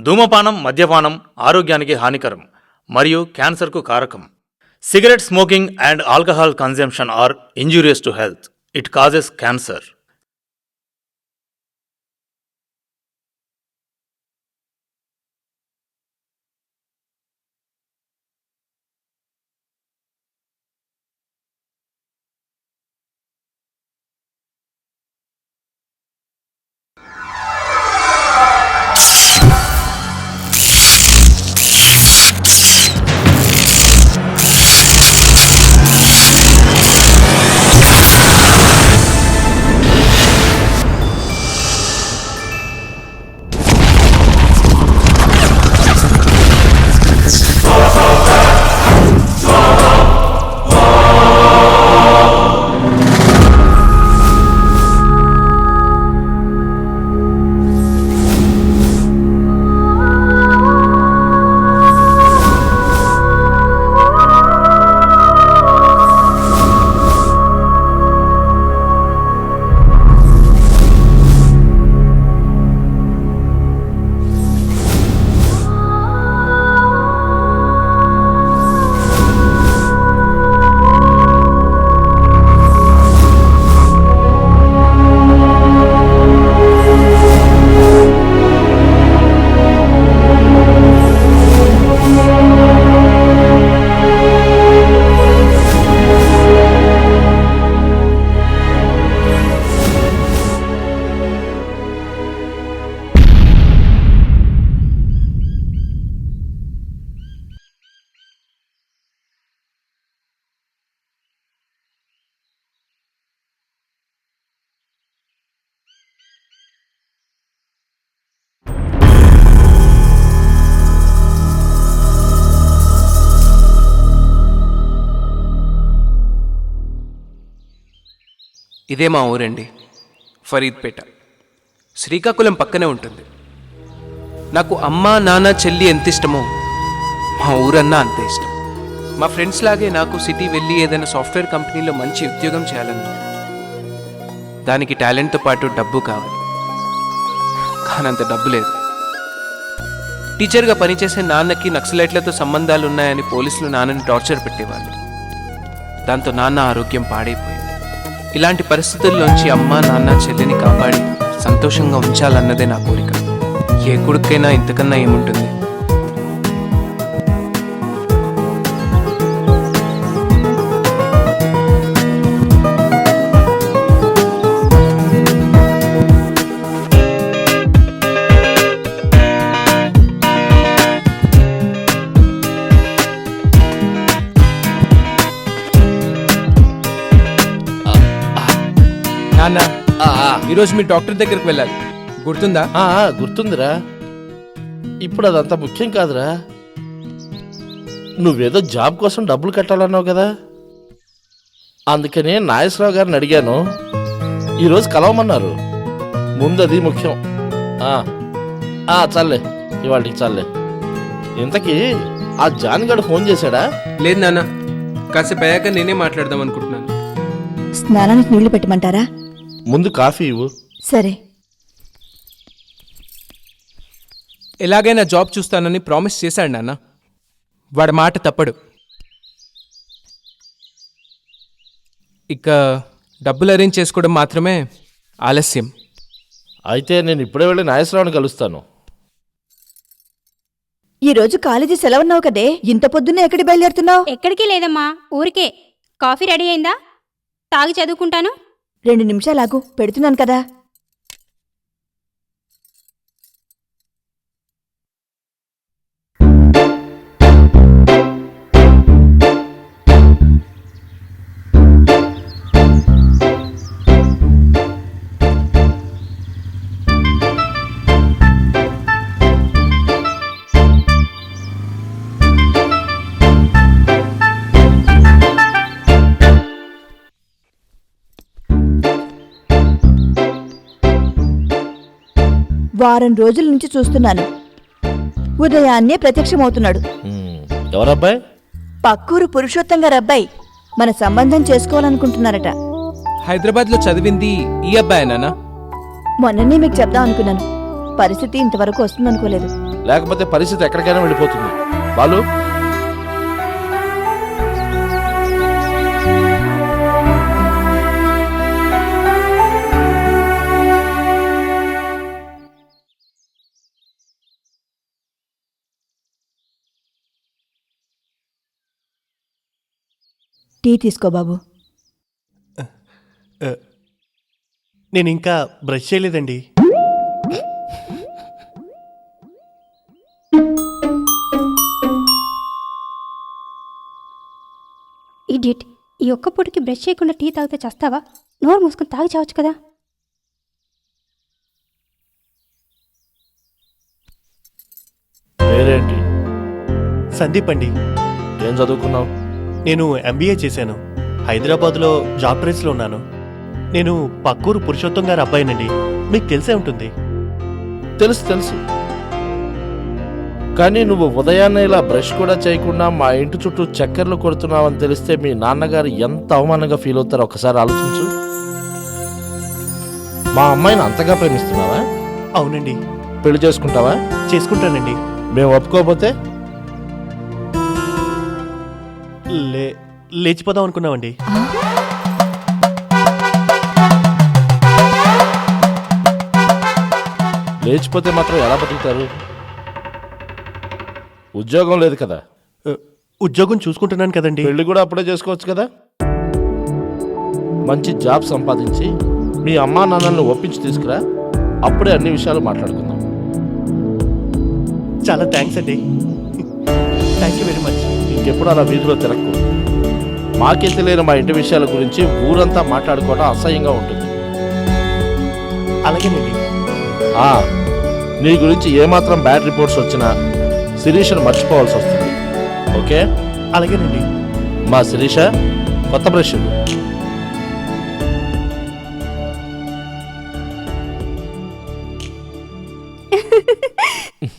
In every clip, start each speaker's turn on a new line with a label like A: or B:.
A: ధూమపానం, మద్యపానం ఆరోగ్యానికి హానికరం మరియు క్యాన్సర్కు కారకం. Cigarette smoking and alcohol consumption are injurious to health. It causes cancer.
B: ఇదే మా ఊరండి, ఫరీద్పేట. శ్రీకాకుళం పక్కనే ఉంటుంది. నాకు అమ్మ, నాన్న, చెల్లి ఎంత ఇష్టమో మా ఊరన్నా అంతే ఇష్టం. మా ఫ్రెండ్స్ లాగే నాకు సిటీ వెళ్ళి ఏదైనా సాఫ్ట్వేర్ కంపెనీలో మంచి ఉద్యోగం చేయాలని, దానికి టాలెంట్తో పాటు డబ్బు కావాలి. కానీ అంత డబ్బు లేదు. టీచర్గా పనిచేసే నాన్నకి నక్సలైట్లతో సంబంధాలు ఉన్నాయని పోలీసులు నాన్నని టార్చర్ పెట్టేవాళ్ళు. దాంతో నాన్న ఆరోగ్యం పాడైపోయింది. ఇలాంటి పరిస్థితుల్లోంచి అమ్మ, నాన్న, చెల్లిని కాపాడి సంతోషంగా ఉంచాలన్నదే నా కోరిక. ఏ కొడుకైనా ఇంతకన్నా ఏముంటుంది? నాన్న, ఈరోజు మీ డాక్టర్ దగ్గరికి వెళ్ళాలి, గుర్తుందా?
C: గుర్తుందిరా. ఇప్పుడు అదంతా ముఖ్యం కాదురా. నువ్వేదో జాబ్ కోసం డబ్బులు కట్టాలన్నావు కదా, అందుకనే నాగేశ్వరరావు గారిని అడిగాను. ఈరోజు కలవమన్నారు. ముందు అది ముఖ్యం. చాలే, ఇవాళకి చాలే. ఇంతకీ ఆ జాన్ గడు ఫోన్ చేశాడా?
B: లేదు నాన్న, కాసేపు అయ్యాక నేనే మాట్లాడదాం అనుకుంటున్నాను.
D: స్నానానికి నీళ్లు పెట్టమంటారా?
C: ముందు కాఫీ ఇవ్వు.
D: సరే.
B: ఎలాగైనా జాబ్ చూస్తానని ప్రామిస్ చేశాడు నాన్న. వాడి మాట తప్పడు. ఇక డబ్బులు అరేంజ్ చేసుకోవడం మాత్రమే ఆలస్యం.
C: అయితే నేను ఇప్పుడే వెళ్ళి నాగేశ్వరరావుని కలుస్తాను.
D: ఈరోజు కాలేజీ సెలవున్నావు కదే, ఇంత పొద్దున్నే ఎక్కడికి బయలుదేరుతున్నావు?
E: ఎక్కడికి లేదమ్మా, ఊరికే. కాఫీ రెడీ అయిందా? తాగి చదువుకుంటాను.
D: 2 నిమిషాలాగు, పెడుతున్నాను కదా. వారం రోజుల నుంచి చూస్తున్నాను. ఉదయాన్నే ప్రత్యక్షమవుతున్నాడు.
C: ఎవరబ్బాయి?
D: పక్కూరు పురుషోత్తం గారు అబ్బాయి. మన సంబంధం చేసుకోవాలనుకుంటున్నారట.
B: హైదరాబాద్లో చదివింది ఈ అబ్బాయేనా?
D: మొన్ననే మీకు చెప్దాం అనుకున్నాను. పరిస్థితి ఇంతవరకు వస్తుందనుకోలేదు.
C: లేకపోతే పరిస్థితి ఎక్కడికైనా వెళ్ళిపోతుంది. బాలు,
D: టీ తీసుకో బాబు.
F: నేను ఇంకా బ్రష్ చేయలేదండి.
E: ఇడియట్, ఈ ఒక్క పూటకి బ్రష్ చేయకుండా టీ తాగితే చేస్తావా? నోరు మూసుకొని తాగి చావచ్చు కదా.
C: పేరేంటి?
F: సందీప్ అండి.
C: ఏం చదువుకున్నావు?
F: నేను MBA చేశాను. హైదరాబాద్లో జాబ్ ట్రేస్లో ఉన్నాను. నేను పక్కూరు పురుషోత్తం గారి అబ్బాయినండి. మీకు తెలిసే ఉంటుంది.
C: తెలుసు తెలుసు. కానీ నువ్వు ఉదయాన్నే ఇలా బ్రష్ కూడా చేయకుండా మా ఇంటి చుట్టూ చక్కర్లు కొడుతున్నావని తెలిస్తే మీ నాన్నగారు ఎంత అవమానంగా ఫీల్ అవుతారో ఒకసారి ఆలోచించు. మా అమ్మాయిని అంతగా ప్రేమిస్తున్నావా?
F: అవునండి.
C: పెళ్లి చేసుకుంటావా?
F: చేసుకుంటానండి.
C: మేము ఒప్పుకోకపోతే?
F: లేచిపోదాం అనుకున్నామండి.
C: లేచిపోతే మాత్రం ఎలా బతుకుతారు? ఉద్యోగం లేదు కదా.
F: ఉద్యోగం చూసుకుంటున్నాను కదండి.
C: పెళ్లి కూడా అప్పుడే చేసుకోవచ్చు కదా. మంచి జాబ్ సంపాదించి మీ అమ్మా నాన్నల్ని ఒప్పించి తీసుకురా, అప్పుడే అన్ని విషయాలు మాట్లాడుకుందాం.
F: చాలా థ్యాంక్స్ అండి. Thank you very much.
C: ఇంకెప్పుడు అలా వీధిలో తిరగకు. మాకే తెలియని మా ఇంటి విషయాల గురించి ఊరంతా మాట్లాడుకోవడం అసహ్యంగా ఉంటుంది.
F: అలాగేనండి.
C: నీ గురించి ఏమాత్రం బ్యాడ్ రిపోర్ట్స్ వచ్చినా శిరీషను మర్చిపోవాల్సి వస్తుంది. ఓకే?
F: అలాగేనండి.
C: మా శిరీష, కొత్త బ్రష్ ఇవ్వు.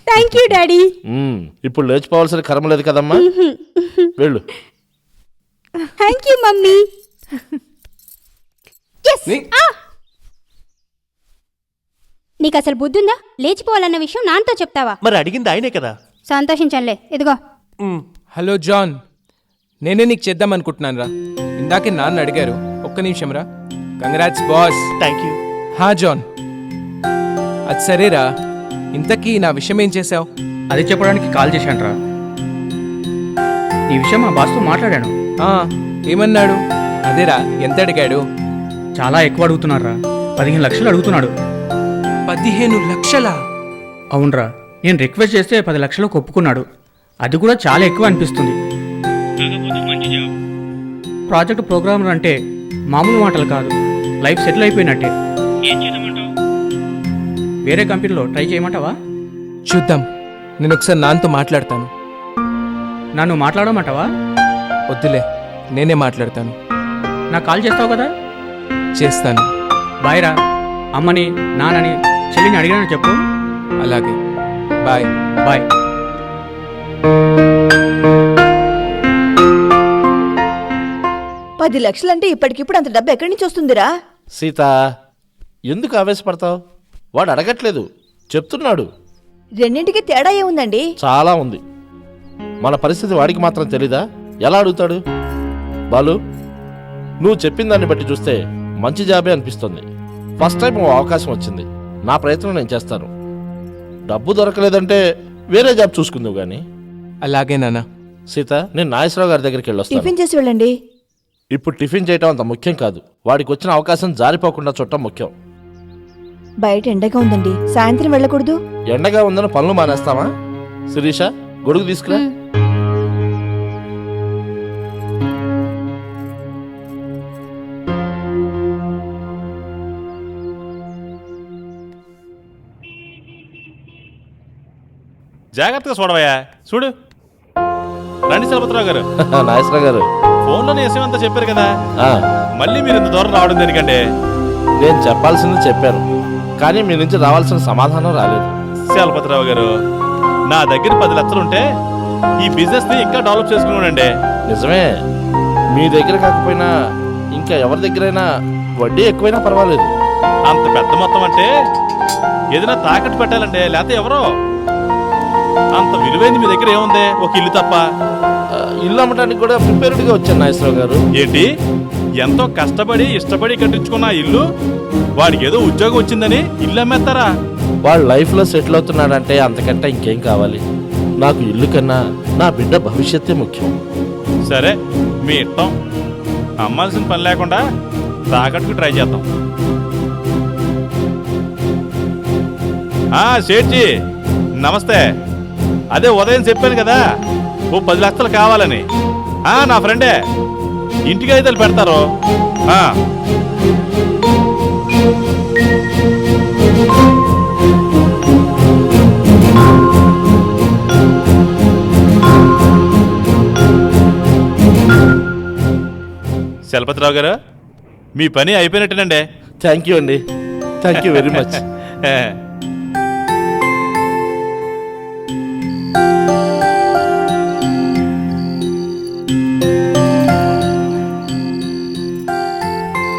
E: Thank you daddy.
C: ఇప్పుడు లేచిపోవాల్సిన కర్మ లేదు కదమ్మా. వెళ్ళు.
E: Thank you mummy. నీకు అసలు బుద్ధి ఉందా? లేచిపోవాలన్న విషయం నాన్నతో చెప్తావా?
F: మరి అడిగింది ఆయనే కదా.
E: సంతోషించంలే. ఇదిగో.
B: హలో జాన్, నేనే నీకు చేద్దాం అనుకుంటున్నాను రా. ఇందాకే నాన్న అడిగారు. ఒక్క నిమిషం రా. Congrats boss.
F: Thank you.
B: హా జాన్, అది సరేరా, ఇంతకీ నా విషయం ఏం చేశావు?
G: అది చెప్పడానికి కాల్ చేశానురా. ఈ విషయం మా బాస్తో మాట్లాడాను.
B: ఏమన్నాడు? అదేరా, ఎంత అడిగాడు?
G: చాలా ఎక్కువ అడుగుతున్నారా. 15 లక్షలు అడుగుతున్నాడు.
B: 15 లక్షలా?
G: అవునరా, నేను రిక్వెస్ట్ చేస్తే 10 లక్షలకు ఒప్పుకున్నాడు. అది కూడా చాలా ఎక్కువ అనిపిస్తుంది. ప్రాజెక్ట్ ప్రోగ్రామర్ అంటే మామూలు మాటలు కాదు, లైఫ్ సెటిల్ అయిపోయినట్టే. వేరే కంపెనీలో ట్రై చేయమంటావా?
B: చూద్దాం, నేను ఒకసారి నాన్నతో మాట్లాడతాను.
G: నన్ను మాట్లాడమంటావా?
B: వద్దులే, నేనే మాట్లాడతాను.
G: నాకు కాల్ చేస్తావు కదా?
B: చేస్తాను.
G: బాయ్ రా. అమ్మని, నాన్నని, చెల్లిని అడిగానని చెప్పు.
B: అలాగే, బాయ్.
G: బాయ్.
D: $10 లక్షలంటే ఇప్పటికిప్పుడు అంత డబ్బు ఎక్కడి నుంచి వస్తుందిరా?
C: సీత, ఎందుకు ఆవేశపడతావు? వాడు అడగట్లేదు, చెప్తున్నాడు.
D: రెండింటికి తేడా ఏముందండి?
C: చాలా ఉంది. మన పరిస్థితి వాడికి మాత్రం తెలీదా? ఎలా అడుగుతాడు? బాలు, నువ్వు చెప్పిన దాన్ని బట్టి చూస్తే మంచి జాబే అనిపిస్తుంది. ఫస్ట్ టైం ఓ అవకాశం వచ్చింది. నా ప్రయత్నం నేను చేస్తాను. డబ్బు దొరకలేదంటే వేరే జాబ్ చూసుకుందావు కానీ.
B: అలాగే నాన్న.
C: సీత, నేను నాగేశ్వరరావు గారి దగ్గరికి వెళ్ళొస్తాను.
D: టిఫిన్ చేసి వెళ్ళండి.
C: ఇప్పుడు టిఫిన్ చేయటం అంత ముఖ్యం కాదు. వాడికి వచ్చిన అవకాశం జారిపోకుండా చూడటం ముఖ్యం.
D: బయట ఎండగా ఉందండి, సాయంత్రం వెళ్ళకూడదు.
C: ఎండగా ఉందని పనులు మానేస్తావా? శిరీష, గొడుగు తీసుకురా.
H: జాగ్రత్తగా చూడవయ్యా. చూడు. రండి చలపతిరావు గారు.
C: నాగేశ్వరరావు గారు,
H: ఫోన్లోనే విషయం అంతా చెప్పారు కదా,
C: ఆ,
H: మళ్ళీ మీరు ఇంత దూరం రావడం దేనికంటే?
C: నేను చెప్పాల్సింది చెప్పాను, కానీ మీ నుంచి రావాల్సిన సమాధానం రాలేదు.
H: చలపతిరావు గారు, నా దగ్గర 10 లక్షలు ఉంటే ఈ బిజినెస్ ని ఇంకా డెవలప్ చేసుకున్నానండి.
C: నిజమే, మీ దగ్గర కాకపోయినా ఇంకా ఎవరి దగ్గరైనా వడ్డీ ఎక్కువైనా పర్వాలేదు.
H: అంత పెద్ద మొత్తం అంటే ఏదైనా తాకట్టు పెట్టాలండి, లేకపోతే ఎవరో. అంత విలువైంది మీ దగ్గర ఏముంది? ఒక ఇల్లు తప్ప.
C: ఇల్లు అమ్మటానికి కూడా ప్రిపేర్డ్గా వచ్చాను నాగేశ్వరరావు గారు.
H: ఏంటి, ఎంతో కష్టపడి ఇష్టపడి కట్టించుకున్న ఆ ఇల్లు వాడికి ఏదో ఉద్యోగం వచ్చిందని ఇల్లు అమ్మేస్తారా?
C: వాడు లైఫ్లో సెటిల్ అవుతున్నాడంటే అంతకంటే ఇంకేం కావాలి? నాకు ఇల్లు కన్నా నా బిడ్డ భవిష్యత్తే ముఖ్యం.
H: సరే, మీ ఇష్టం. అమ్మాల్సిన పని లేకుండా తాకట్టుకు ట్రై చేద్దాం. సేట్జీ నమస్తే. అదే ఉదయం చెప్పాను కదా ఓ 10 లక్షలు కావాలని. నా ఫ్రెండే, ఇంటికి అయితే పెడతారు. చలపతిరావు గారు, మీ పని అయిపోయినట్టేనండి.
C: థ్యాంక్ యూ అండి, థ్యాంక్ యూ వెరీ మచ్.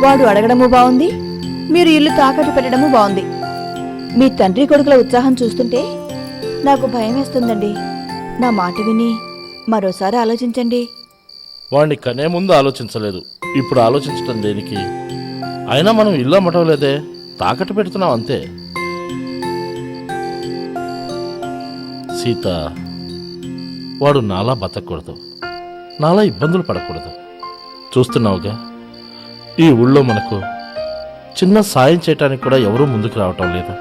D: వాడు అడగడము బాగుంది, మీరు ఇల్లు తాకట్టు పెట్టడము బాగుంది. మీ తండ్రి కొడుకుల ఉత్సాహం చూస్తుంటే నాకు భయం వేస్తుందండి. నా మాట విని మరోసారి ఆలోచించండి.
C: వాడిని కనే ముందు ఆలోచించలేదు, ఇప్పుడు ఆలోచించడం దేనికి? అయినా మనం ఇల్లు అమ్మటం లేదే, తాకట్టు పెడుతున్నాం అంతే. సీత, వాడు నాలా బతకూడదు, నాలా ఇబ్బందులు పడకూడదు. చూస్తున్నావుగా, ఈ ఊళ్ళో మనకు చిన్న సాయం చేయటానికి కూడా ఎవరూ ముందుకు రావటం లేదు.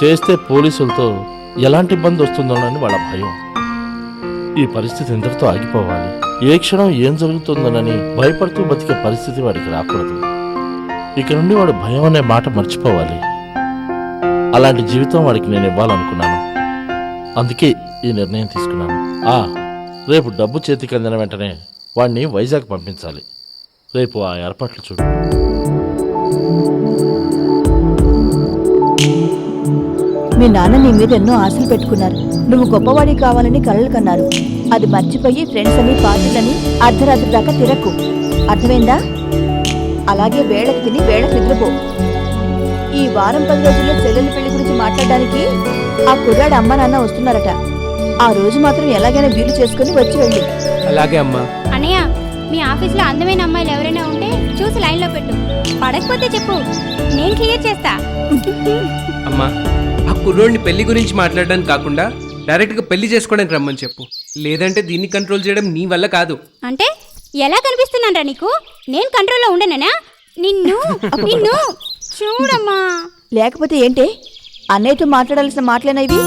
C: చేస్తే పోలీసులతో ఎలాంటి ఇబ్బంది వస్తుందోనని వాళ్ళ భయం. ఈ పరిస్థితి ఇంతటితో ఆగిపోవాలి. ఏ క్షణం ఏం జరుగుతుందోనని భయపడుతూ బతికే పరిస్థితి వాడికి రాకూడదు. ఇక నుండి వాడు భయం అనే మాట మర్చిపోవాలి. అలాంటి జీవితం వాడికి నేను ఇవ్వాలనుకున్నాను. అందుకే ఈ నిర్ణయం తీసుకున్నాను. రేపు డబ్బు చేతికి అందిన వెంటనే వాడిని వైజాగ్ పంపించాలి. రేపు ఆ ఏర్పాట్లు చూడు.
D: మీ నాన్న నీ మీద ఎన్నో ఆశలు పెట్టుకున్నారు. నువ్వు గొప్పవాడి కావాలని కలలు కన్నారు. అది మర్చిపోయి ఫ్రెండ్స్ అని పార్టీలని అర్ధరాత్రి దాకా తిరక్కు. అర్థమైందా? అలాగే వేళకు తిని వేళకు నిద్రపో. ఈ వారం 10 రోజుల్లో చెల్లెలి పెళ్లి గురించి మాట్లాడడానికి ఆ కుర్రాడు అమ్మ నాన్న వస్తున్నారట. ఆ రోజు మాత్రం ఎలాగైనా వీలు చేసుకుని వచ్చి వెళ్ళి.
B: అలాగే అమ్మా.
E: అన్నయ్య, మీ ఆఫీస్లో అందమైన అమ్మాయిలు ఎవరైనా ఉంటే చూసి లైన్లో పెట్టు. పడకపోతే చెప్పు, నేను క్లియర్ చేస్తా.
B: అమ్మా, ఆ కుర్రోడిని పెళ్లి గురించి మాట్లాడడానికి కాకుండా డైరెక్ట్గా పెళ్లి చేసుకోవడానికి రమ్మని చెప్పు. లేదంటే దీన్ని కంట్రోల్ చేయడం నీ వల్ల కాదు.
E: అంటే ఎలా కనిపిస్తున్నానరా నీకు? నేను కంట్రోల్లో ఉండనేనా? నిన్ను నిన్ను చూడమ్మా.
D: లేకపోతే ఏంటే, అన్నయ్యతో మాట్లాడాల్సిన మాటలేనా ఇవి?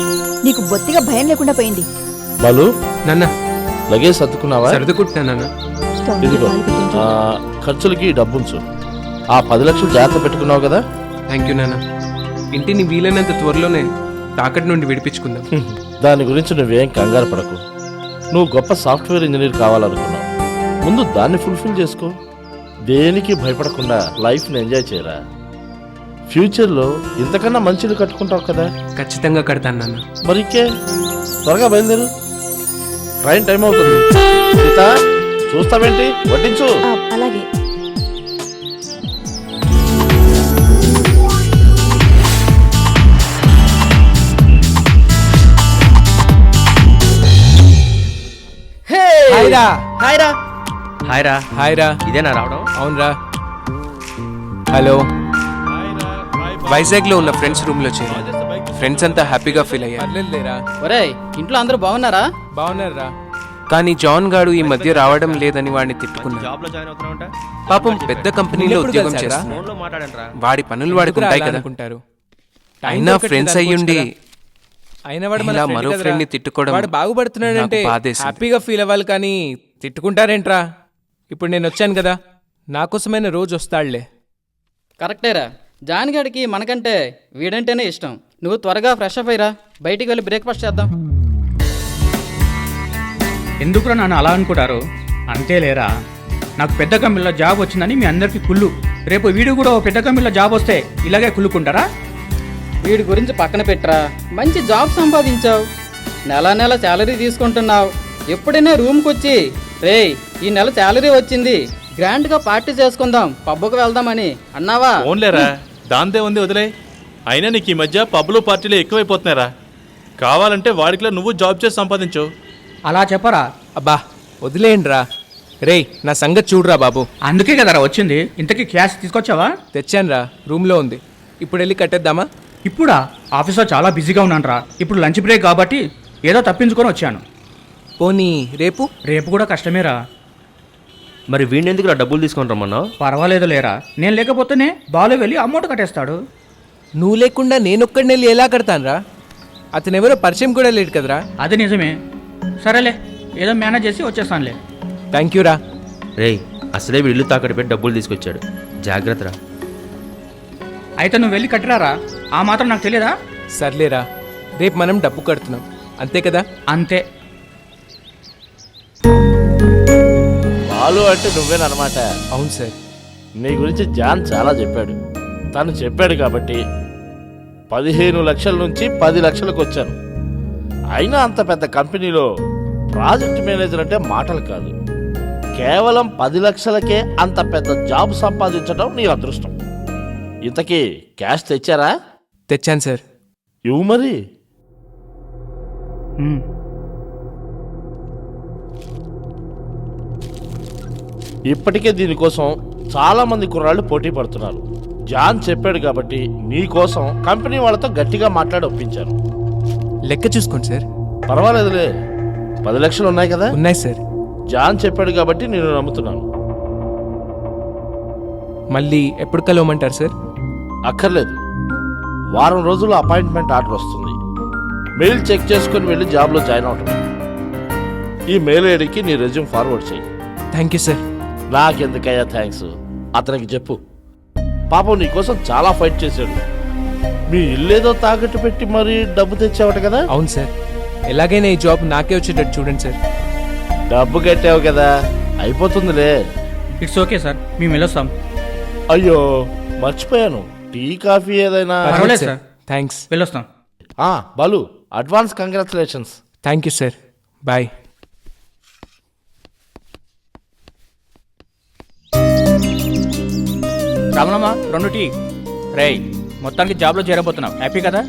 D: నీకు బొత్తిగా భయం లేకుండా పోయింది.
C: బాలు,
B: నాన్న
C: లగేజ్ సర్దుకున్నావా?
B: సర్దుకుంటున్నా నాన్న.
C: ఇదిగో, ఖర్చులకి డబ్బుంచు. ఆ 10 లక్షలు జాగ్రత్త పెట్టుకున్నావు కదా?
B: థ్యాంక్ యూ నాన్న. ఇంటిని వీలైనంత త్వరలోనే తాకట్టు నుండి విడిపించుకుందాం.
C: దాని గురించి నువ్వేం కంగారు పడకు. నువ్వు గొప్ప సాఫ్ట్వేర్ ఇంజనీర్ కావాలనుకున్నావు. ముందు దాన్ని ఫుల్ఫిల్ చేసుకో. దేనికి భయపడకుండా లైఫ్ని ఎంజాయ్ చేయరా. ఫ్యూచర్లో ఇంతకన్నా మంచిలు కట్టుకుంటావు కదా.
B: ఖచ్చితంగా కడతాను నాన్న.
C: మరికే త్వరగా బయలుదేరు, ట్రైన్ టైం అవుతుంది. సీత, చూస్తావేంటి? వడ్డించు.
D: అలాగే.
B: హాయ్రా.
I: హాయ్రా.
B: హాయ్రా. హాయ్రా.
I: ఇదేనా రావడం?
B: అవునరా. హలో. వైజాగ్లో ఉన్న ఫ్రెండ్స్ రూమ్లో చేరి ఫ్రెండ్స్ అంతా హ్యాపీగా ఫీల్ అయ్యారు.
I: ఒరేయ్, ఇంట్లో అందరూ బాగున్నారా?
B: బాగున్నారా? కానీ జాన్ గాడు ఈ మధ్య రావడం లేదని వాడిని తిట్టుకున్నాడు.
I: జాబ్ లో జాయిన్ అవుతున్నావుంట.
B: పాపం పెద్ద కంపెనీలో ఉద్యోగం చేస్తున్నాడు.
I: ఫోన్ లో మాట్లాడండిరా.
B: వాడి పనులు వాడికి ఉంటాయి కదా. అయినా ఫ్రెండ్స్ అయ్యుండి ఇలా మరో ఫ్రెండ్ ని తిట్టుకోవడం
J: వాడు బాగుపడుతున్నాడంటే హ్యాపీగా ఫీల్ అవ్వాలి, కానీ తిట్టుకుంటారేంట్రా? ఇప్పుడు నేను వచ్చాను కదా, నా కోసమైన రోజు వస్తాడులే.
I: కరెక్టేరా. జాన్ గాడికి మనకంటే వీడంటేనే ఇష్టం. నువ్వు త్వరగా ఫ్రెష్ అప్ అయ్యిరా, బయటికి వెళ్ళి బ్రేక్ఫాస్ట్ చేద్దాం.
G: ఎందుకురా నన్ను అలా అనుకుంటారు? అంతే లేరా, నాకు పెద్ద కంపెనీలో జాబ్ వచ్చిందని మీ అందరికీ కుళ్ళు. రేపు వీడు కూడా ఓ పెద్ద కంపెనీలో జాబ్ వస్తే ఇలాగే కుళ్ళుకుంటారా?
I: వీడి గురించి పక్కన పెట్టరా, మంచి జాబ్ సంపాదించావు, నెల నెల శాలరీ తీసుకుంటున్నావు. ఎప్పుడైనా రూమ్కి వచ్చి రేయ్ ఈ నెల శాలరీ వచ్చింది, గ్రాండ్గా పార్టీ చేసుకుందాం, పబ్బుకు వెళ్దామని అన్నావా?
H: ఓన్లేరా, దాంతే ఉంది, వదిలే. అయినా నీకు ఈ మధ్య పబ్బులు పార్టీలు ఎక్కువైపోతున్నారా. కావాలంటే వాడికిలా నువ్వు జాబ్ చేసి సంపాదించు.
G: అలా చెప్పరా?
J: అబ్బా వదిలేయండిరా. రేయ్ నా సంగతి చూడురా బాబు.
G: అందుకే కదరా వచ్చింది. ఇంతకీ క్యాష్ తీసుకొచ్చావా?
J: తెచ్చానురా, రూమ్లో ఉంది. ఇప్పుడు వెళ్ళి కట్టేద్దామా?
G: ఇప్పుడా? ఆఫీస్లో చాలా బిజీగా ఉన్నానురా. ఇప్పుడు లంచ్ బ్రేక్ కాబట్టి ఏదో తప్పించుకొని వచ్చాను.
J: పోనీ రేపు?
G: రేపు కూడా కష్టమేరా.
K: మరి వీణెందుకు డబ్బులు తీసుకొని రమ్మన్నావు?
G: పర్వాలేదు లేరా, నేను లేకపోతేనే బాలు వెళ్ళి అమౌంట్ కట్టేస్తాడు.
J: నువ్వు లేకుండా నేనొక్కడిని వెళ్ళి ఎలా కడతానురా? అతను ఎవరో పరిచయం కూడా లేడు కదరా.
G: అది నిజమే. సరేలే, ఏదో మేనేజ్ చేసి వచ్చేస్తానులే.
J: థ్యాంక్ యూ రా.
K: రేయ్ అసలే వీడు ఇల్లు తాకట్టు పెట్టి డబ్బులు తీసుకొచ్చాడు, జాగ్రత్తరా.
G: అయితే నువ్వు వెళ్ళి కట్టరారా, ఆ మాత్రం నాకు తెలియదా?
J: సర్లేరా, రేపు మనం డబ్బు కడుతున్నాం అంతే కదా?
G: అంతే.
C: బాలు అంటే నువ్వేనమాట.
J: అవును సార్.
C: నీ గురించి జాన్ చాలా చెప్పాడు. తను చెప్పాడు కాబట్టి 15 లక్షల నుంచి 10 లక్షలకు వచ్చాను. అయినా అంత పెద్ద కంపెనీలో ప్రాజెక్ట్ మేనేజర్ అంటే మాటలు కాదు. కేవలం 10 లక్షలకే అంత పెద్ద జాబ్ సంపాదించడం నీ అదృష్టం. ఇంతకీ క్యాష్ తెచ్చారా?
J: తెచ్చాను సార్.
C: ఇవ్వు మరి. ఇప్పటికే దీనికోసం చాలా మంది కుర్రాళ్ళు పోటీ పడుతున్నారు. జాన్ చెప్పాడు కాబట్టి నీ కోసం కంపెనీ వాళ్ళతో గట్టిగా మాట్లాడి ఒప్పించాను.
J: లెక్క చూసుకోండి సార్.
C: పర్వాలేదులే, 10 లక్షలు ఉన్నాయి కదా?
J: ఉన్నాయి సార్.
C: జాన్ చెప్పాడు కాబట్టి నేను నమ్ముతున్నాను.
J: మళ్ళీ ఎప్పుడు కలవమంటారు సార్?
C: అక్కర్లేదు, వారం రోజుల్లో అపాయింట్మెంట్ ఆర్డర్ వస్తుంది. మెయిల్ చెక్ చేసుకుని వెళ్ళి జాబ్లో జాయిన్ అవటం. ఈ మెయిల్ ఐడికి నీ రెజ్యూమ్ ఫార్వర్డ్ చేయి.
J: Thank you sir.
C: నాకెందుకయ్యా థ్యాంక్స్, అతనికి చెప్పు. పాపం నీకోసం చాలా ఫైట్ చేశాడు. మీ ఇల్లేదో తాకట్టు పెట్టి మరీ డబ్బు తెచ్చావట కదా?
J: అవును సార్. ఎలాగైనా ఈ జాబ్ నాకే వచ్చేటట్టు చూడండి సార్.
C: డబ్బు కట్టావు కదా, అయిపోతుందిలే.
G: ఇట్స్ ఓకే సార్, మేము వెళ్ళొస్తాం.
C: అయ్యో మర్చిపోయాను, టీ కాఫీ ఏదైనా?
G: పర్వాలేదు సార్,
J: థ్యాంక్స్.
G: వెళ్ళొస్తాం.
C: Balu, advance congratulations.
J: Thank you sir. Bye.
G: Ramanamma 2 tea. రేయ్ మొత్తానికి జాబ్లో చేరబోతున్నావు, హ్యాపీ కదా?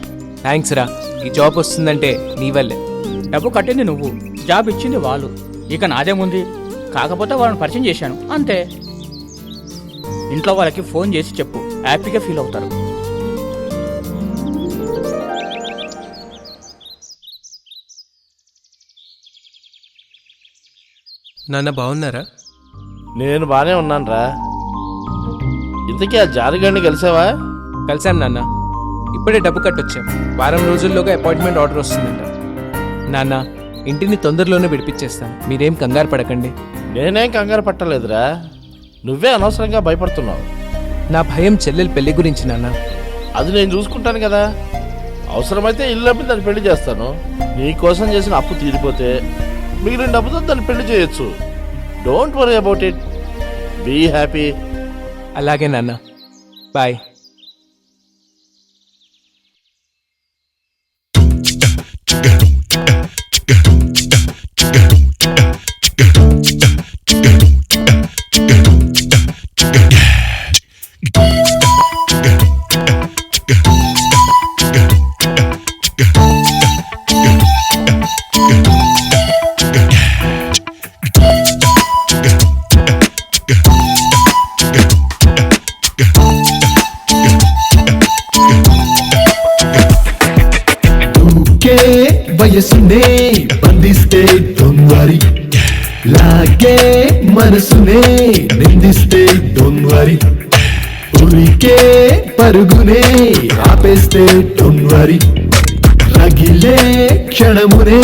J: థ్యాంక్స్ రా. ఈ జాబ్ వస్తుందంటే నీ వల్లే.
G: డబ్బు కట్టింది నువ్వు, జాబ్ ఇచ్చింది వాళ్ళు. ఇక నాదేముంది, కాకపోతే వాళ్ళని పరిచయం చేశాను అంతే. ఇంట్లో వాళ్ళకి ఫోన్ చేసి చెప్పు, హ్యాపీగా ఫీల్ అవుతారు.
J: నాన్న బాగున్నారా?
C: నేను బానే ఉన్నాను రా. ఇంతకీ ఆ జానగాడిని కలిసావా?
J: కలిసాను నాన్న, ఇప్పుడే డబ్బు కట్టొచ్చాం. వారం రోజుల్లోగా అపాయింట్మెంట్ ఆర్డర్ వస్తుందంట. నాన్న ఇంటిని తొందరలోనే విడిపించేస్తాను, మీరేం కంగారు పడకండి.
C: నేనేం కంగారు పట్టలేదురా, నువ్వే అనవసరంగా భయపడుతున్నావు.
J: నా భయం చెల్లెలు పెళ్లి గురించి నాన్న.
C: అది నేను చూసుకుంటాను కదా. అవసరమైతే ఇల్లు అమ్మి దాన్ని పెళ్లి చేస్తాను. నీకోసం చేసిన అప్పు తీరిపోతే మిగిలిన డబ్బుతో దాన్ని పెళ్లి చేయొచ్చు. Don't worry about it, be happy.
J: అలాగే నాన్న, బాయ్.
L: వయసునే బంధిస్తే దొంగరి, లాగే మనసునే నిందిస్తే దొంగరి, ఉరికే పరుగునే ఆపేస్తే దొంగరి, రగిలే క్షణమునే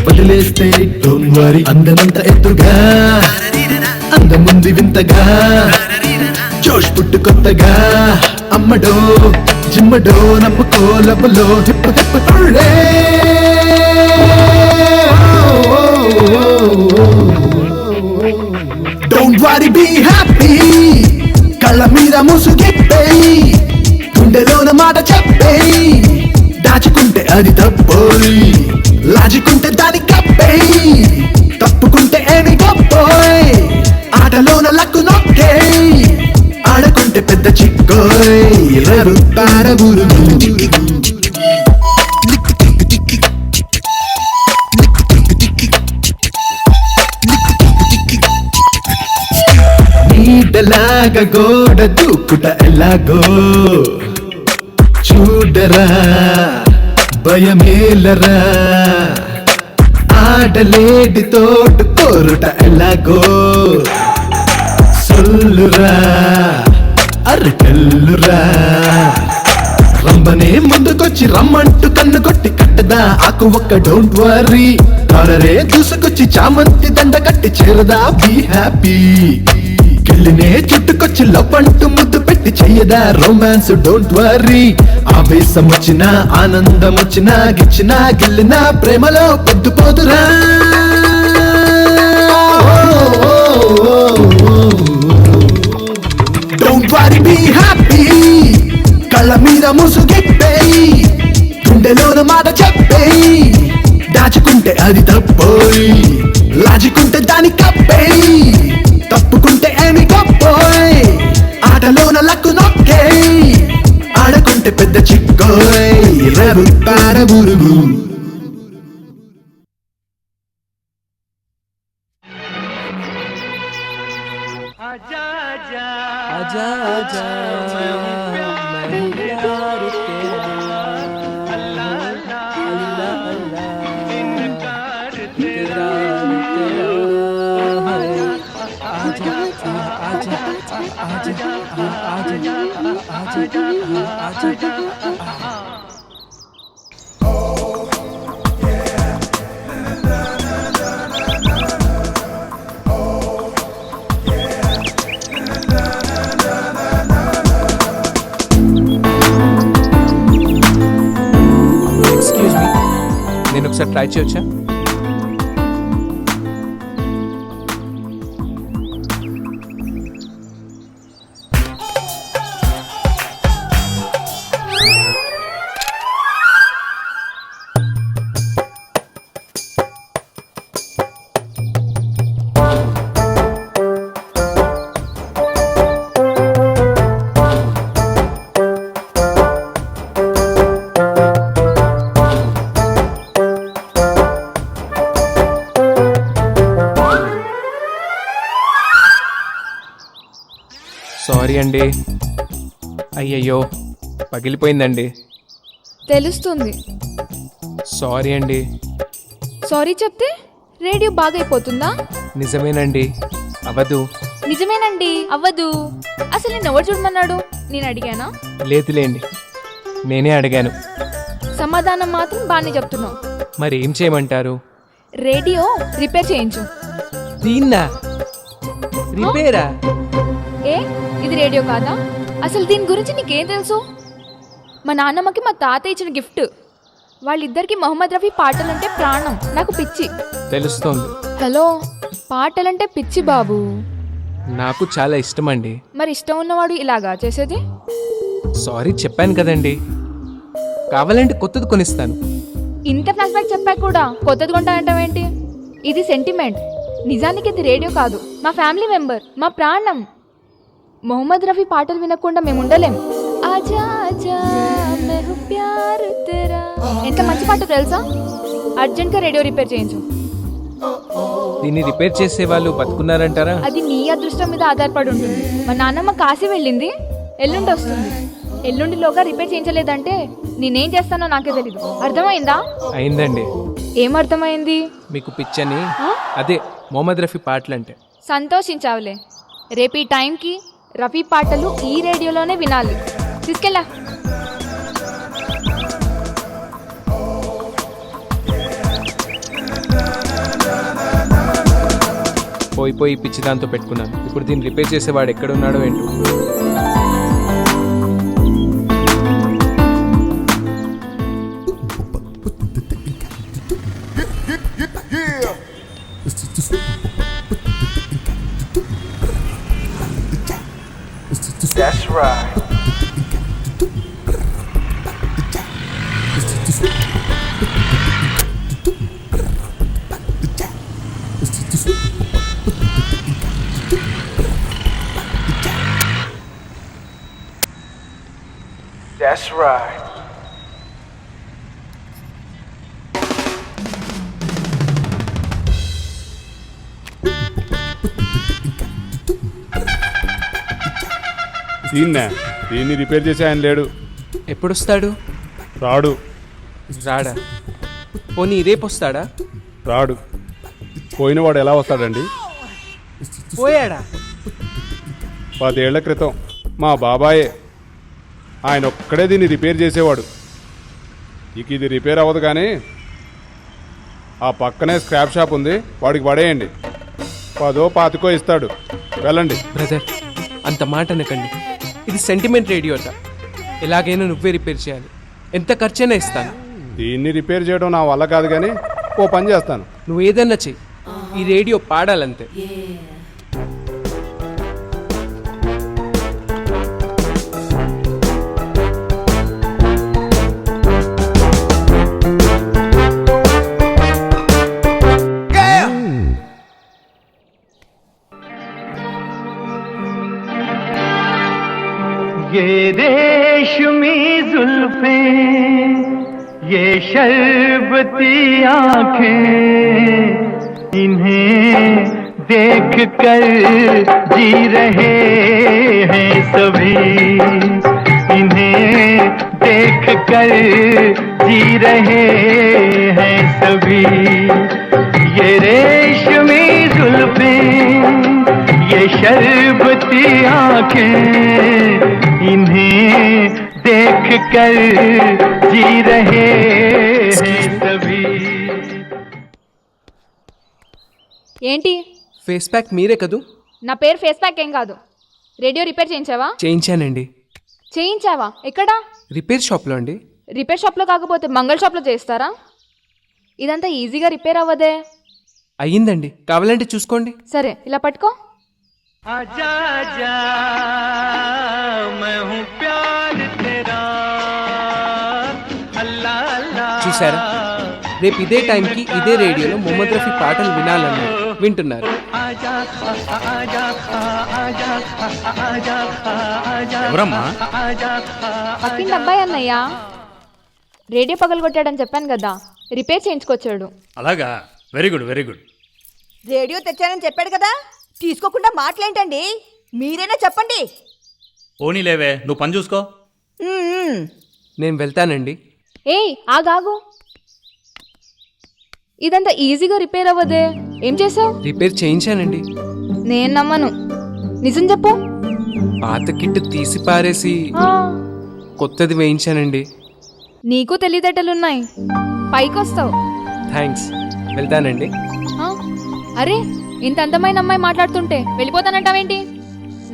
L: వదిలేస్తే దొంగరి. అందనంత ఎత్తుగా అందముంది వింతగా, జోష్ పుట్టు కొత్తగా, అమ్మడో జిమ్మడో నమ్ముకో లబ్బలో hip hip hurray. Don't worry be happy, కళ్ళ మీద ముసుగెప్పేయి, గుండెలోన మాట చెప్పేయి, దాచుకుంటే అది తప్పోయి, లాజుకుంటే దాని కప్పేయి, తప్పుకుంటే ఏమి గొప్పోయ్, ఆటలోన లక్కు నొక్కేయి, ఆడకుంటే పెద్ద చిక్కోయ్. పిల్లలాగా గోడ దూకుట ఎలాగో చూడరా భయమేలరా ఆడలేడి తోడు కోరుట ఎలాగో సొల్లురా అరకెల్లురా రంబనే ముందుకొచ్చి రమ్మంటూ కన్ను కొట్టి కట్టదా ఆకు ఒక్క డోంట్ వరీ తారరే దూసుకొచ్చి చామంతి దండ కట్టి చేరదా బీ హ్యాపీ గిల్లినే చుట్టుకొచ్చి లవ్ అంటూ ముద్దు పెట్టి చెయ్యదా రొమాన్స్ డోంట్ వరీ ఆవేశం వచ్చినా ఆనందం వచ్చినా గిచ్చినా గిల్లినా ప్రేమలో పొద్దుపోదురా డోంట్ వరీ బీ హ్యాపీ కళ్ళ మీద ముసుగెప్పేయి గుండెలోన మాట చెప్పేయి దాచుకుంటే అది తప్పోయి లాజుకుంటే దాని కప్పేయి తప్పుకుంటే ఏమి గొప్పోయ్ ఆటలోన లక్కు నొక్కేయి ఆడకుంటే పెద్ద చిక్కోయ్ రవి పారబురుగు
J: आजा आजा मैं प्यार तेरा अल्लाह अल्लाह अल्लाह इनकार तेरा तेरा आजा आजा आजा आजा आजा आजा నేను ఒకసారి ట్రై చేయొచ్చా? సారీ అండి. అయ్యయ్యో పగిలిపోయిందండి.
M: తెలుస్తుంది.
J: సారీ అండి.
M: సారీ చెప్తే రేడియో బాగైపోతుందా?
J: నిజమేనండి, అవ్వదు.
M: నిజమేనండి, అవ్వదు. అసలు నేను ఎవరు చూడమన్నాడు? నేను అడిగానా?
J: లేదులేండి, నేనే అడిగాను.
M: సమాధానం మాత్రం బాగానే చెప్తున్నావు.
J: మరి ఏం చేయమంటారు?
M: రేడియో రిపేర్ చేయించు.
J: దీన్నా రిపేరా?
M: ఏ ఇది రేడియో కాదా? అసలు దీని గురించి నీకేం తెలుసు? మా నాన్నమ్మకి మా తాత ఇచ్చిన గిఫ్ట్. వాళ్ళిద్దరికి మొహమ్మద్ రఫీ పాటలంటే ప్రాణం. నాకు పిచ్చి.
J: తెలుస్తోంది.
M: హలో, పాటలంటే పిచ్చి బాబు.
J: నాకు చాలా ఇష్టం అండి.
M: మరి ఇష్టం ఉన్నవాడు ఇలాగా చేసేది?
J: సారీ చెప్పాను కదండి, కావాలంటే కొత్తది కొనిస్తాను.
M: ఇంత ఫ్లాష్ బ్యాక్ చెప్పా కూడా కొత్తది కొంటానంటావేంటి? ఇది సెంటిమెంట్. నిజానికి ఇది రేడియో కాదు, మా ఫ్యామిలీ మెంబర్, మా ప్రాణం. మొహమ్మద్ రఫీ పాటలు వినకుండా మేము ఉండలేం. ఆజా ఆజా మే హూ ప్యార్ తెరా. ఎంత మంచి పాట తెలుసా? అర్జెంట్గా రేడియో రిపేర్ చేయించు.
J: దీన్ని రిపేర్ చేసే వాళ్ళు బతుకున్నారంటారా?
M: అది నీ అదృష్టం మీద ఆధారపడి ఉంటుంది. మా నాన్నమ్మ కాశీ వెళ్ళింది, ఎల్లుండి వస్తుంది. ఎల్లుండిలోగా రిపేర్ చేయించలేదంటే నేనేం చేస్తానో నాకే తెలీదు. అర్థమైందా?
J: అయిందండి.
M: ఏం అర్థమైంది?
J: మీకు పిచ్చని, అదే మొహమ్మద్ రఫీ పాటలంటే.
M: సంతోషించావులే. రేపు ఈ టైంకి రఫీ పాటలు ఈ రేడియోలోనే వినాలి. తీసుకెళ్ళా.
J: పోయి పిచ్చి దాంతో పెట్టుకున్నాను. ఇప్పుడు దీన్ని రిపేర్ చేసేవాడు ఎక్కడున్నాడో ఏంటో.
L: That's right. That's right.
H: దీన్ని రిపేర్ చేసి ఆయన లేడు.
B: ఎప్పుడొస్తాడు?
H: రాడు.
B: రాడా? పోనీ రేపు వస్తాడా?
H: రాడు. పోయినవాడు ఎలా వస్తాడండి?
B: పోయాడా?
H: 10 ఏళ్ల క్రితం మా బాబాయే. ఆయన ఒక్కడే దీన్ని రిపేర్ చేసేవాడు. ఇక ఇది రిపేర్ అవ్వదు కానీ ఆ పక్కనే స్క్రాప్ షాప్ ఉంది, వాడికి పడేయండి. 10-25 ఇస్తాడు. వెళ్ళండి.
B: బ్రదర్, అంత మాట అనకండి. ఇది సెంటిమెంట్ రేడియో అట. ఎలాగైనా నువ్వే రిపేర్ చేయాలి. ఎంత ఖర్చైనా ఇస్తాను.
H: దీన్ని రిపేర్ చేయడం నా వల్ల కాదు కానీ ఓ పని చేస్తాను.
B: నువ్వు ఏదన్నా చెయ్యి, ఈ రేడియో పాడాలంతే.
N: ये रेशमी जुल्फें, ये शर्बती आंखें, इन्हें देख कर जी रहे हैं सभी, इन्हें देख कर जी रहे हैं सभी। ये रेशमी जुल्फें, ये शर्बती आंखें, इन्हें देख कर जी रहे हैं सभी।
M: ఏంటి?
B: ఫేస్ ప్యాక్ మీరే కదూ?
M: నా పేరు ఫేస్ ప్యాక్ ఏం కాదు. రేడియో రిపేర్ చేయించావా?
B: చేయించానండి.
M: చేయించావా? ఎక్కడా?
B: రిపేర్ షాప్లో అండి.
M: రిపేర్ షాప్లో కాకపోతే మంగళ షాప్లో చేస్తారా? ఇదంతా ఈజీగా రిపేర్ అవ్వదే.
B: అయ్యిందండి, కావాలంటే చూసుకోండి.
M: సరే, ఇలా పట్టుకో.
N: आजा आजा मैं हूँ प्यार तेरा, अल्लाह अल्लाह।
B: చూసారా, రేపు ఇదే టైంకి ఇదే రేడియోలో మొహమ్మద్ రఫీ పాటలు వినాలన్నారు. వింటున్నారు.
A: ఎవరమ్మా?
M: పక్కింటి అబ్బాయి అన్నయ్య. రేడియో పగలగొట్టాడని చెప్పాను కదా, రిపేర్ చేయించుకొచ్చాడు.
A: అలాగా, very good very good.
D: Radio తెచ్చానని చెప్పాడు కదా, తీసుకోకుండా మాటలేంటండి? మీరైనా చెప్పండి.
A: పోనీలేవే, నువ్వు పని చూసుకో.
B: నేను వెళ్తానండి.
M: ఏయ్ ఆగాగు, ఇదంతా ఈజీగా రిపేర్ అవ్వదే. ఏం చేసావు?
B: రిపేర్ చేయించానండి.
M: నేను నమ్మను. నిజం చెప్పు.
B: పాత కిట్ తీసి పారేసి కొత్తది వేయించానండి.
M: నీకు తెలివితేటలున్నాయి, పైకొస్తావు.
B: థ్యాంక్స్, వెళ్తానండి.
M: అరే, ఇంత అందమైన అమ్మాయి మాట్లాడుతుంటే వెళ్ళిపోతానంటావేంటి?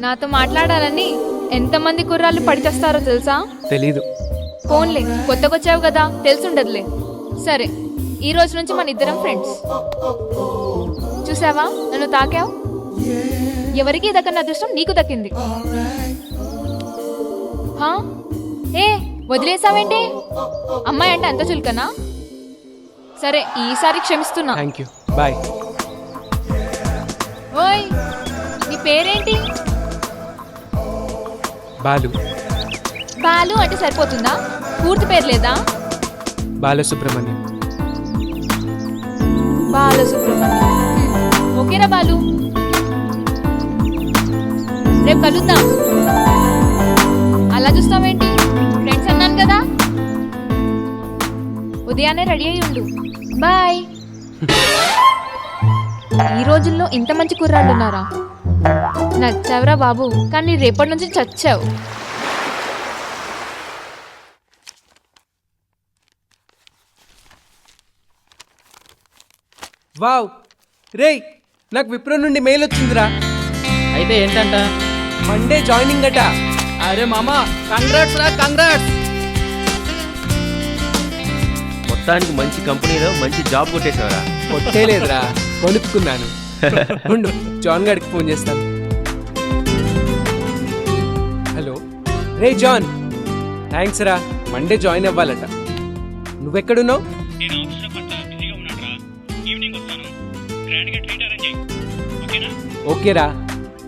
M: నాతో మాట్లాడాలని ఎంతమంది కుర్రాళ్ళు పడిచేస్తారో తెలుసా?
B: తెలీదు.
M: ఫోన్లే, కొత్తకొచ్చావు కదా, తెలుసుండదులే. సరే, ఈ రోజు నుంచి మన ఇద్దరం ఫ్రెండ్స్. చూసావా, నన్ను తాకావు. ఎవరికి దక్కని అదృష్టం నీకు దక్కింది. ఏ వదిలేసావేంటి? అమ్మాయి అంటే అంత చులకనా? సరే, ఈసారి క్షమిస్తున్నా.
B: Thank you, bye.
M: ఓయ్, నీ పేరేంటి?
B: బాలు.
M: బాలు అంటే సరిపోతుందా? పూర్తి పేరు లేదా?
B: బాలసుబ్రహ్మణ్యం.
M: బాలసుబ్రహ్మణ్యం, ఓకేనా బాలు? రేపు కలుద్దాం. అలా చూస్తావేంటి? ఫ్రెండ్స్ అన్నాను కదా. ఉదయాన్నే రెడీ అయి ఉండు. బాయ్. ఈ రోజుల్లో ఇంత మంచి కుర్రాళ్ళు ఉన్నారా? నచ్చావురా బాబు, కానీ రేపటి నుంచి చచ్చావు.
B: వావ్, రేయ్, నాకు విప్రో నుండి మెయిల్ వచ్చిందిరా.
I: అయితే ఏంటంట?
B: మండే జాయినింగ్ అట.
I: అరే మామా, కంగ్రాట్స్ రా, కంగ్రాట్స్.
K: మొత్తానికి మంచి కంపెనీలో మంచి జాబ్ కొట్టేశావరా?
B: కొట్టేలేదురా, కొనుక్కున్నాను. ఉండు, జాన్ గారికి ఫోన్ చేస్తాను. హలో, రే జాన్, థ్యాంక్స్ రా, మండే జాయిన్ అవ్వాలట. నువ్వెక్కడున్నావు? ఓకేరా,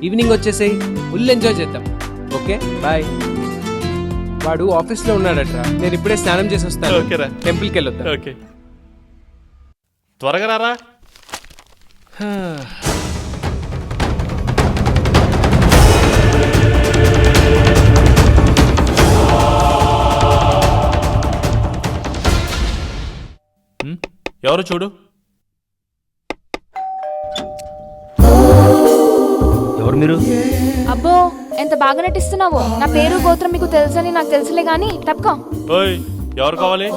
B: ఈవినింగ్ వచ్చేసేయి, ఫుల్ ఎంజాయ్ చేద్దాం. Okay, bye. వాడు ఆఫీస్లో ఉన్నాడట్రా, నేను ఇప్పుడే స్నానం చేసి వస్తాను.
F: ఓకేరా,
B: టెంపుల్కి వెళ్ళొద్దాం.
F: ఓకే, త్వరగా రారా.
C: ఎవరు చూడు.
K: ఎవరు మీరు?
M: అబ్బో ఎంత బాగా నటిస్తున్నావో. నా పేరు గోత్రం మీకు తెలుసని నాకు తెలుసులే గాని తప్పుకో.
C: ఓయ్ ఎవరు కావాలి?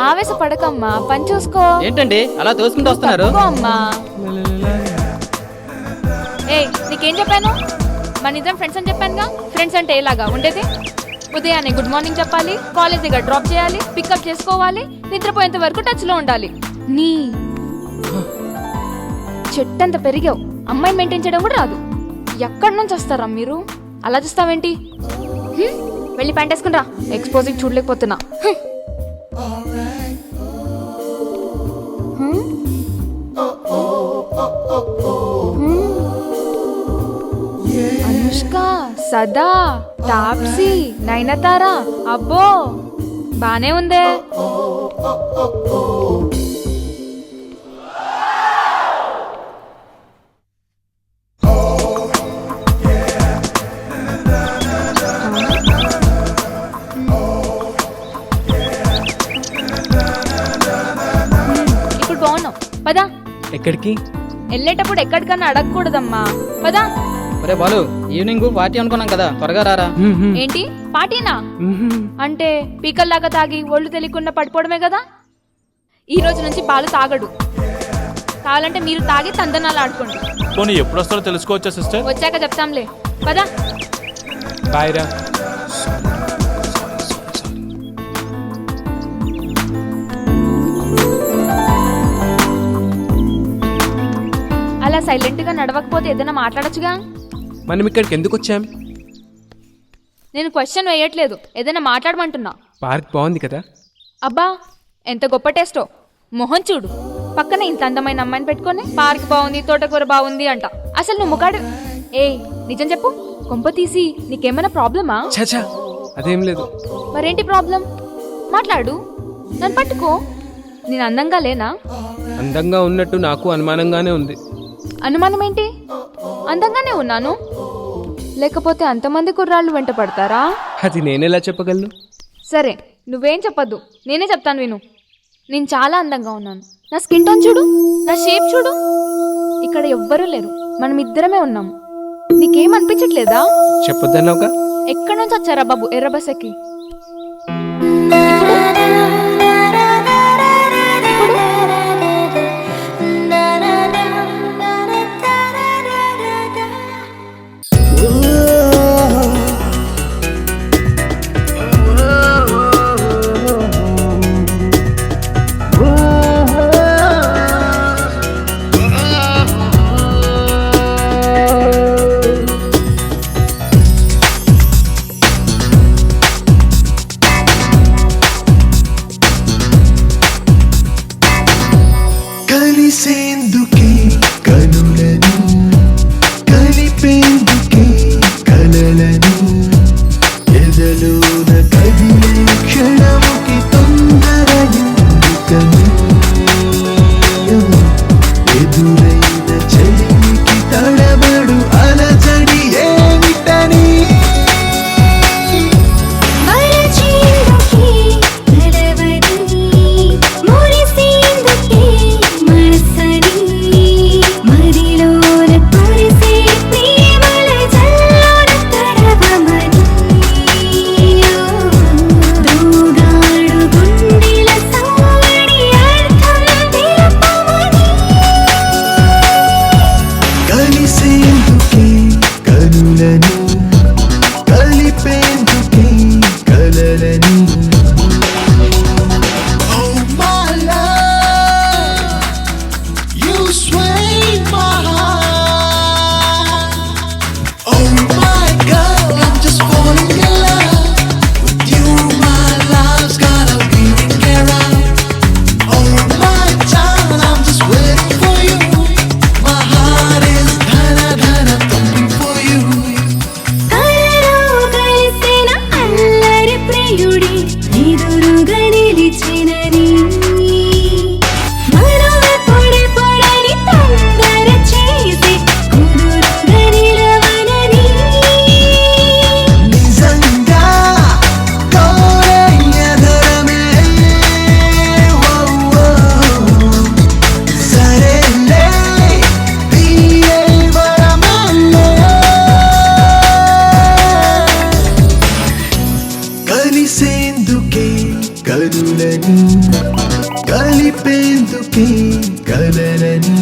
M: ఆవేశపడకమ్మా, పని చూసుకో.
I: ఏంటండి అలా తోసుకుంటూ వస్తున్నారు?
M: తప్పుకో అమ్మా. ఏయ్ నీకేం చెప్పాను? మన ఇద్దరం ఫ్రెండ్స్ అని చెప్పానుగా. ఫ్రెండ్స్ అంటే ఎలాగా ఉండేది? ఉదయాన్నే గుడ్ మార్నింగ్ చెప్పాలి, కాలేజ్ దగ్గర డ్రాప్ చేయాలి, పికప్ చేసుకోవాలి, నిద్రపోయేంత వరకు టచ్ లో ఉండాలి. నీ చెట్టంత పెరిగావు, అమ్మాయిని మెయింటైన్ చేయడం కూడా రాదు. ఎక్కడి నుంచి వస్తారా మీరు? అలా చూస్తావేంటి? వెళ్ళి ప్యాంట్ వేసుకుని రా. ఎక్స్పోజింగ్ చూడలేకపోతున్నా. అనుష్క, సదా, తాప్సీ, నయనతార. అబ్బో బానే ఉందే. ఇప్పుడు బాగున్నావు. పదా.
J: ఎక్కడికి?
M: వెళ్ళేటప్పుడు ఎక్కడికన్నా అడగకూడదమ్మా. పదా.
I: ఒరే బాలు, ఈవినింగ్ పార్టీ అనుకున్నాం కదా, త్వరగా రారా.
M: ఏంటి పార్టీనా? అంటే పీకల్లాగా తాగి ఒళ్ళు తెలియకుండా పడిపోవడమే కదా. ఈ రోజు నుంచి బాలు తాగడు. కావాలంటే మీరు తాగి తందనాలు ఆడుకోండి.
C: పోనీ ఎప్పుడు వస్తారో తెలుసుకోవచ్చా సిస్టర్?
M: వచ్చాక చెప్తాంలే. పదా.
J: బాయ్ రా.
M: అలా సైలెంట్ గా నడవకపోతే ఏదైనా మాట్లాడొచ్చుగా.
J: మనం ఇక్కడికి ఎందుకు వచ్చాం?
M: నేను క్వశ్చన్ వేయట్లేదు, ఏదైనా మాట్లాడమంటున్నా.
J: పార్క్ బాగుంది కదా.
M: అబ్బా ఎంత గొప్ప టేస్టో. మొహం చూడు, పక్కన ఇంత అందమైన అమ్మాయిని పెట్టుకొని పార్క్ బాగుంది, తోటకూర బాగుంది అంట. అసలు నువ్వు ముఖాడు. ఏయ్ నిజం చెప్పు, కొంప తీసి నీకేమైనా ప్రాబ్లమా?
J: చచా అదేం లేదు.
M: మరేంటి ప్రాబ్లం? మాట్లాడు, నన్ను పట్టుకో. నేను అందంగా లేనా?
J: అందంగా ఉన్నట్టు నాకు అనుమానంగానే ఉంది.
M: అనుమానం ఏంటి? అందంగానే ఉన్నాను. లేకపోతే అంతమంది కుర్రాళ్ళు వెంట పడతారా?
J: అది నేనెలా చెప్పగలను?
M: సరే నువ్వేం చెప్పద్దు, నేనే చెప్తాను విను. నేను చాలా అందంగా ఉన్నాను. నా స్కిన్ టోన్ చూడు, నా షేప్ చూడు. ఇక్కడ ఎవ్వరూ లేరు, మనం ఇద్దరమే ఉన్నాము. నీకేం అనిపించట్లేదా?
J: చెప్పొద్దన్నావుగా.
M: ఎక్కడి నుంచి వచ్చారా బాబు ఎర్ర బస్ ఎక్కి?
L: కలిసేందుకే కనులని కలిపేందుకే కలలని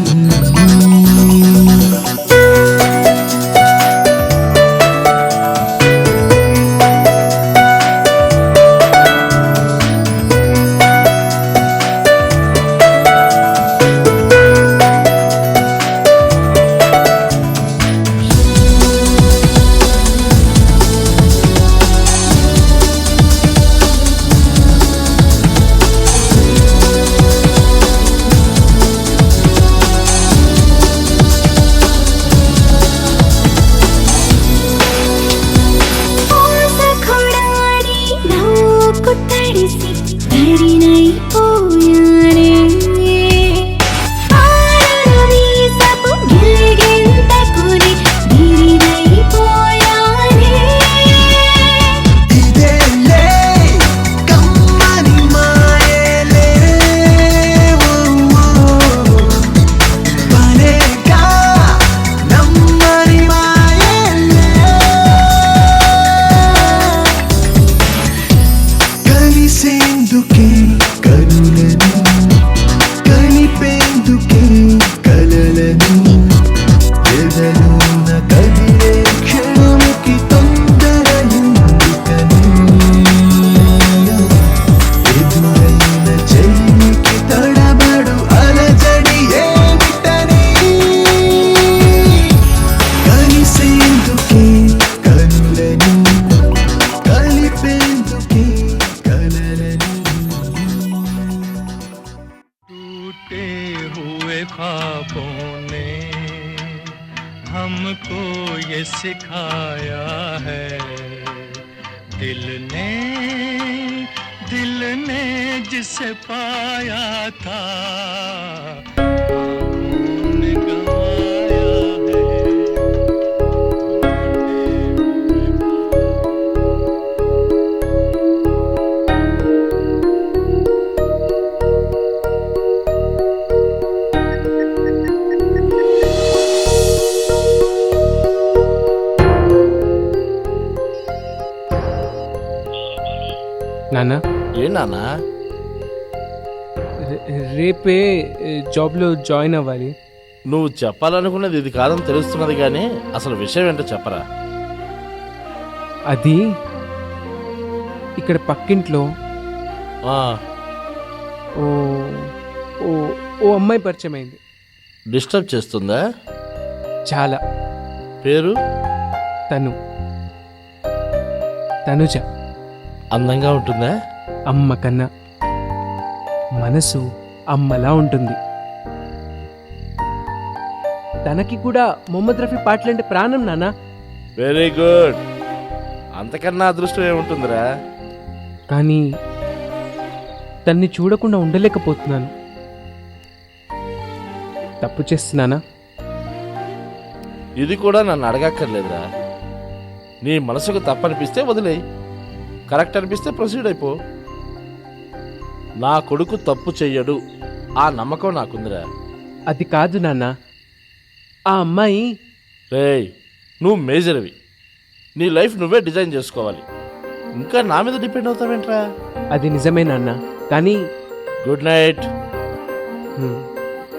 N: हमको ये सिखाया है दिल ने जिसे पाया था
J: నాన్న
C: ఏ నాన్న
J: రేపే జాబ్లో జాయిన్ అవ్వాలి.
C: నువ్వు చెప్పాలనుకున్నది ఇది కాదని తెలుస్తున్నది కానీ అసలు విషయం ఏంటో చెప్పరా.
J: అది ఇక్కడ పక్కింట్లో ఓ ఓ ఓ అమ్మాయి పరిచయం అయింది.
C: డిస్టర్బ్ చేస్తుందా?
J: చాలా.
C: పేరు?
J: తనుజ.
C: అందంగా ఉంటుందా?
J: అమ్మ కన్నా. మనసు అమ్మలా ఉంటుంది. తనకి కూడా మొహమ్మద్ రఫీ పాటలంటే ప్రాణం నాన్న.
C: Very good. అంతకన్నా అదృష్టం ఏముంటుందిరా.
J: కానీ తన్ని చూడకుండా ఉండలేకపోతున్నాను. తప్పు చేస్తున్నానా?
C: ఇది కూడా నన్ను అడగక్కర్లేదురా. నీ మనసుకు తప్పనిపిస్తే వదిలేయి, కరెక్ట్ అనిపిస్తే ప్రొసీడ్ అయిపో. నా కొడుకు తప్పు చెయ్యడు, ఆ నమ్మకం నాకుందిరా.
J: అది కాదు నాన్న, ఆ అమ్మాయి.
C: రేయ్, నువ్వు మేజర్వి, నీ లైఫ్ నువ్వే డిజైన్ చేసుకోవాలి. ఇంకా నా మీద డిపెండ్ అవుతావేంట్రా?
J: అది నిజమే నాన్న, కానీ.
C: Good night.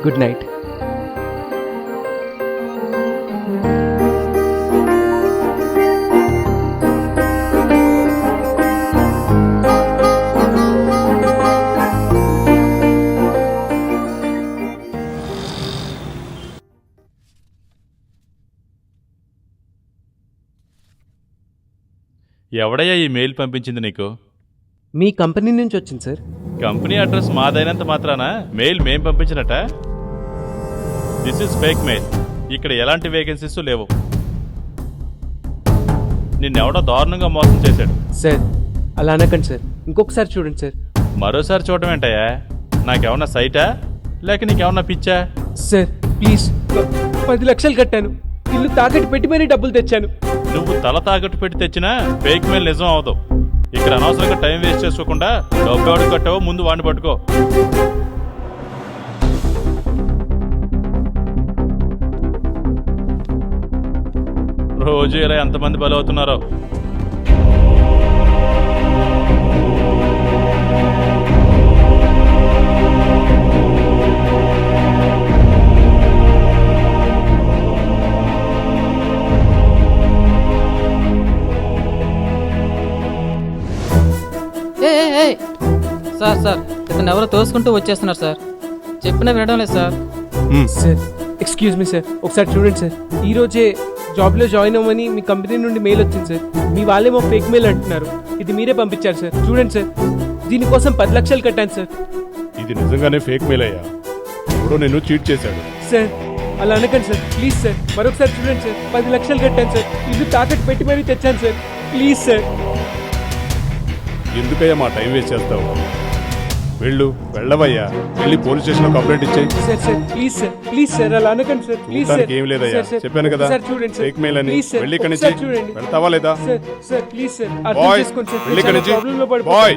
J: Good night.
O: ఎవడయ్యా ఈ మెయిల్ పంపించింది నీకు?
J: మీ కంపెనీ నుంచి వచ్చింది సార్.
O: కంపెనీ అడ్రస్ మాదైనంత మాత్రాన మెయిల్ మేం పంపించినట? This is fake mail. ఇక్కడ ఎలాంటి వేకెన్సీస్ లేవు. నిన్నెవడో దారుణంగా మోసం చేశాడు.
J: సార్ అలా అనకండి సార్, ఇంకొకసారి చూడండి సార్.
O: మరోసారి చూడటం ఏంటయ్యా? నాకేమన్నా సైటా లేక నీకేమన్నా పిచ్చా?
J: సార్ ప్లీజ్, 10 లక్షలు కట్టాను, ఇల్లు తాకట్టు పెట్టి మరీ డబ్బులు తెచ్చాను.
O: నువ్వు తల తాకట్టు పెట్టి తెచ్చినా ఫేక్ మెయిల్ నిజం అవదు. ఇక్కడ అనవసరంగా టైం వేస్ట్ చేసుకోకుండా డబ్బు ఎవడు కట్టావో ముందు వాడిని పట్టుకో. రోజు ఇలా ఎంతమంది బలవుతున్నారో.
I: సార్ సార్ ఇతను ఎవరో తోసుకుంటూ వచ్చేస్తున్నారు సార్. చెప్పినా వినడం లేదు sir.
J: Sir excuse me sir, ఒకసారి చూడండి సార్. ఈ రోజే జాబ్లో జాయిన్ అవ్వమని మీ కంపెనీ నుండి మెయిల్ వచ్చింది సార్. మీ వాళ్ళేమో ఫేక్ మెయిల్ అంటున్నారు. ఇది మీరే పంపించారు సార్. చూడండి సార్, దీనికోసం 10 లక్షలు కట్టాను సార్.
H: ఇది నిజంగానే ఫేక్ మెయిల్ అయ్యా. ఇప్పుడు నిన్ను చీట్ చేశాడు.
J: సార్ అలా అనకండి సార్, ప్లీజ్ సార్. మరొకసారి చూడండి సార్, 10 లక్షలు కట్టాను సార్. ఇల్లు తాకట్టు పెట్టి మరీ తెచ్చాను సార్. Please sir.
H: ఎందుకయ్యా మా టైం వేస్ట్ చేస్తావు? వెళ్ళవయ్యా, వెళ్ళి పోలీస్ స్టేషన్లో కంప్లైంట్ ఇచ్చేయి.
J: Sir sir please sir, please sir అలా అనకండి సార్. Please sir.
H: ఏం లేదయ్యా, చెప్పాను కదా
J: సార్ చూడండి సార్.
H: ఫేక్ మెయిల్ అని.
J: ప్లీజ్ సార్,
H: వెళ్ళి ఇక్కడి నుంచి
J: ఒకసారి చూడండి.
H: వెళ్తావా లేదా?
J: సార్ సార్ ప్లీజ్ సార్, అర్థం
H: బాయ్,
J: చేసుకోండి సార్.
H: వెళ్ళి ఇక్కడి నుంచి.
J: ప్రాబ్లంలో
H: బాయ్.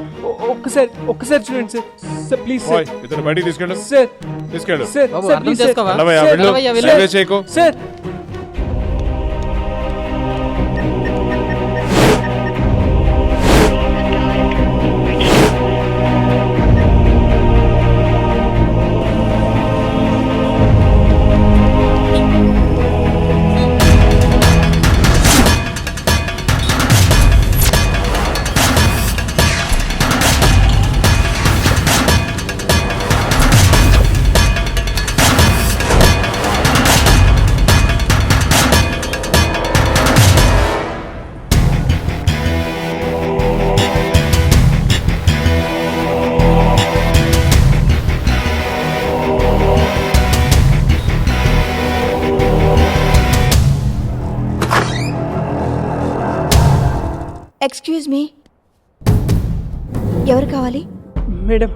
J: ఒక్కసారి చూడండి సార్. Sir please sir.
H: ఇతను బయటికి తీసుకెళ్ళు.
J: సార్
H: తీసుకెళ్ళు.
J: సార్
I: బాబు,
J: సార్
I: అర్థం
J: ప్లీజ్ సార్.
I: చేసుకోవా?
H: వెళ్ళవయ్యా,
I: సార్,
H: వెళ్ళు.
I: వెళ్ళవయ్యా, వెళ్ళు.
H: టైం వేస్ట్ చేయకు.
J: సార్
D: ఎక్స్క్యూజ్ మీ, ఎవరు కావాలి?
J: మేడం,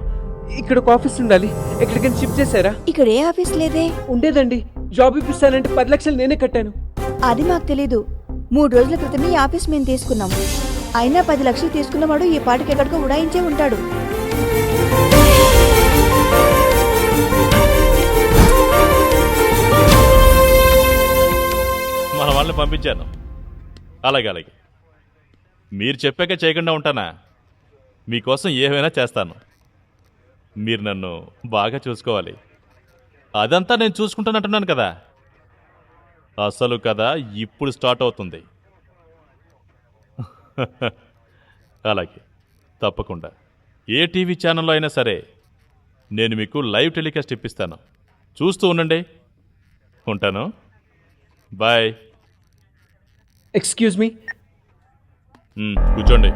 J: ఇక్కడ ఒక ఆఫీస్ ఉండాలి. ఎక్కడికైనా షిఫ్ట్ చేశారా?
D: ఇక్కడ ఏ ఆఫీస్ లేదే.
J: ఉండేదండి. జాబ్ ఇప్పిస్తానంటే 10 లక్షలు నేనే కట్టాను.
D: అది మాకు తెలీదు. 3 రోజుల క్రితమే ఈ ఆఫీస్ మేము తీసుకున్నాం. అయినా 10 లక్షలు తీసుకున్నవాడు ఈ పాటికి ఎక్కడికో ఉడాయించే ఉంటాడు.
O: మన వాళ్ళని పంపించాను. అలాగే మీరు చెప్పాక చేయకుండా ఉంటానా? మీకోసం ఏమైనా చేస్తాను. మీరు నన్ను బాగా చూసుకోవాలి. అదంతా నేను చూసుకుంటానంటున్నాను కదా. అసలు కదా ఇప్పుడు స్టార్ట్ అవుతుంది. అలాగే, తప్పకుండా ఏ టీవీ ఛానల్లో అయినా సరే నేను మీకు లైవ్ టెలికాస్ట్ ఇప్పిస్తాను. చూస్తూ ఉండండి. ఉంటాను. బాయ్.
J: ఎక్స్క్యూజ్ మీ,
O: కూర్చోండి.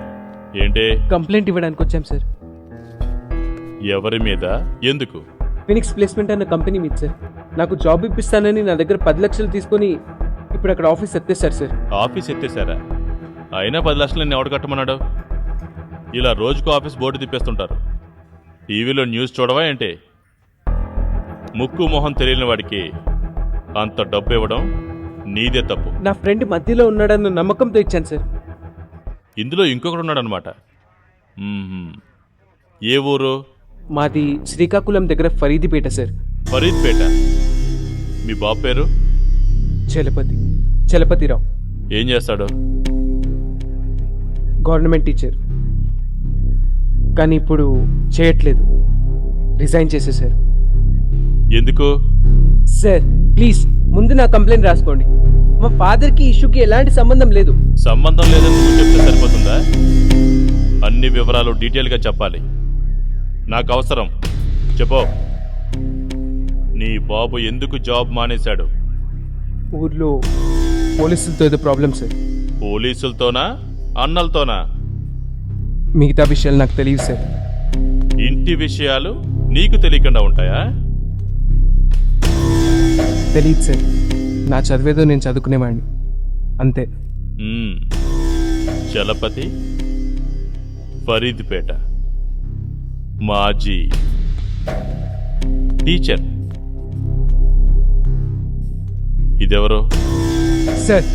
O: ఏంటి?
J: కంప్లైంట్ ఇవ్వడానికి వచ్చాం సార్.
O: ఎవరి మీద? ఎందుకు?
J: ఫినిక్స్ ప్లేస్మెంట్ అన్న కంపెనీ మీద సార్. నాకు జాబ్ ఇప్పిస్తానని నా దగ్గర 10 లక్షలు తీసుకొని ఇప్పుడు అక్కడ ఆఫీస్ ఎత్తేసారు సార్.
O: ఆఫీస్ ఎత్తేసారా? అయినా 10 లక్షలు నేను ఎవడు కట్టమన్నాడు? ఇలా రోజుకు ఆఫీస్ బోర్డు తిప్పేస్తుంటారు. టీవీలో న్యూస్ చూడవా ఏంటి? ముక్కు మొహం తెలియని వాడికి అంత డబ్బు ఇవ్వడం నీదే తప్పు.
J: నా ఫ్రెండ్ మధ్యలో ఉన్నాడన్న నమ్మకంతో ఇచ్చాను సార్.
O: ఇందులో ఇంకొకడు ఉన్నాడనమాట. ఏ ఊరు?
J: మాది శ్రీకాకుళం దగ్గర ఫరీదిపేట సార్.
O: ఫరీద్పేట. మీ బాబు పేరు?
J: చలపతిరావు.
O: ఏం చేస్తాడు?
J: Government teacher. కానీ ఇప్పుడు చేయట్లేదు, రిజైన్ చేసేసారు.
O: ఎందుకు?
J: సార్ ప్లీజ్ ముందు నా కంప్లైంట్ రాసుకోండి. మా ఫాదర్కి ఇష్యూకి ఎలాంటి సంబంధం లేదు.
O: సంబంధం లేదని నువ్వు చెప్తే సరిపోతుందా? అన్ని వివరాలు డీటెయిల్గా చెప్పాలి. నాకు అవసరం. చెప్పు. నీ బాబు ఎందుకు జాబ్ మానేశాడు?
J: ఊర్లో పోలీసులతో ఏదో ప్రాబ్లం సార్.
O: పోలీసులతోనా అన్నలతోనా?
J: మిగతా విషయాలు నాకు తెలియదు సార్.
O: ఇంటి విషయాలు నీకు తెలియకుండా ఉంటాయా?
J: తెలియదు సార్. నా చదివేదో నేను చదువుకునేవాడిని అంతే.
O: చలపతి, ఫరీద్పేట, మాజీ టీచర్. ఇదెవరు?
J: సార్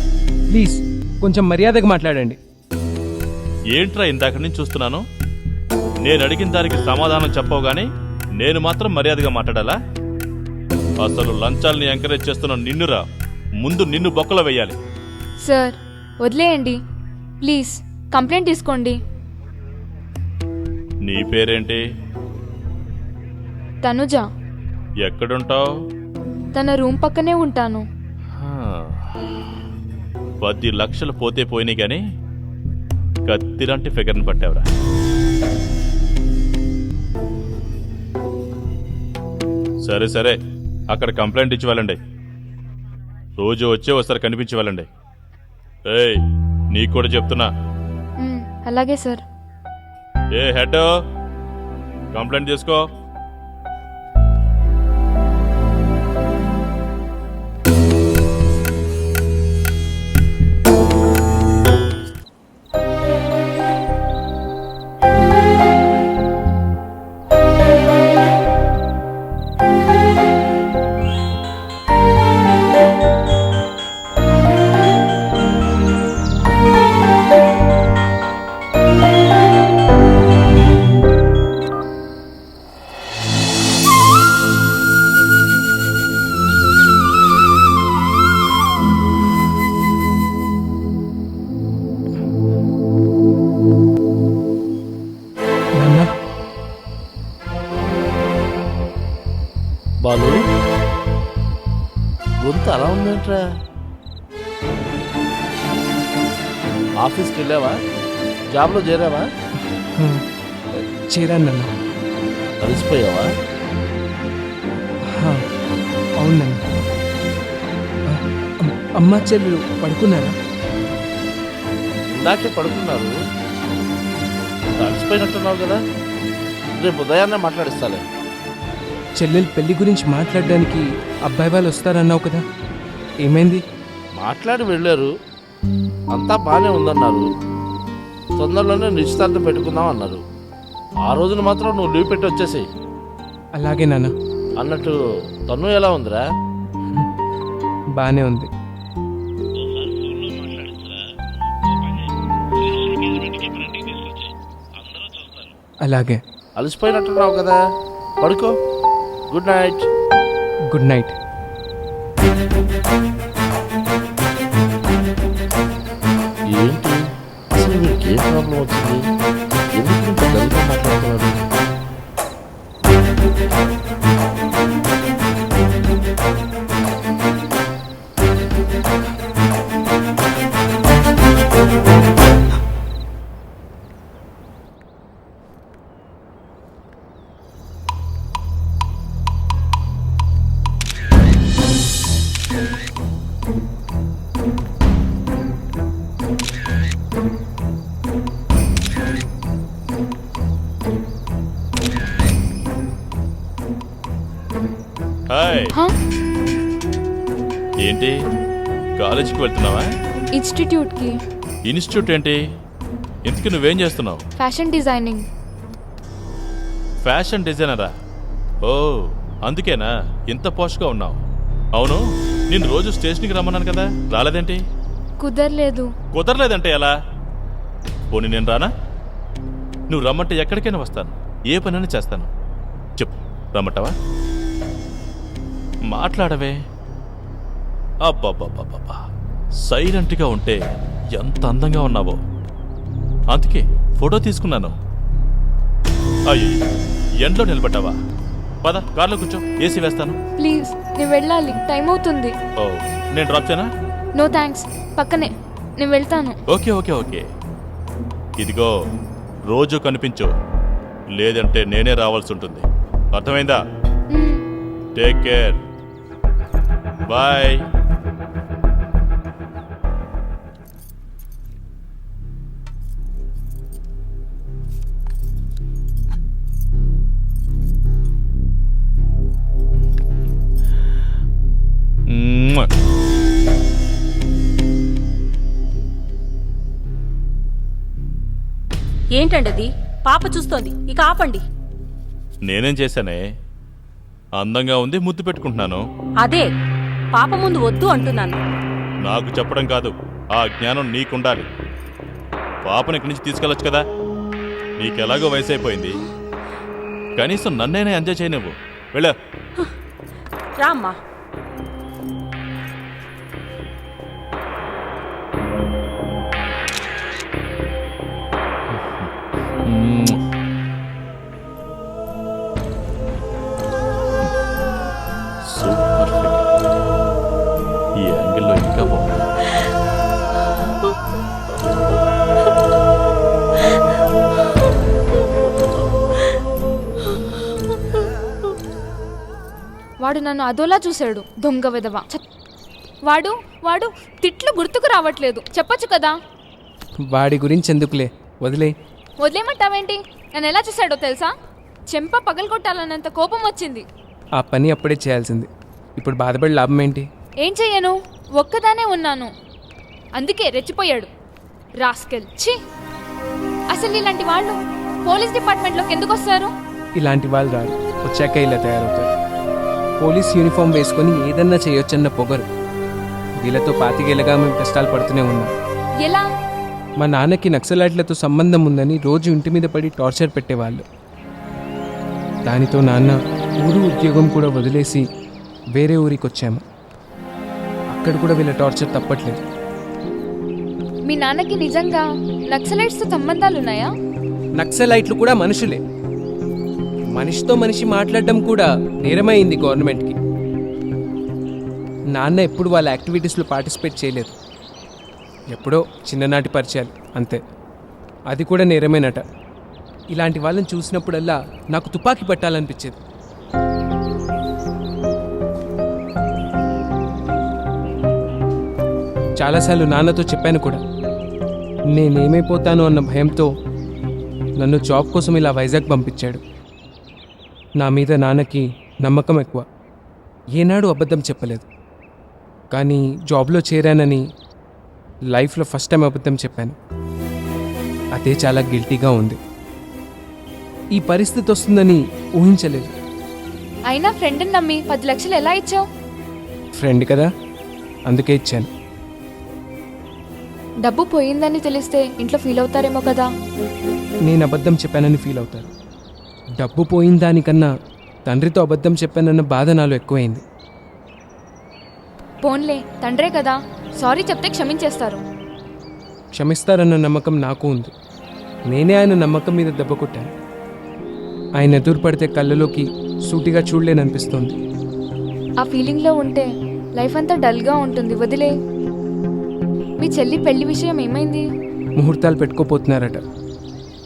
J: ప్లీజ్ కొంచెం మర్యాదగా మాట్లాడండి.
O: ఏంట్రా ఇందాక నుంచి చూస్తున్నాను? నేను అడిగిన దానికి సమాధానం చెప్పవు గానీ నేను మాత్రం మర్యాదగా మాట్లాడాలా? అసలు లంచాల్ని ఎంకరేజ్ చేస్తున్న నిన్నురా, ముందు నిన్ను బొక్కలో వెయ్యాలి.
M: సార్ వదిలేయండి ప్లీజ్, కంప్లైంట్ తీసుకోండి.
O: నీ పేరేంటి?
M: తనుజ.
O: ఎక్కడుంటావు?
M: తన రూమ్ పక్కనే ఉంటాను.
O: 10 లక్షలు పోతే పోయినాయి గాని కత్తిలాంటి ఫిగర్ని పట్టావురా. సరే సరే, అక్కడ కంప్లైంట్ ఇచ్చి వెళ్ళండి. రోజు వచ్చే ఒకసారి కనిపించి వెళ్ళండి. ఏయ్, నీకు కూడా చెప్తున్నా.
M: అలాగే సార్.
O: ఏ హెడ్, కంప్లైంట్ చేసుకో.
C: బాలు, గొంతు అలా ఉందంట్రా. ఆఫీస్కి వెళ్ళావా? జాబ్లో చేరావా?
J: చేరాను నాన్న.
C: కలిసిపోయావా?
J: అవును నాన్న. అమ్మ చెల్లెలు పడుకున్నారా?
C: ఇందాకే పడుకున్నారు. కలిసిపోయినట్టున్నావు కదా, రేపు ఉదయాన్నే మాట్లాడిస్తాలే.
J: చెల్లెలు పెళ్లి గురించి మాట్లాడడానికి అబ్బాయి వాళ్ళు వస్తారన్నావు కదా, ఏమైంది?
C: మాట్లాడి వెళ్ళారు, అంతా బాగానే ఉందన్నారు. తొందరలోనే నిశ్చితార్థం పెట్టుకుందాం అన్నారు. ఆ రోజున మాత్రం నువ్వు లీవ్ పెట్టి వచ్చేసేయి.
J: అలాగే నాన్న.
C: అన్నట్టు తను ఎలా ఉందిరా?
J: బాగానే ఉంది. అలాగే.
C: అలసిపోయినట్టున్నావు కదా, పడుకో. Good night.
J: Good night.
C: ఏంటి అసలు మీకు ఏ ప్రాబ్లం వచ్చింది? ఎందుకు ఇంత డల్గా మాట్లాడుతున్నారు?
O: హాయ్. ఏంటి, కాలేజీకి వెళ్తున్నావా?
M: ఇన్స్టిట్యూట్కి.
O: ఇన్స్టిట్యూట్ ఏంటి? ఇంతకీ నువ్వేం చేస్తున్నావు?
M: Fashion designing.
O: ఫ్యాషన్ డిజైనరా? ఓ, అందుకేనా ఇంత పోష్గా ఉన్నావు? అవును, నేను రోజు స్టేషన్కి రమ్మన్నాను కదా, రాలేదేంటి?
M: కుదరలేదు.
O: కుదరలేదంటే ఎలా? పోనీ నేను రానా? నువ్వు రమ్మంటే ఎక్కడికైనా వస్తాను, ఏ పనైనా చేస్తాను. చెప్పు, రమ్మంటావా? మాట్లాడవే. అబ్బాబ్బాబ్బా, సైలెంట్గా ఉంటే ఎంత అందంగా ఉన్నావో, అందుకే ఫోటో తీసుకున్నాను. అయ్యో, ఎండలో నిలబడ్డావా? పద, కార్లో కూర్చో, ఏసీ వేస్తాను.
M: ప్లీజ్, నేను వెళ్ళాలి, టైం అవుతుంది.
O: ఓ, నేను డ్రాప్ చేయనా?
M: నో థ్యాంక్స్, పక్కనే, నేను వెళ్తాను.
O: Okay okay okay. ఇదిగో, రోజు కనిపించు, లేదంటే నేనే రావాల్సి ఉంటుంది. అర్థమైందా? Take care. బాయ్.
P: ఏంటండది? పాప చూస్తోంది, ఇక ఆపండి.
O: నేనేం చేశానే? అందంగా ఉంది, ముద్దు పెట్టుకుంటున్నాను.
P: అదే, పాప ముందు వద్దు అంటున్నాను.
O: నాకు చెప్పడం కాదు, ఆ జ్ఞానం నీకుండాలి. పాపని ఇక్కడి నుంచి తీసుకెళ్ళొచ్చు కదా, నీకెలాగో వయసు అయిపోయింది. కనీసం నన్నైనా ఎంజాయ్ చేయనివ్వు. వెళ్ళా.
P: రామ్మా.
O: Super fit. ఈ యాంగిల్లో ఇంకా బాగుంది.
M: వాడు నన్ను అదోలా చూశాడు, దొంగ విధవ. వాడు వాడు తిట్లు గుర్తుకు రావట్లేదు, చెప్పొచ్చు కదా.
J: వాడి గురించి ఎందుకులే, వదిలే.
M: వదిలేమంటావేంటి? నన్ను ఎలా చూశాడో తెలుసా? చెంప పగలగొట్టాలన్నంత కోపం వచ్చింది.
J: ఆ పని అప్పుడే చేయాల్సింది. ఇప్పుడు బాధపడి లాభం ఏంటి?
M: ఏం చెయ్యను, ఒక్కదానే ఉన్నాను, అందుకే రెచ్చిపోయాడు. రాస్కెల్. ఛీ, అసలు ఇలాంటి వాళ్ళు పోలీస్ డిపార్ట్మెంట్లోకి ఎందుకు వస్తారు?
J: ఇలాంటి వాళ్ళు రారు, వచ్చాక ఇలా తయారవుతారు. పోలీస్ యూనిఫామ్ వేసుకొని ఏదన్నా చేయొచ్చన్న పొగరు. వీళ్ళతో పాతికేళ్ళగా మేము కష్టాలు పడుతూనే ఉన్నాం.
M: ఎలా?
J: మా నాన్నకి నక్సలైట్లతో సంబంధం ఉందని రోజు ఇంటి మీద పడి టార్చర్ పెట్టేవాళ్ళు. దానితో నాన్న ఊరు ఉద్యోగం కూడా వదిలేసి వేరే ఊరికి వచ్చాము. అక్కడ కూడా వీళ్ళ టార్చర్ తప్పట్లేదు.
M: మీ నాన్నకి నిజంగా నక్సలైట్స్తో సంబంధాలున్నాయా?
J: నక్సలైట్లు కూడా మనుషులే. మనిషితో మనిషి మాట్లాడడం కూడా నేరమైంది గవర్నమెంట్కి. నాన్న ఎప్పుడు వాళ్ళ యాక్టివిటీస్లో పార్టిసిపేట్ చేయలేదు. ఎప్పుడో చిన్ననాటి పరిచయాలు అంతే, అది కూడా నేరమేనట. ఇలాంటి వాళ్ళని చూసినప్పుడల్లా నాకు తుపాకీ పట్టాలనిపించేది. చాలాసార్లు నాన్నతో చెప్పాను కూడా. నేనేమైపోతాను అన్న భయంతో నన్ను జాబ్ కోసం ఇలా వైజాగ్ పంపించాడు. నా మీద నాన్నకి నమ్మకం ఎక్కువ. ఏనాడు అబద్ధం చెప్పలేదు. కానీ జాబ్లో చేరానని లైఫ్లో ఫస్ట్ టైం అబద్ధం చెప్పాను. అదే చాలా గిల్టీగా ఉంది. ఈ పరిస్థితి వస్తుందని ఊహించలేదు.
M: అయినా ఫ్రెండ్ని నమ్మి 10 లక్షలు ఎలా ఇచ్చావు?
J: ఫ్రెండ్ కదా, అందుకే ఇచ్చాను.
M: డబ్బు పోయిందని తెలిస్తే ఇంట్లో ఫీల్ అవుతారేమో కదా.
J: నేను అబద్ధం చెప్పానని ఫీల్ అవుతారు. డబ్బు పోయిన దానికన్నా తండ్రితో అబద్ధం చెప్పానన్న బాధ నాలో ఎక్కువైంది.
M: పోన్లే, తండ్రే కదా, సారీ చెప్తే క్షమించేస్తారు.
J: క్షమిస్తారన్న నమ్మకం నాకు ఉంది. నేనే ఆయన నమ్మకం మీద దెబ్బ కొట్టాను. ఆయన ఎదురు పడితే కళ్ళలోకి సూటిగా చూడలేననిపిస్తోంది.
M: ఆ ఫీలింగ్లో ఉంటే లైఫ్ అంతా డల్గా ఉంటుంది, వదిలే. మీ చెల్లి పెళ్లి విషయం ఏమైంది?
J: ముహూర్తాలు పెట్టుకోపోతున్నారట.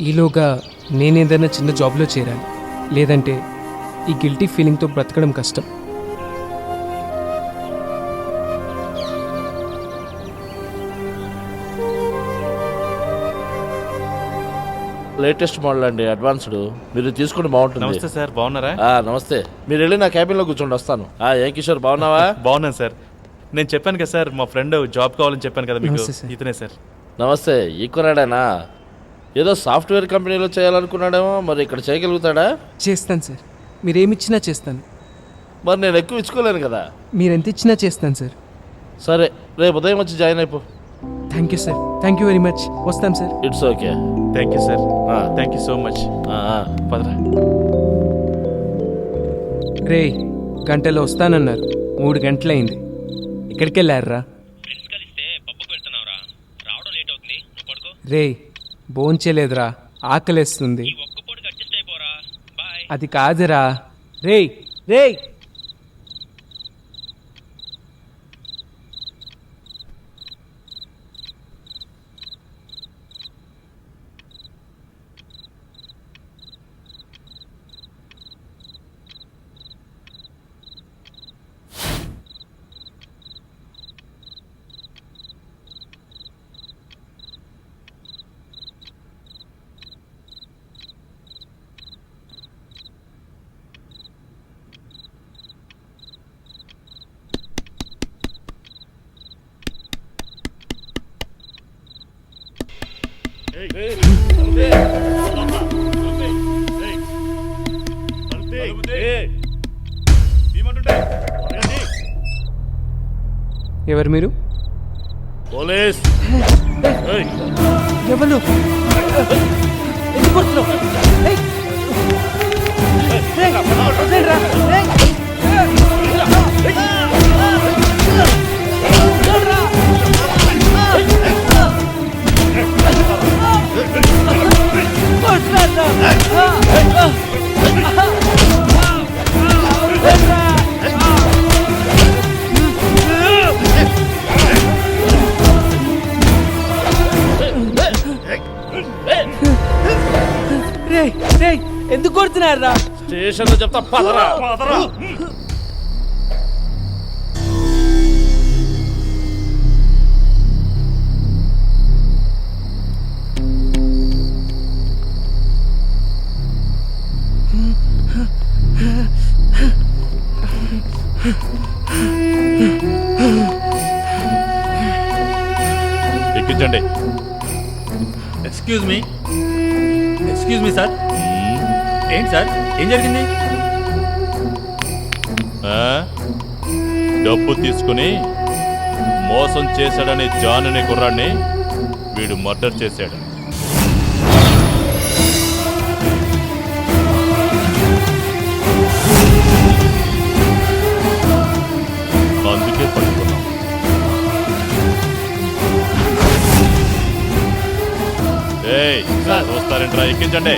J: ఈలోగా నేనేదైనా చిన్న జాబ్లో చేరాలి, లేదంటే ఈ గిల్టీ ఫీలింగ్తో బ్రతకడం కష్టం.
C: లేటెస్ట్ మోడల్ అండి, అడ్వాన్స్డ్. మీరు తీసుకుంటే బాగుంటుంది.
O: నమస్తే సార్, బాగున్నారా?
C: నమస్తే. మీరు వెళ్ళి నా క్యాబిన్లో కూర్చోండి, వస్తాను. ఏ కిషోర్, బాగున్నావా?
O: బాగున్నాను సార్. నేను చెప్పాను కదా సార్, మా ఫ్రెండ్ జాబ్ కావాలని చెప్పాను కదా మీకు.
J: నమస్తే సార్.
O: ఇతనే సార్.
C: నమస్తే. ఈ కొన్నాడేనా? ఏదో సాఫ్ట్వేర్ కంపెనీలో చేయాలనుకున్నాడేమో, మరి ఇక్కడ చేయగలుగుతాడా?
J: చేస్తాను సార్, మీరేమిచ్చినా చేస్తాను.
C: మరి నేను ఎక్కువ ఇచ్చుకోలేను కదా.
J: మీరెంత ఇచ్చినా చేస్తాను సార్.
C: సరే, రేపు ఉదయం వచ్చి జాయిన్ అయిపో.
J: Thank you sir, thank you very much. వస్తాను sir.
C: It's okay.
O: Thank you sir, thank you so much.
C: పదరా.
J: రే, గంటలో వస్తానన్నారు, 3 గంటలైంది. ఎక్కడికి వెళ్ళారా? రే, భోంచేలేదురా, ఆకలేస్తుంది. అది కాదురా. రే రే ఎవరు మీరు?
C: పోలీస్.
J: ఎవరు? ఎందుకు కొడుతున్నారా?
C: స్టేషన్లో చెప్తా, పదరా.
O: ఎక్కించండి.
A: Excuse me sir. ఏంటి సార్, ఏం జరిగింది?
O: డబ్బు తీసుకుని మోసం చేశాడని జాన్ అనే కుర్రాడిని వీడు మర్డర్ చేశాడు. అందుకే పట్టుకున్నాం. చూస్తారంట్రా, ఎక్కించండి.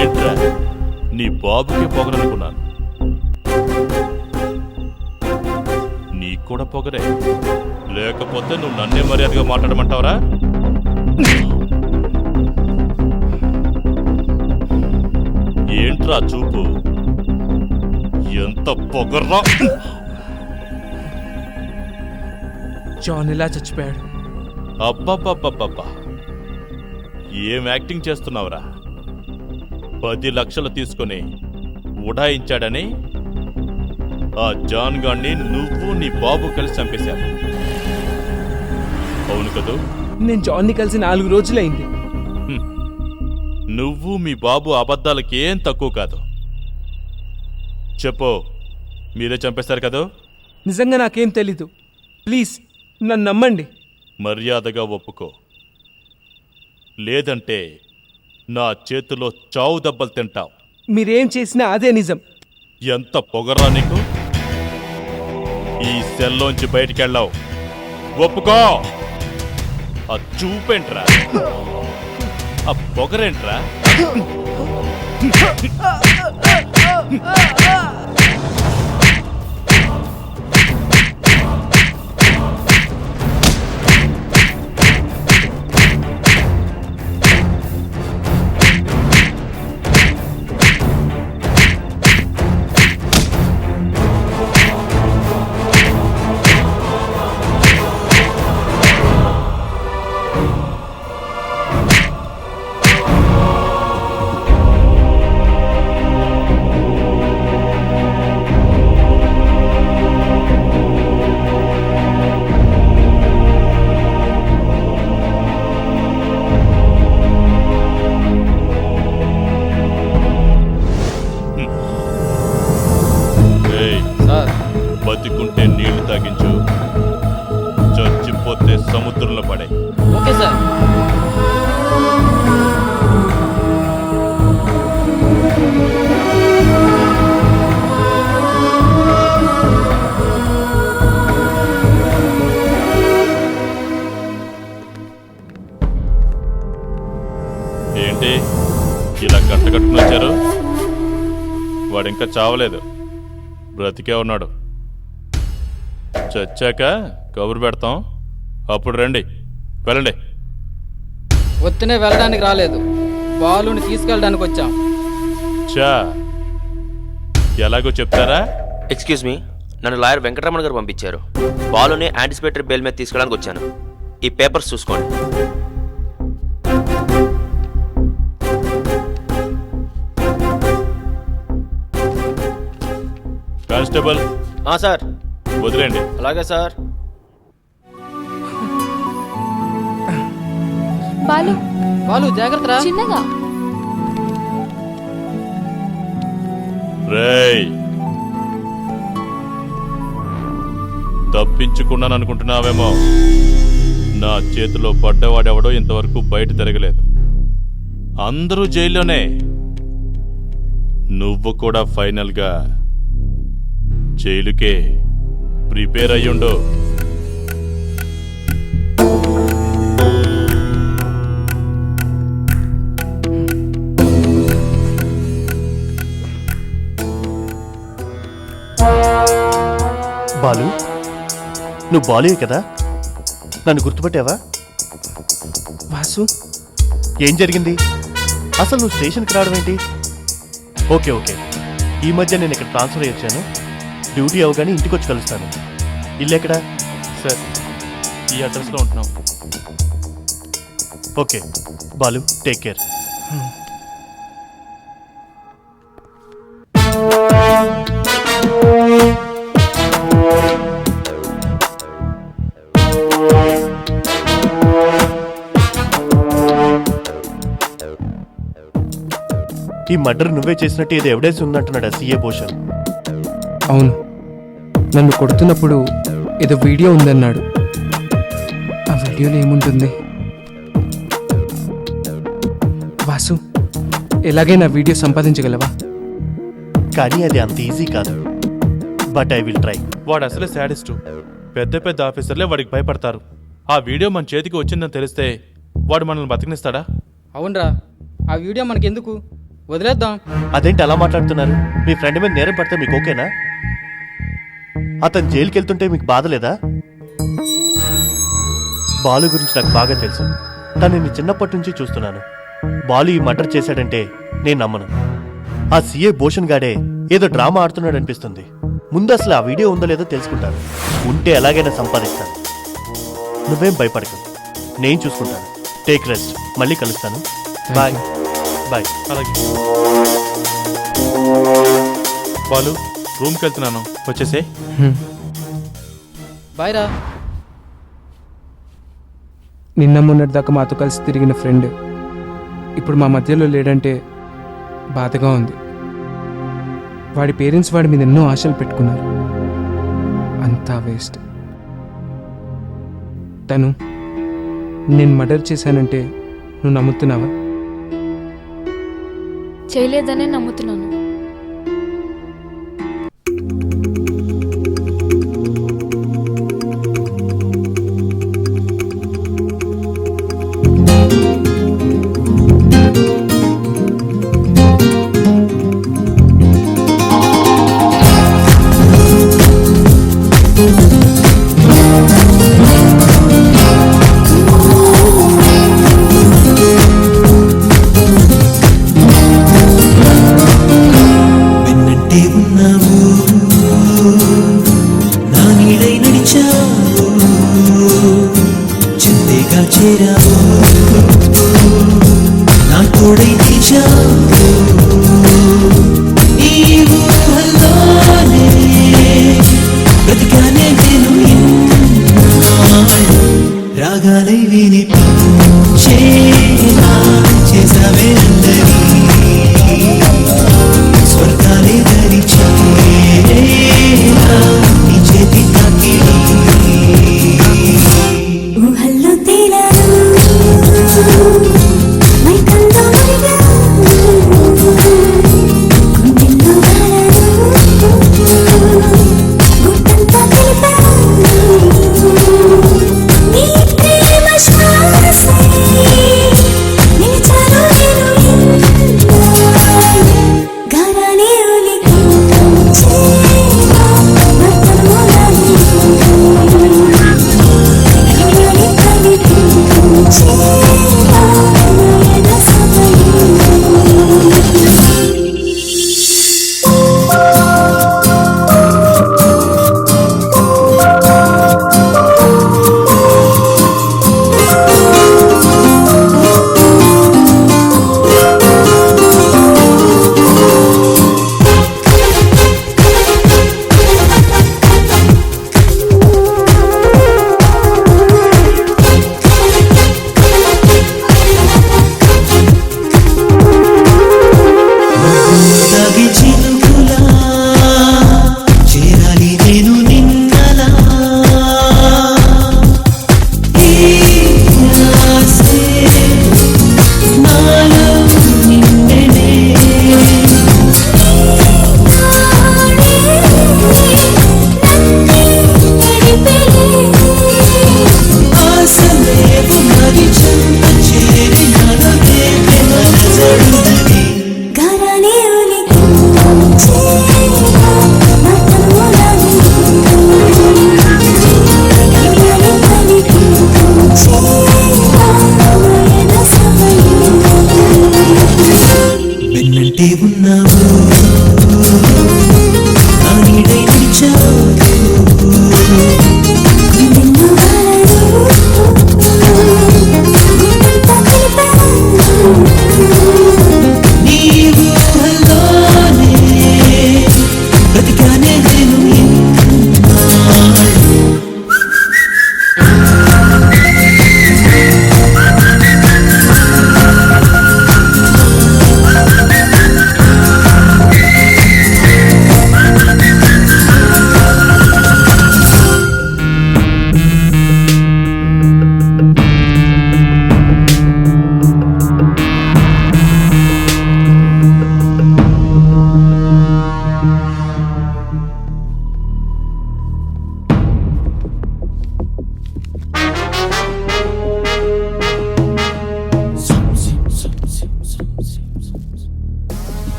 O: ఏంట్రా, నీ బాబుకే పొగరనుకున్నాను. నీకు కూడా పొగరే, లేకపోతే నువ్వు నన్నే మర్యాదగా మాట్లాడమంటావరా? ఏంట్రా చూపు, ఎంత పొగర్రా!
J: జాన్ ఇలా చచ్చిపోయాడు.
O: అబ్బబ్బబ్బబ్బబ్బా, ఏం యాక్టింగ్ చేస్తున్నావురా? 10 లక్షలు తీసుకుని ఉడాయించాడని ఆ జాన్ గాన్ని నువ్వు నీ బాబు కలిసి చంపేశారు. అవును కదూ?
J: నేను జాన్ని కలిసి 4 రోజులైంది.
O: నువ్వు మీ బాబు అబద్ధాలకి ఏం తక్కువ కాదు. చెప్పు, మీరే చంపేశారు కదూ?
J: నిజంగా నాకేం తెలీదు. ప్లీజ్ నన్ను నమ్మండి.
O: మర్యాదగా ఒప్పుకో, లేదంటే నా చేతిలో చావు దెబ్బలు తింటావు.
J: మీరేం చేసినా అదే నిజం.
O: ఎంత పొగరా నీకు! ఈ సెల్లోంచి బయటికెళ్ళావు, ఒప్పుకో. ఆ చూపేంట్రా, ఆ పొగరేంట్రా? బతికుంటే నీళ్లు తాగించు, చచ్చిపోతే సముద్రంలో పడే.
I: Okay sir.
O: ఏంటి ఇలా కట్టకట్టుకుని వచ్చారు? వాడింకా చావలేదు, బ్రతికే ఉన్నాడు. చచ్చాక కబురు పెడతాం, అప్పుడు రండి. వెళ్ళండి.
I: ఒత్తినే వెళ్ళడానికి రాలేదు, బాలుని తీసుకెళ్ళడానికి వచ్చాం.
O: చా, ఎలాగో చెప్తారా?
K: ఎక్స్క్యూజ్ మీ, నన్ను లాయర్ వెంకటరమణ గారు పంపించారు. బాలుని యాంటిసిపేటరీ బెయిల్ మీద తీసుకెళ్ళడానికి వచ్చాను. ఈ పేపర్స్ చూసుకోండి.
O: కానిస్టేబుల్.
K: సార్.
O: వదిలేండి.
K: అలాగే సార్.
M: బాలు
I: బాలు జాగ్రత్త,
M: చిన్నగా.
O: రేయ్, తప్పించుకున్నాను అనుకుంటున్నావేమో. నా చేతిలో పడ్డవాడెవడో ఇంతవరకు బయట తిరగలేదు. అందరూ జైల్లోనే. నువ్వు కూడా ఫైనల్గా జైలుకే ప్రిపేర్ అయ్యుండో.
F: బాలు, నువ్వు బాలుయే కదా? నన్ను గుర్తుపట్టావా?
B: వాసు,
F: ఏం జరిగింది? అసలు నువ్వు స్టేషన్కి రావడం ఏంటి? ఓకే ఓకే, ఈ మధ్య నేను ఇక్కడ ట్రాన్స్ఫర్ అయ్యి వచ్చాను. డ్యూటీ అవగానే ఇంటికి వచ్చి కలుస్తాను. ఇల్లు ఎక్కడా?
O: సార్, ఈ అడ్రస్లో ఉంటున్నాం.
F: Okay Balu, take care. ఈ మర్డర్ నువ్వే చేసినట్టు ఏదో ఎవిడెన్స్ ఉందంటున్నాడు సీఏ భూషణ్.
B: అవును, నన్ను కొడుతున్నప్పుడు ఏదో వీడియో ఉందన్నాడు. ఆ వీడియోలో ఏముంటుంది? వాసు, ఎలాగైనా వీడియో సంపాదించగలవా?
F: కానీ అది అంత ఈజీ కాదు. But I will try.
O: వాడు అసలే శాడిస్టు. పెద్ద పెద్ద ఆఫీసర్లే వాడికి భయపడతారు. ఆ వీడియో మన చేతికి వచ్చిందని తెలిస్తే వాడు మనల్ని బతికినిస్తాడా?
I: అవునరా, ఆ వీడియో మనకెందుకు, వదిలేద్దాం.
F: అదేంటి అలా మాట్లాడుతున్నారు? మీ ఫ్రెండ్ మీద నేరం పడితే మీకు ఓకేనా? అతను జైలుకి వెళ్తుంటే మీకు బాధ లేదా? బాలు గురించి నాకు బాగా తెలుసు. తనని చిన్నప్పటి నుంచి చూస్తున్నాను. బాలు ఈ మర్డర్ చేశాడంటే నేను నమ్మను. ఆ సీఏ భూషణ్ గాడే ఏదో డ్రామా ఆడుతున్నాడు అనిపిస్తుంది. ముందు అసలు ఆ వీడియో ఉందో లేదో తెలుసుకుంటాను. ఉంటే ఎలాగైనా సంపాదిస్తాను. నువ్వేం భయపడకు, నేను చూసుకుంటాను. Take rest. మళ్ళీ కలుస్తాను. Bye bye.
O: అలాగే బాలు, రూమ్కి వెళ్తున్నాను, వచ్చేసే.
I: బాయ్ రా.
B: నిన్న మొన్నటి దాకా మాతో కలిసి తిరిగిన ఫ్రెండ్ ఇప్పుడు మా మధ్యలో లేడంటే బాధగా ఉంది. వాడి పేరెంట్స్ వాడి మీద ఎన్నో ఆశలు పెట్టుకున్నారు, అంతా వేస్ట్. తను నేను మర్డర్ చేశానంటే నువ్వు నమ్ముతున్నావా?
M: చేయలేదనే నమ్ముతున్నాను.
Q: రాగాలై వినిపించేలా చేసావే అందరి స్వర్గాలే ధరిచేలా నీ చేతి తాకిడి ఊహల్లో తేలాను మైకంలో మురిగాను గుండెల్లో వాలాను గుట్టంతా తెలిపాను నీ ప్రేమ శ్వాస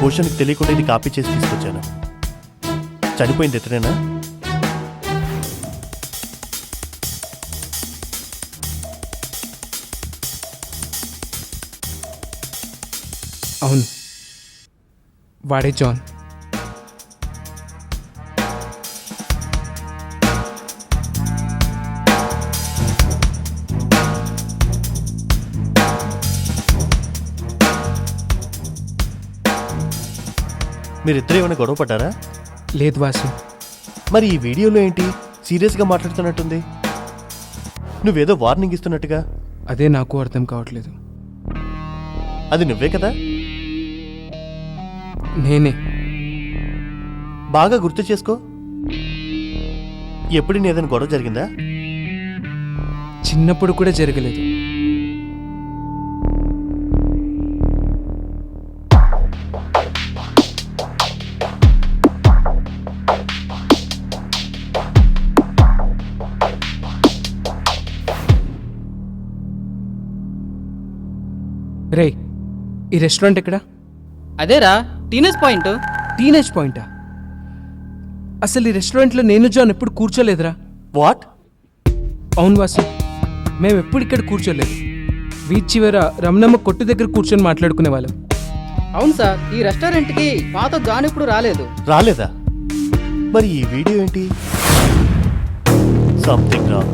F: భూషణ్కి తెలియకుండా ఇది కాపీ చేసి తీసుకొచ్చాను. చనిపోయింది ఇతనేనా?
J: అవును, వాడే జాన్.
F: మీరిద్దరు ఏమైనా గొడవ పడ్డారా?
J: లేదు వాసు.
F: మరి ఈ వీడియోలో ఏంటి సీరియస్గా మాట్లాడుతున్నట్టుంది? నువ్వేదో వార్నింగ్ ఇస్తున్నట్టుగా.
J: అదే నాకు అర్థం కావట్లేదు.
F: అది నువ్వే కదా?
J: నేనే.
F: బాగా గుర్తు చేసుకో. ఎప్పుడైనా ఏదైనా గొడవ జరిగిందా?
J: చిన్నప్పుడు కూడా జరగలేదు. రే, ఈ రెస్టారెంట్ ఎక్కడ?
I: అదేరా టీనేజ్ పాయింట్.
J: టీనేజ్ పాయింటా? అసలు ఈ రెస్టారెంట్లో నేను జాన్ ఎప్పుడు కూర్చోలేదురా.
F: వాట్?
J: అవును వాసు, మేము ఎప్పుడు ఇక్కడ కూర్చోలేదు. బీచ్ చివర రమణమ్మ కొట్టు దగ్గర కూర్చొని మాట్లాడుకునే వాళ్ళం.
I: అవును సార్, ఈ రెస్టారెంట్కి పాత జాన్ ఇప్పుడు రాలేదు.
F: రాలేదా? మరి ఈ వీడియో ఏంటి? Something wrong.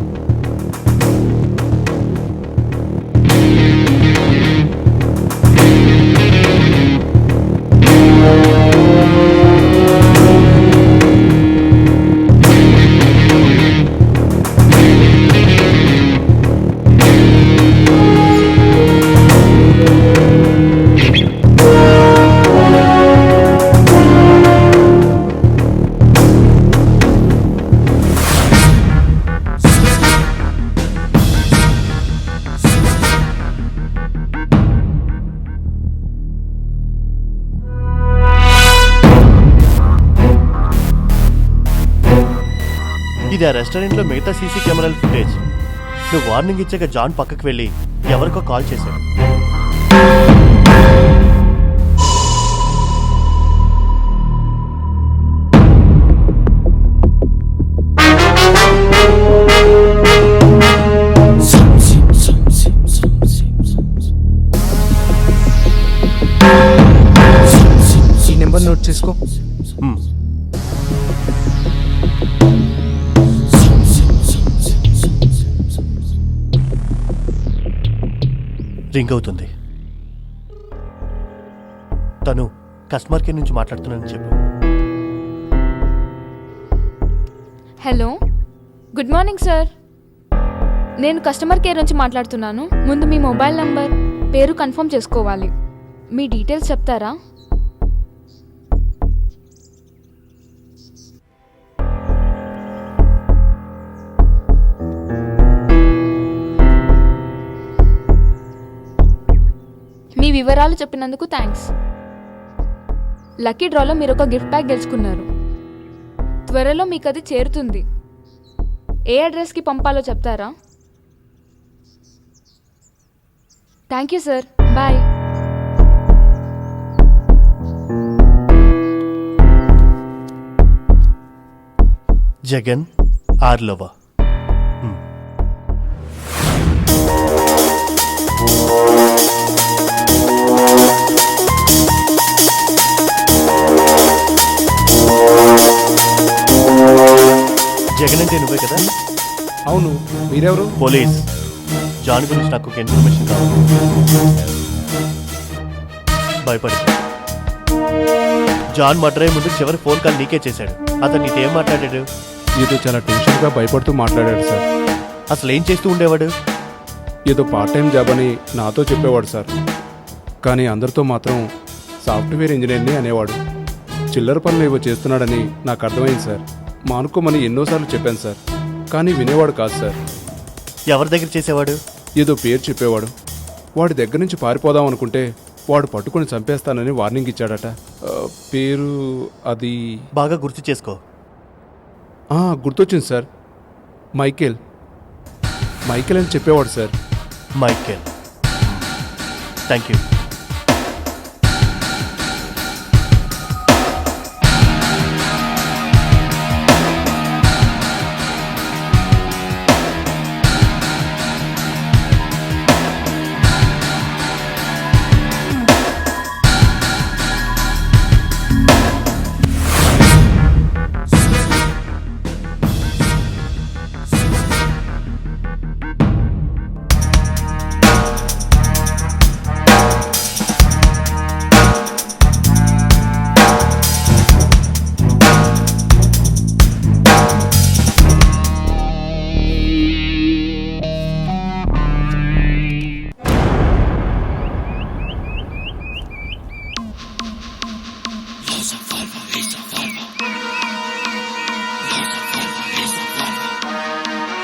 F: ఇది ఆ రెస్టారెంట్లో మిగతా సీసీ కెమెరాల ఫుటేజ్. నువ్వు వార్నింగ్ ఇచ్చాక జాన్ పక్కకు వెళ్ళి ఎవరికో కాల్ చేశాడు.
J: ఈ నెంబర్ నోట్ చేసుకో.
F: రింగ్ అవుతుంది. తను కస్టమర్ కేర్ నుంచి మాట్లాడుతున్నానని చెప్పు.
M: Hello, good morning sir. నేను కస్టమర్ కేర్ నుంచి మాట్లాడుతున్నాను. ముందు మీ మొబైల్ నంబర్, పేరు కన్ఫర్మ్ చేసుకోవాలి. మీ డీటెయిల్స్ చెప్తారా? మీ వివరాలు చెప్పినందుకు థ్యాంక్స్. లక్కీ డ్రాలో మీరు ఒక గిఫ్ట్ ప్యాక్ గెలుచుకున్నారు. త్వరలో మీకు అది చేరుతుంది. ఏ అడ్రస్కి పంపాలో చెప్తారా? Thank you sir, bye.
F: Jagan ఆర్లోవా. జగన్ అంటే నువ్వే కదా?
H: అవును, మీరెవరు?
F: పోలీస్. జాన్ గురించి నాకు ఒక ఇన్ఫర్మేషన్ కావాలి. భయపడి జాన్ మర్డర్ అయ్యే ముందు చివరి ఫోన్ కాల్ నీకే చేశాడు. అతను నీకేం మాట్లాడాడు?
H: ఏదో చాలా టెన్షన్గా భయపడుతూ మాట్లాడాడు సార్.
F: అసలు ఏం చేస్తూ ఉండేవాడు?
H: ఏదో పార్ట్ టైం జాబ్ అని నాతో చెప్పేవాడు సార్. కానీ అందరితో మాత్రం సాఫ్ట్వేర్ ఇంజనీర్ని అనేవాడు. చిల్లర పనులు ఏవో చేస్తున్నాడని నాకు అర్థమైంది సార్. మానుకోమని ఎన్నోసార్లు చెప్పాను సార్, కానీ వినేవాడు కాదు సార్.
F: ఎవరి దగ్గర చేసేవాడు?
H: ఏదో పేరు చెప్పేవాడు. వాడి దగ్గర నుంచి పారిపోదాం అనుకుంటే వాడు పట్టుకొని చంపేస్తానని వార్నింగ్ ఇచ్చాడట. పేరు అది
F: బాగా గుర్తు చేసుకో.
H: గుర్తొచ్చింది సార్, మైకేల్. మైకేల్ అని చెప్పేవాడు సార్.
F: Michael, thank you.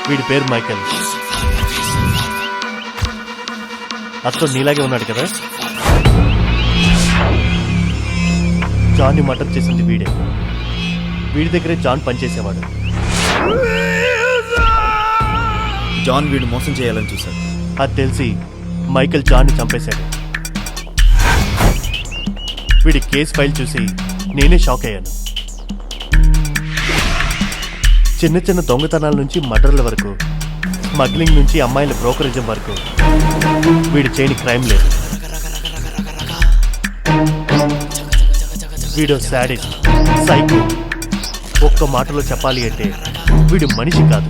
F: వీడి పేరు మైకేల్. అతను నీలాగే ఉన్నాడు కదా. జాన్ని మర్డర్ చేసింది వీడే. వీడి దగ్గరే జాన్ పనిచేసేవాడు.
R: జాన్ వీడు మోసం చేయాలని చూశాడు.
F: అది తెలిసి మైకేల్ జాన్ని చంపేశాడు. వీడి కేసు ఫైల్ చూసి నేనే షాక్ అయ్యాను. చిన్న చిన్న దొంగతనాల నుంచి మర్డర్ల వరకు, స్మగ్లింగ్ నుంచి అమ్మాయిల బ్రోకరేజం వరకు వీడు చేయని క్రైమ్ లేదు. వీడు శాడిస్ట్, సైకో. ఒక్క మాటలో చెప్పాలి అంటే వీడు మనిషి కాదు,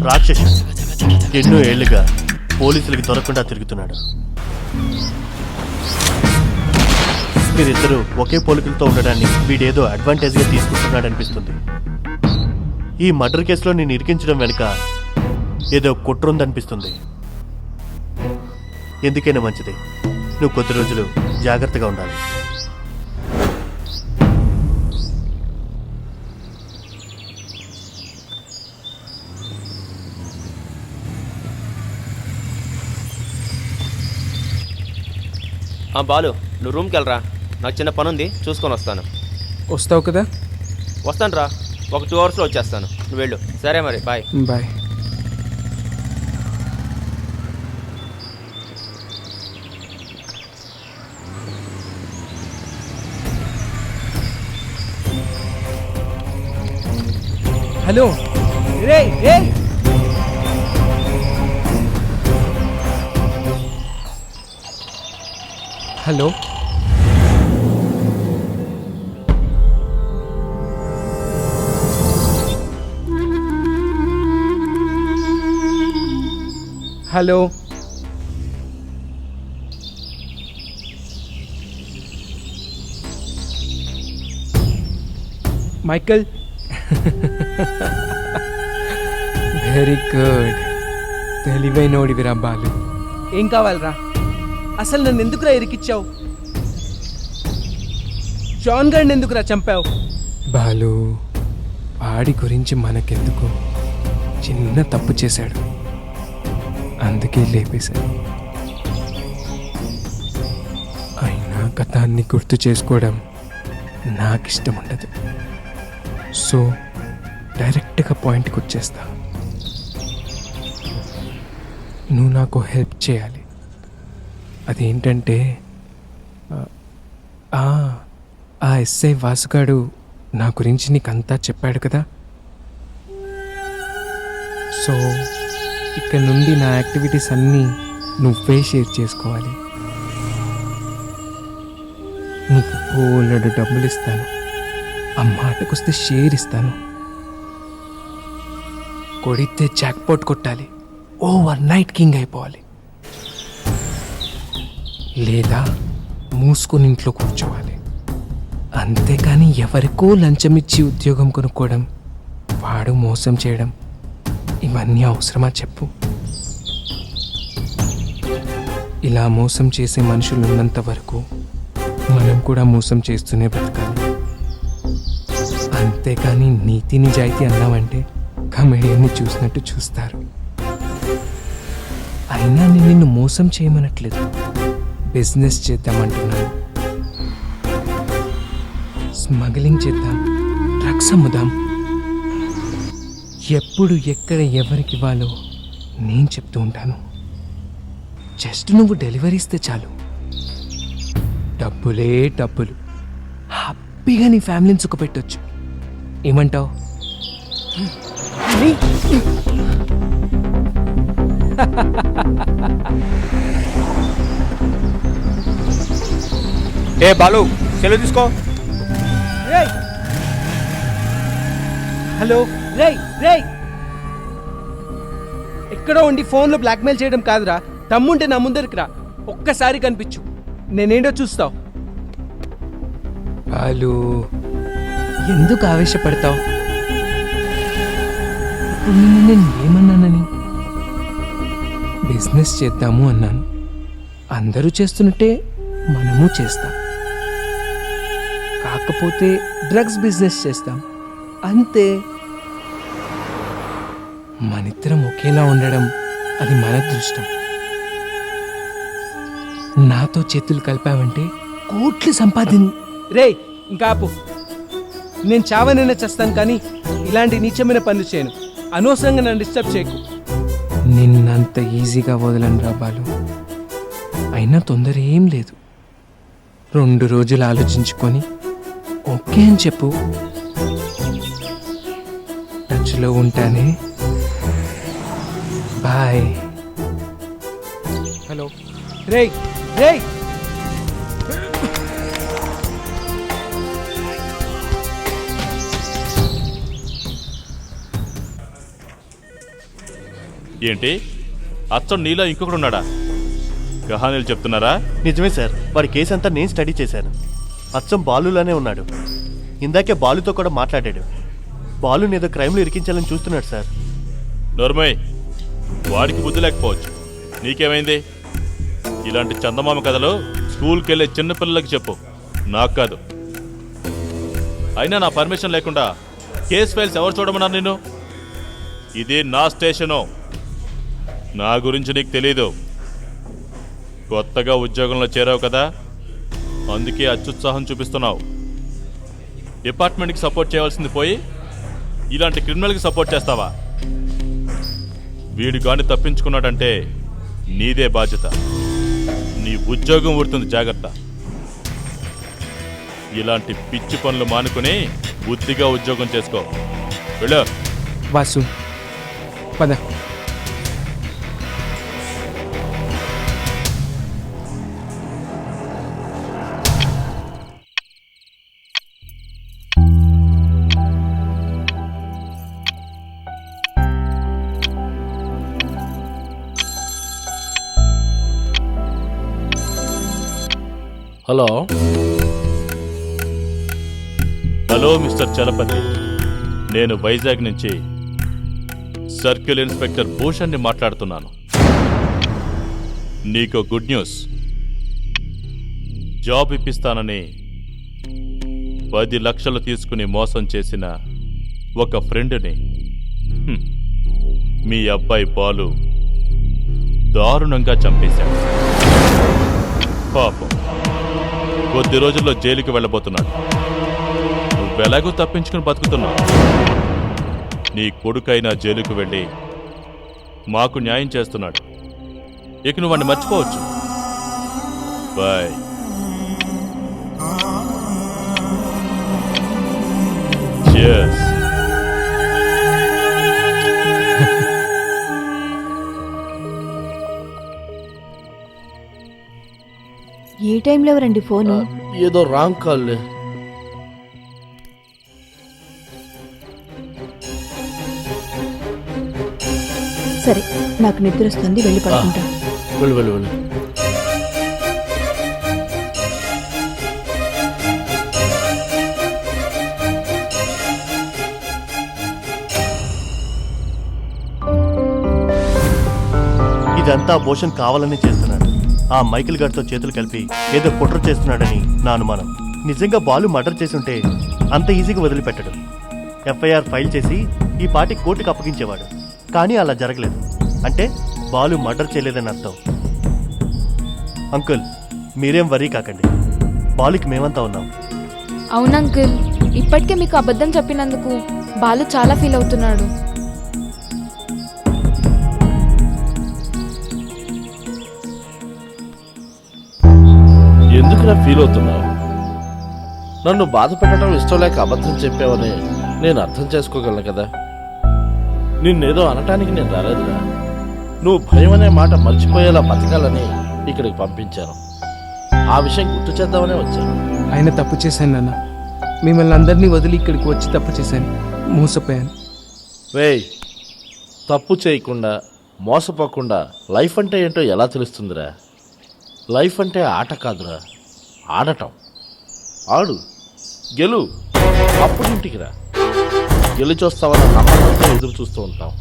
F: రాక్షసుడు. ఎన్నో ఏళ్లుగా పోలీసులకు దొరకకుండా తిరుగుతున్నాడు. మీరిద్దరూ ఒకే పోలికలతో ఉండడాన్ని వీడేదో అడ్వాంటేజ్గా తీసుకుంటున్నాడు అనిపిస్తుంది. ఈ మర్డర్ కేసులో నేను ఇరికించడం వెనుక ఏదో కుట్ర ఉందనిపిస్తుంది. ఎందుకైనా మంచిది, నువ్వు కొద్ది రోజులు జాగ్రత్తగా ఉండాలి.
K: బాలు, నువ్వు రూమ్కి వెళ్ళరా. నాకు చిన్న పని ఉంది, చూసుకొని వస్తాను.
B: వస్తావు కదా?
K: వస్తాను రా, ఒక 2 అవర్స్లో వచ్చేస్తాను. నువ్వు వెళ్ళు. సరే మరి, బాయ్.
B: బాయ్. హలో రే రే, hello. Hello. Michael. Very good. తెలివైనోడివిరా బాలు. ఏం కావాలరా? అసలు నన్ను ఎందుకురా ఇరికిచ్చావు? జాన్ గారిని ఎందుకురా చంపావు? బాలు, వాడి గురించి మనకెందుకు, చిన్న తప్పు చేశాడు, అందుకే లేపేశాడు. అయినా గతాన్ని గుర్తు చేసుకోవడం నాకు ఇష్టం ఉండదు. సో డైరెక్ట్గా పాయింట్కి వచ్చేస్తా. నువ్వు నాకు హెల్ప్ చేయాలి. అదేంటంటే ఆ ఎస్ఐ వాసుగాడు నా గురించి నీకంతా చెప్పాడు కదా. సో ఇక్కడ నుండి నా యాక్టివిటీస్ అన్నీ నువ్వే షేర్ చేసుకోవాలి. నీకు బోలెడు డబ్బులు ఇస్తాను, ఆ మాటకొస్తే షేర్ ఇస్తాను. కొడితే జాక్పాట్ కొట్టాలి, ఓవర్ నైట్ కింగ్ అయిపోవాలి. లేదా మూసుకొని ఇంట్లో కూర్చోవాలి. అంతేకాని ఎవరికో లంచం ఇచ్చి ఉద్యోగం కొనుక్కోవడం, వాడు మోసం చేయడం, ఇవన్నీ అవసరమా చెప్పు? ఇలా మోసం చేసే మనుషులు ఉన్నంత వరకు మనం కూడా మోసం చేస్తూనే బ్రతకాలి. అంతేకాని నీతి నిజాయితీ అన్నామంటే కమెడియన్ని చూసినట్టు చూస్తారు. అయినా నేను నిన్ను మోసం చేయమనట్లేదు, బిజినెస్ చేద్దామంటున్నాను. స్మగ్లింగ్ చేద్దాం, డ్రగ్స్ అమ్ముదాం. ఎప్పుడు ఎక్కడ ఎవరికి ఇవ్వాలో నేను చెప్తూ ఉంటాను. జస్ట్ నువ్వు డెలివరీ ఇస్తే చాలు. డబ్బులే డబ్బులు, హ్యాపీగా నీ ఫ్యామిలీని సుఖపెట్టొచ్చు. ఏమంటావు?
G: ఏ బాలు, సెలవు తీసుకో.
B: హలో. రేయ్ రేయ్, ఎక్కడో ఉండి ఫోన్లో బ్లాక్మెయిల్ చేయడం కాదురా. తమ్ముంటే నా ముందరికి రా, ఒక్కసారి కనిపించు, నేనేంటో చూస్తావు. బాలు, ఎందుకు ఆవేశపడతావు? ఇప్పుడు నేను ఏమన్నానని? బిజినెస్ చేద్దాము అన్నాను. అందరూ చేస్తున్నట్టే మనము చేస్తాం. కాకపోతే డ్రగ్స్ బిజినెస్ చేస్తాం అంతే. మనిద్దరం ఒకేలా ఉండడం అది మన అదృష్టం. నాతో చేతులు కలిపావంటే కోట్లు రే ఇంకా ఆపు. నేను చావనైనా చేస్తాను కానీ ఇలాంటి నీచమైన పనులు చేయను. అనవసరంగా నన్ను డిస్టర్బ్ చేయకు. నిన్నంత ఈజీగా వదలను రా బాలు. అయినా తొందర ఏం లేదు. 2 రోజులు ఆలోచించుకొని ఓకే అని చెప్పు. టచ్లో ఉంటానే. బాయ్. హలో రేయ్ రేయ్.
O: ఏంటి అచ్చం నీలో ఇంకొకడు ఉన్నాడా? కహానీలు చెప్తున్నారా?
F: నిజమే సార్, వాడి కేసు అంతా నేను స్టడీ చేశాను. అచ్చం బాలులానే ఉన్నాడు. ఇందాకే బాలుతో కూడా మాట్లాడాడు. బాలుని ఏదో క్రైమ్లో ఇరికించాలని చూస్తున్నాడు సార్.
O: నోర్మయ్, వాడికి బుద్ధి లేకపోవచ్చు. నీకేమైంది? ఇలాంటి చందమామ కథలు స్కూల్కి వెళ్ళే చిన్నపిల్లలకి చెప్పు, నాకు కాదు. అయినా నా పర్మిషన్ లేకుండా కేస్ ఫైల్స్ ఎవరు చూడమన్నారు నిన్ను? ఇది నా స్టేషను. నా గురించి నీకు తెలీదు. కొత్తగా ఉద్యోగంలో చేరావు కదా, అందుకే అత్యుత్సాహం చూపిస్తున్నావు. డిపార్ట్మెంట్కి సపోర్ట్ చేయవలసింది పోయి ఇలాంటి క్రిమినల్కి సపోర్ట్ చేస్తావా? వీడు కానీ తప్పించుకున్నాడంటే నీదే బాధ్యత. నీ ఉద్యోగం ఊడుతుంది, జాగ్రత్త. ఇలాంటి పిచ్చి పనులు మానుకుని బుద్ధిగా ఉద్యోగం చేసుకో. వెళ్ళు.
B: వాసు పద.
C: హలో
O: హలో మిస్టర్ చలపతి, నేను వైజాగ్ నుంచి సర్కిల్ ఇన్స్పెక్టర్ భూషణ్ని మాట్లాడుతున్నాను. నీకు గుడ్ న్యూస్. జాబ్ ఇప్పిస్తానని 10 లక్షలు తీసుకుని మోసం చేసిన ఒక ఫ్రెండ్ని మీ అబ్బాయి బాలు దారుణంగా చంపేశాడు. పాపం కొద్ది రోజుల్లో జైలుకి వెళ్ళబోతున్నాడు. నువ్వెలాగూ తప్పించుకుని బతుకుతున్నావు. నీ కొడుకైనా జైలుకు వెళ్ళి మాకు న్యాయం చేస్తున్నాడు. ఇక నువ్వు వాడిని మర్చిపోవచ్చు. బాయ్. Cheers.
D: ఏ టైంలో ఎవరండి ఫోను?
C: ఏదో రాంగ్ కాల్.
D: సరే, నాకు నిద్ర వస్తుంది, వెళ్ళి పడుకుంటా.
C: వెళ్ళు వెళ్ళు వెళ్ళు.
F: ఇదంతా భూషణ్ కావాలని చేస్తున్నాడు. ఆ మైకిల్ గారితో చేతులు కలిపి ఏదో కుట్ర చేస్తున్నాడని నా అనుమానం. నిజంగా బాలు మర్డర్ చేసి ఉంటే అంత ఈజీగా వదిలిపెట్టడు. ఎఫ్ఐఆర్ ఫైల్ చేసి ఈ పార్టీ కోర్టుకు అప్పగించేవాడు. కానీ అలా జరగలేదు. అంటే బాలు మర్డర్ చేయలేదని అర్థం. అంకుల్, మీరేం వరీ కాకండి. బాలుకి మేమంతా ఉన్నాం.
M: అవును అంకుల్, ఇప్పటికే మీకు అబద్ధం చెప్పినందుకు బాలు చాలా ఫీల్ అవుతున్నాడు.
C: ఎందుకురా ఫీల్ అవుతున్నావు? నన్ను బాధ పెట్టడం ఇష్టం లేక అబద్ధం చెప్పావని నేను అర్థం చేసుకోగలను కదా. నిన్నేదో అనటానికి నేను రాలేదురా. నువ్వు భయం అనే మాట మర్చిపోయేలా బతకాలని ఇక్కడికి పంపించాను. ఆ విషయం గుర్తు చేద్దామనే వచ్చాను.
B: ఆయన తప్పు చేశాను నాన్న. మిమ్మల్ని అందరినీ వదిలి ఇక్కడికి వచ్చి తప్పు చేశాను. మోసపోయాను.
C: రేయ్, తప్పు చేయకుండా మోసపోకుండా లైఫ్ అంటే ఏంటో ఎలా తెలుస్తుందిరా? లైఫ్ అంటే ఆట కాదురా, ఆడటం. ఆడు, గెలు, అప్పుడు ఇంటికి రా. గెలిచి వస్తావన్న నమ్మకంతో ఎదురు చూస్తూ ఉంటాం.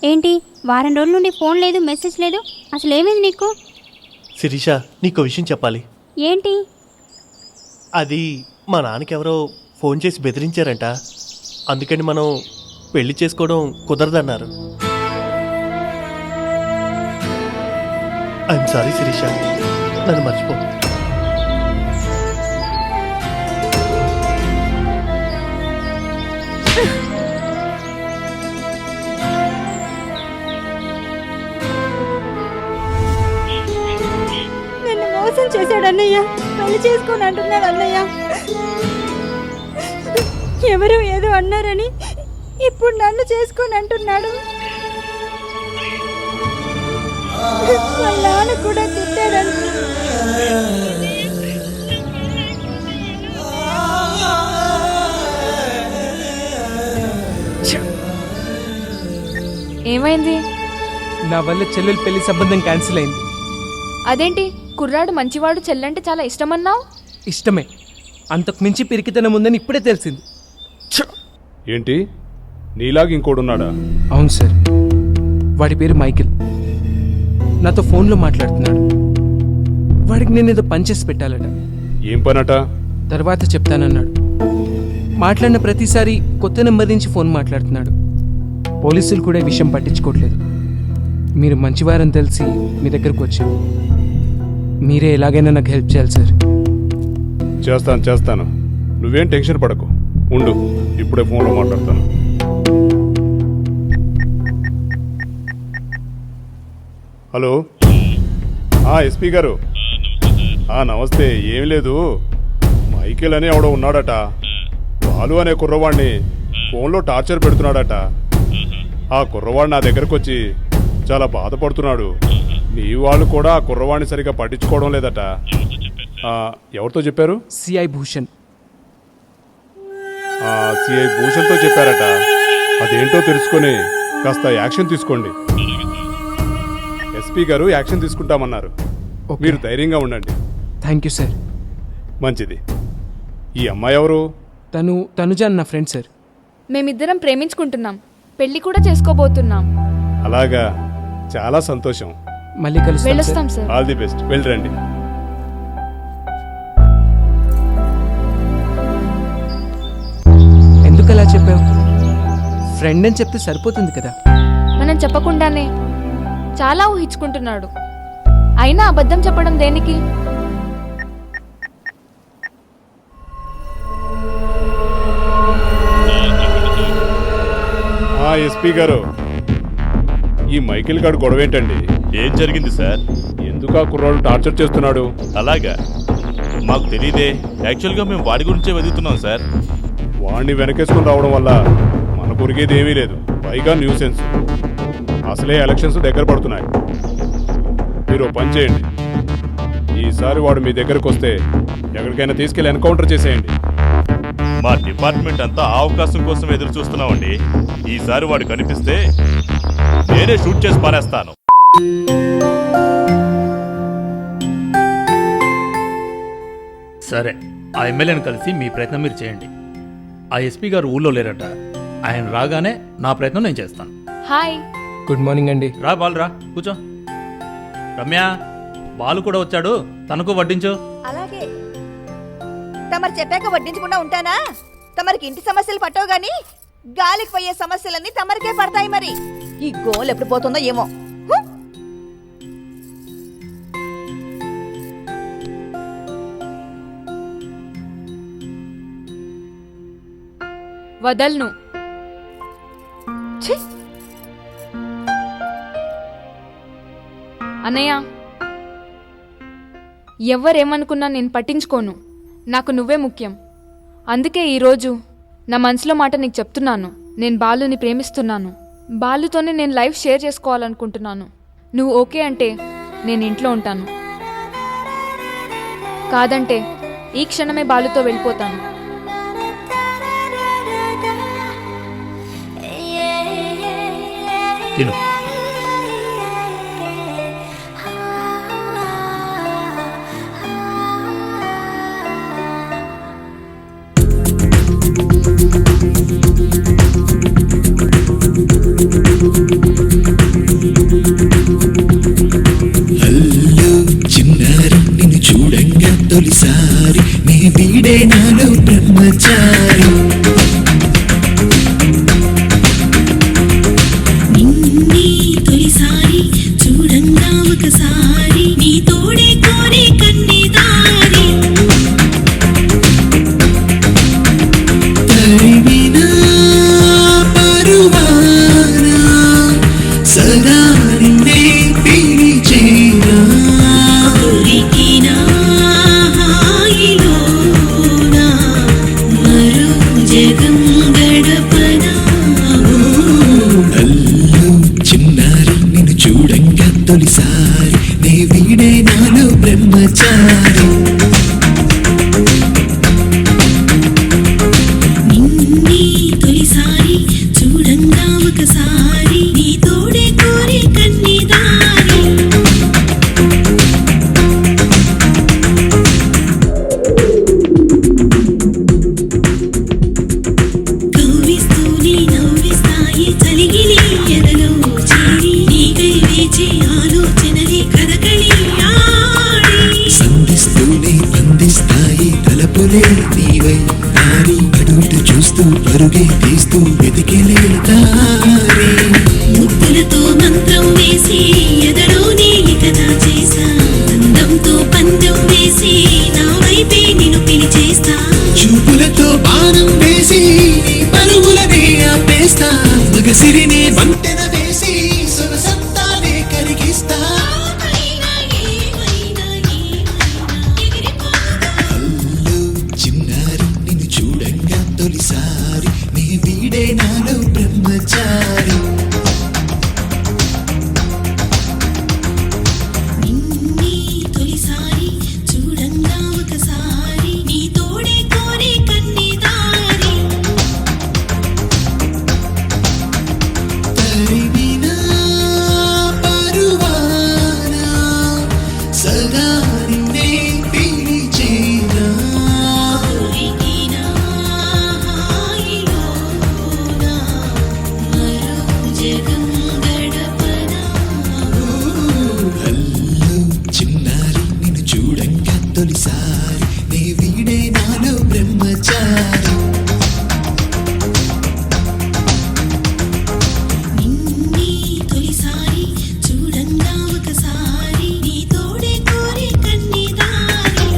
E: ఏంటి వారం రోజుల నుండి ఫోన్ లేదు, మెసేజ్ లేదు, అసలు ఏమైంది నీకు?
F: శిరీష, నీకు విషయం చెప్పాలి.
E: ఏంటి?
F: అది మా నాన్నకెవరో ఫోన్ చేసి బెదిరించారంట. అందుకని మనం పెళ్లి చేసుకోవడం కుదరదన్నారు. ఐఎమ్ సారీ శిరీష, నన్ను మర్చిపో.
D: నన్ను మోసం చేశాడు అన్నయ్య. పెళ్లి చేసుకొని అంటున్నాడు అన్నయ్య. ఎవరు ఏదో అన్నారని ఇప్పుడు నన్ను చేసుకొని అంటున్నాడు. వాళ్ళ నాన్న కూడా తిట్టాడంట.
M: ఏమైంది?
J: నా వల్ల చెల్లెలు పెళ్లి సంబంధం క్యాన్సిల్ అయింది.
M: అదేంటి, కుర్రాడు మంచివాడు, చెల్లంటే చాలా ఇష్టమన్నావు.
J: ఇష్టమే, అంతకు మించి పిరికితనం ఉందని ఇప్పుడే తెలిసింది.
H: ఏంటి, నీలాగా ఇంకోడున్నాడా?
J: అవును సార్, వాడి పేరు మైకిల్. నాతో ఫోన్లో మాట్లాడుతున్నాడు. వాడికి నేను ఏదో పని చేసి పెట్టాలట.
H: ఏం పనట?
J: తర్వాత చెప్తానన్నాడు. మాట్లాడిన ప్రతిసారి కొత్త నెంబర్ నుంచి ఫోన్ మాట్లాడుతున్నాడు. పోలీసులు కూడా ఈ విషయం పట్టించుకోవట్లేదు. మీరు మంచివారని తెలిసి మీ దగ్గరకు వచ్చాను. మీరే ఎలాగైనా నాకు హెల్ప్ చేయాలి సార్.
H: చేస్తాను. నువ్వేం టెన్షన్ పడకు, ఉండు, ఇప్పుడే ఫోన్లో మాట్లాడతాను. హలో, ఎస్పీ గారు. నమస్తే. ఏం లేదు, మైకేల్ అని ఎవడో ఉన్నాడట. బాలు అనే కుర్రవాడిని ఫోన్లో టార్చర్ పెడుతున్నాడట. ఆ కుర్రవాడు నా దగ్గరకు వచ్చి చాలా బాధపడుతున్నాడు. నీ వాళ్ళు కూడా ఆ కుర్రవాడిని సరిగా పట్టించుకోవడం లేదట. ఎవరితో చెప్పారు?
J: సిఐ భూషణ్.
H: సిఐ భూషణ్తో చెప్పారట. అదేంటో తెలుసుకొని కాస్త యాక్షన్ తీసుకోండి. ఎస్పీ గారు యాక్షన్ తీసుకుంటామన్నారు. మీరు ధైర్యంగా ఉండండి.
J: Thank you sir.
H: మంచిది. ఈ అమ్మాయి ఎవరు?
J: తనుజాన్ నా ఫ్రెండ్ సార్.
M: మేమిద్దరం ప్రేమించుకుంటున్నాం, పెళ్లి కూడా చేసుకోబోతున్నాం.
H: అలాగా, చాలా సంతోషం.
J: మళ్ళీ
M: వెళ్ళొస్తాం సార్.
H: All the best. వెళ్ళరండి.
J: ఎందుకు అలా చెప్పావు? ఫ్రెండ్ అని చెప్తే సరిపోతుంది కదా.
M: మనం చెప్పకుండానే చాలా ఊహించుకుంటున్నాడు. అయినా అబద్ధం చెప్పడం దేనికి?
H: ఎస్పీ గారు, ఈ మైకేల్ గారు గొడవ ఏంటండి?
O: ఏం జరిగింది సార్?
H: ఎందుకు ఆ కుర్రాడు టార్చర్ చేస్తున్నాడు?
O: అలాగా, మాకు తెలియదే. యాక్చువల్గా మేము వాడి గురించే వెతుకుతున్నాం సార్.
H: వాడిని వెనకేసుకుని రావడం వల్ల మన కొరిగేది ఏమీ లేదు. పైగా న్యూసెన్స్. అసలే ఎలక్షన్స్ దగ్గర పడుతున్నాయి. మీరు పని చేయండి, ఈసారి వాడు మీ దగ్గరకు వస్తే ఎక్కడికైనా తీసుకెళ్లి ఎన్కౌంటర్ చేసేయండి.
O: మా డిపార్ట్మెంట్ అంతా ఆ అవకాశం కోసం ఎదురు చూస్తున్నామండి. ఈసారి వాడు కనిపిస్తే నేనే షూట్ చేసి పారేస్తాను.
A: సరే, ఆ ఎమ్మెల్యేని కలిసి మీ ప్రయత్నం మీరు చేయండి. ఆ ఎస్పీ గారు ఊళ్ళో లేరట. ఆయన రాగానే నా ప్రయత్నం నేను చేస్తాను.
M: హాయ్.
J: గుడ్ మార్నింగ్ అండి.
A: రా బాలు, రా కూర్చో. రమ్య, బాలు కూడా వచ్చాడు, తనకు వడ్డించు.
D: అలాగే. తమరు చెప్పాక వడ్డించకుండా ఉంటానా? తమరికి ఇంటి సమస్యలు పట్టవు గాని గాలికి పోయే సమస్యలన్నీ తమరికే పడతాయి. మరి ఈ గోల్ ఎప్పుడు పోతుందో ఏమో.
M: వదల్ను. అన్నయ్య, ఎవరేమనుకున్నా నేను పట్టించుకోను. నాకు నువ్వే ముఖ్యం. అందుకే ఈరోజు నా మనసులో మాట నీకు చెప్తున్నాను. నేను బాలుని ప్రేమిస్తున్నాను. బాలుతోనే నేను లైఫ్ షేర్ చేసుకోవాలనుకుంటున్నాను. నువ్వు ఓకే అంటే నేను ఇంట్లో ఉంటాను. కాదంటే ఈ క్షణమే బాలుతో వెళ్ళిపోతాను.
A: తిను.
Q: నిన్నే పిలిచేనా ఉరికినా హాయిలోనా మరో జగం గడపనా అల్లు చిన్నారి నిన్ను చూడంగా తొలిసారి నే వీడే నాలో బ్రహ్మచారి నిన్నీ తొలిసారి చూడంగా ఒకసారి నీ తోడే కోరి కన్నిదారి కవ్విస్తూనే నవ్విస్తాయి చలిగిలి ఎదలో చేరి నీకై వేచే ఆలోచనలే కదకళి ఆడి సంధిస్తూనే బంధిస్తాయి తలపులే నీవై దారి అటు ఇటు చూస్తూ పరుగే తీస్తూ వెతికిలే దారి ముద్దులతో మంత్రం వేసి ఎదలోనే లిఖనా చేసా అందంతో పందెం వేసి నా వైపే నిన్ను పిలిచేస్తా చూపులతో బాణం వేసి నీ పరుగులనే ఆపేస్తా మగసిరినే వంతెన వేసి సొగసంతానే కరిగిస్తా అల్లు చిన్నారి నిన్ను చూడంగా తొలిసారి నీ వీడే నాలో బ్రహ్మచారి నిన్నీ తొలిసారి చూడంగా ఒకసారి నీ తోడే కోరి కన్నిదారి తరిమినా పరువానా సదా నిన్నే పిలిచేనా ఉరికినా హాయిలోనా మరో జగం గడపనా అల్లు చిన్నారి నిన్ను చూడంగా తొలిసారి నీ వీడే నాలో బ్రహ్మచారి నిన్నీ తొలిసారి చూడంగా ఒకసారి నీ తోడే కోరి కన్నిదారి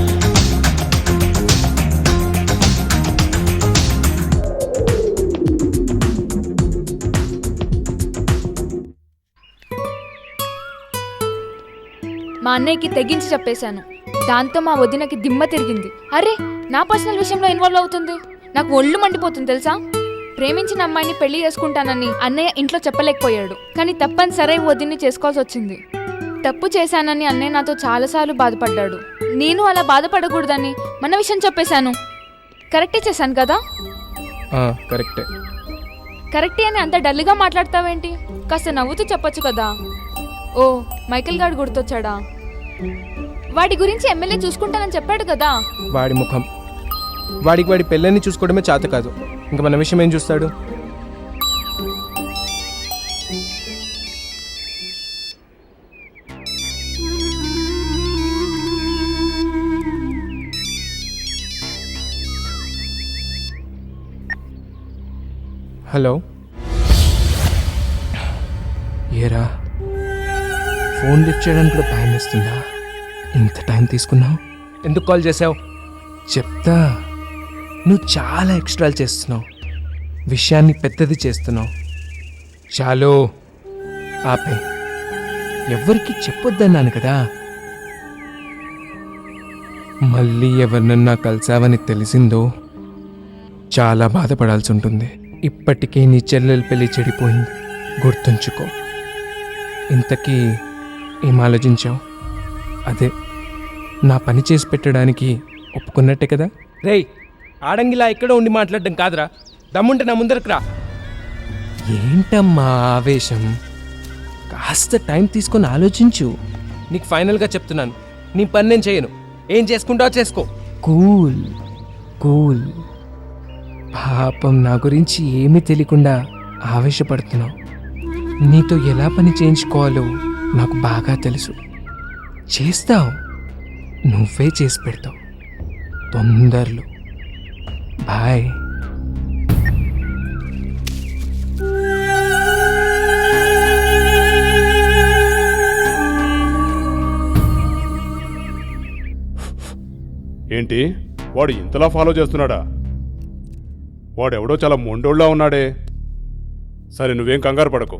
M: మా అన్నయ్యకి తెగించి చెప్పేశాను. దాంతో మా వదినకి దిమ్మ తిరిగింది. అరే నా పర్సనల్ విషయంలో ఇన్వాల్వ్ అవుతుంది, నాకు ఒళ్ళు మండిపోతుంది తెలుసా. ప్రేమించిన అమ్మాయిని పెళ్లి చేసుకుంటానని అన్నయ్య ఇంట్లో చెప్పలేకపోయాడు, కానీ తప్పనిసరి వదిన్ని చేసుకోవాల్సి వచ్చింది. తప్పు చేశానని అన్నయ్య నాతో చాలాసార్లు బాధపడ్డాడు. నేను అలా బాధపడకూడదని మన విషయం చెప్పేశాను. కరెక్టే చేశాను కదా?
B: కరెక్టే.
M: కరెక్టే అని అంత డల్గా మాట్లాడతావేంటి? కాస్త నవ్వుతూ చెప్పొచ్చు కదా. ఓ మైకేల్ గారు గుర్తొచ్చాడా? వాడి గురించి ఎమ్మెల్యే చూసుకుంటానని చెప్పాడు కదా.
B: వాడి ముఖం, వాడికి వాడి పెళ్ళని చూసుకోవడమే చేత కాదు, ఇంకా మన విషయం ఏం చూస్తాడు? హలో, ఏరా ఫోన్ లిఫ్ట్ చేయడానికి కూడా భయం వేస్తుందా? ఇంత టైం తీసుకున్నావు, ఎందుకు కాల్ చేసావు? చెప్తా. నువ్వు చాలా ఎక్స్ట్రాలు చేస్తున్నావు, విషయాన్ని పెద్దది చేస్తున్నావు. చాలు ఆపే. ఎవరికి చెప్పొద్దన్నాను కదా. మళ్ళీ ఎవరినన్నా కలిసావని తెలిసిందో చాలా బాధపడాల్సి ఉంటుంది. ఇప్పటికే నీ చెల్లెలు పెళ్లి చెడిపోయింది, గుర్తుంచుకో. ఇంతకీ ఏం ఆలోచించావు? అదే నా పని చేసి పెట్టడానికి ఒప్పుకున్నట్టే కదా. రేయ్, ఆడంగిలా ఇక్కడ ఉండి మాట్లాడడం కాదురా, దమ్ముంటే నా ముందరకు రా. ఏంటమ్మా ఆవేశం? కాస్త టైం తీసుకొని ఆలోచించు. నీకు ఫైనల్గా చెప్తున్నాను, నీ పని నేను చేయను. ఏం చేసుకుంటావో చేసుకో. Cool cool. పాపం నా గురించి ఏమీ తెలియకుండా ఆవేశపడుతున్నావు. నీతో ఎలా పని చేయించుకోవాలో నాకు బాగా తెలుసు. చేస్తావు, నువ్వే చేసి పెడతావు తొందరలో. బాయ్.
H: ఏంటి వాడు ఇంతలా ఫాలో చేస్తున్నాడా? వాడెవడో చాలా మొండోళ్ళ ఉన్నాడే. సరే నువ్వేం కంగారు పడకు,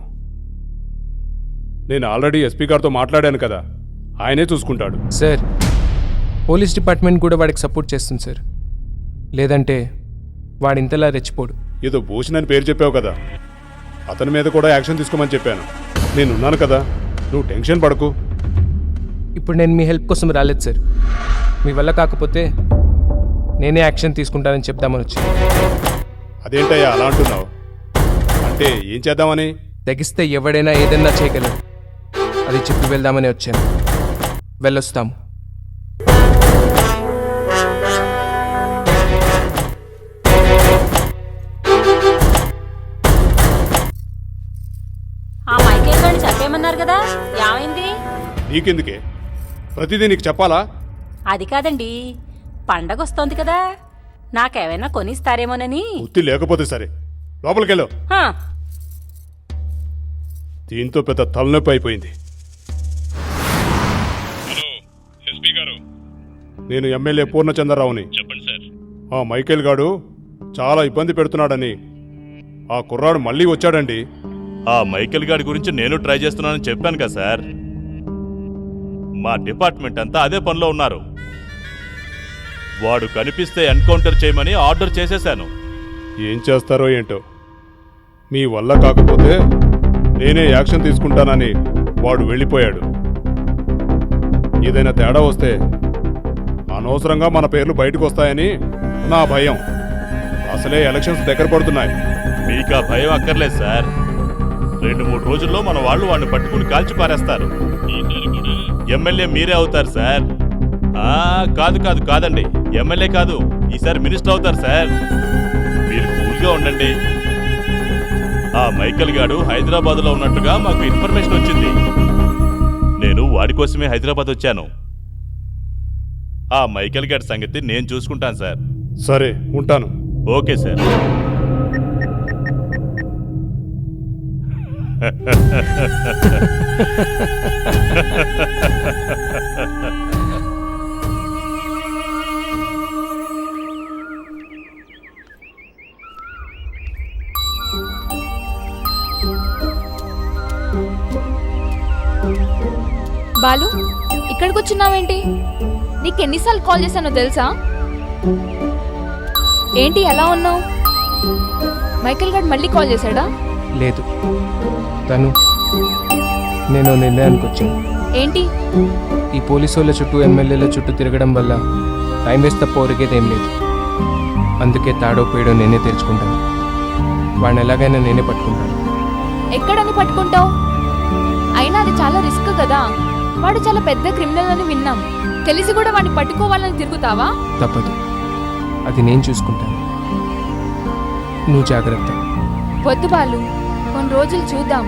H: నేను ఆల్రెడీ ఎస్పీ గారితో మాట్లాడాను కదా, ఆయనే చూసుకుంటాడు.
B: సార్, పోలీస్ డిపార్ట్మెంట్ కూడా వాడికి సపోర్ట్ చేస్తుంది సార్. లేదంటే వాడు ఇంతలా రెచ్చిపోడు.
H: ఏదో భూషణ్ అని పేరు చెప్పావు కదా, అతని మీద కూడా యాక్షన్ తీసుకోమని చెప్పాను. నేనున్నాను కదా, నువ్వు టెన్షన్ పడకు.
B: ఇప్పుడు నేను మీ హెల్ప్ కోసం రాలేదు సార్. మీ వల్ల కాకపోతే నేనే యాక్షన్ తీసుకుంటానని చెప్దామని వచ్చాను.
H: అదేంటయ్యా అలా అంటున్నావు? అంటే ఏం చేద్దామని?
B: తెగిస్తే ఎవడైనా ఏదైనా చేయగలరు, అది చెప్పి వెళ్దామని వచ్చాను. వెళ్ళొస్తాము.
P: ఆ మైకేల్ గారిని చంపేయమన్నారు కదా, ఏమైంది?
H: నీకెందుకే ప్రతిదీ నీకు చెప్పాలా?
P: అది కాదండి, పండగ వస్తోంది కదా, నాకేమైనా కొనిస్తారేమోనని.
H: బుద్ధి లేకపోతే సరే, లోపలికెళ్ళు.
P: హా,
H: దీంతో పెద్ద తలనొప్పి అయిపోయింది. నేను ఎమ్మెల్యే పూర్ణచంద్రరావుని.
O: చెప్పండి సార్.
H: ఆ మైకేల్ గాడు చాలా ఇబ్బంది పెడుతున్నాడని ఆ కుర్రాడు మళ్ళీ వచ్చాడండి.
O: ఆ మైకేల్ గాడి గురించి నేను ట్రై చేస్తున్నానని చెప్పాను కదా సార్. మా డిపార్ట్మెంట్ అంతా అదే పనిలో ఉన్నారు. వాడు కనిపిస్తే ఎన్కౌంటర్ చేయమని ఆర్డర్ చేసేశాను.
H: ఏం చేస్తారో ఏంటో, మీ వల్ల కాకపోతే నేనే యాక్షన్ తీసుకుంటానని వాడు వెళ్ళిపోయాడు. ఏదైనా తేడా వస్తే అనవసరంగా మన పేర్లు బయటకు వస్తాయని నా భయం. అసలే ఎలక్షన్స్ దగ్గర పడుతున్నాయి.
O: మీకు ఆ భయం అక్కర్లేదు సార్. 2-3 రోజుల్లో మన వాళ్ళు వాడిని పట్టుకుని కాల్చి పారేస్తారు. ఎమ్మెల్యే మీరే అవుతారు సార్. కాదండి, ఎమ్మెల్యే కాదు, ఈసారి మినిస్టర్ అవుతారు సార్. మీరు కూల్గా ఉండండి. ఆ మైకేల్ గాడు హైదరాబాద్లో ఉన్నట్టుగా మాకు ఇన్ఫర్మేషన్ వచ్చింది. నేను వాడి కోసమే హైదరాబాద్ వచ్చాను. ఆ మైకేల్ గాడి సంగతి నేను చూసుకుంటాను సార్.
H: సరే, ఉంటాను.
O: Okay sir.
M: బాలు, ఇక్కడికి వచ్చినావేంటి? నీకెన్నిసార్లు కాల్ చేశానో తెలుసా? ఏంటి ఎలా ఉన్నావు? మైకేల్ గారు మళ్ళీ కాల్ చేశాడా?
B: లేదు, తను నేను నిర్ణయానికి వచ్చాను.
M: ఏంటి?
B: ఈ పోలీసు వాళ్ళ చుట్టూ, ఎమ్మెల్యేల చుట్టూ తిరగడం వల్ల టైం వేస్ట్ తప్ప ఒరిగేదేం లేదు. అందుకే తాడో పేడో నేనే తెరుచుకుంటాను. వాడిని ఎలాగైనా నేనే పట్టుకుంటాను.
M: ఎక్కడని పట్టుకుంటావు? అయినా అది చాలా రిస్క్ కదా. వాడు చాలా పెద్ద క్రిమినల్ అని విన్నాం. తెలిసి కూడా వాడిని పట్టుకోవాలని తిరుగుతావా?
B: తప్పదు, అది నేను చూసుకుంటాను. నువ్వు జాగ్రత్త.
M: వద్దు బాలు, కొన్ని రోజులు చూద్దాం.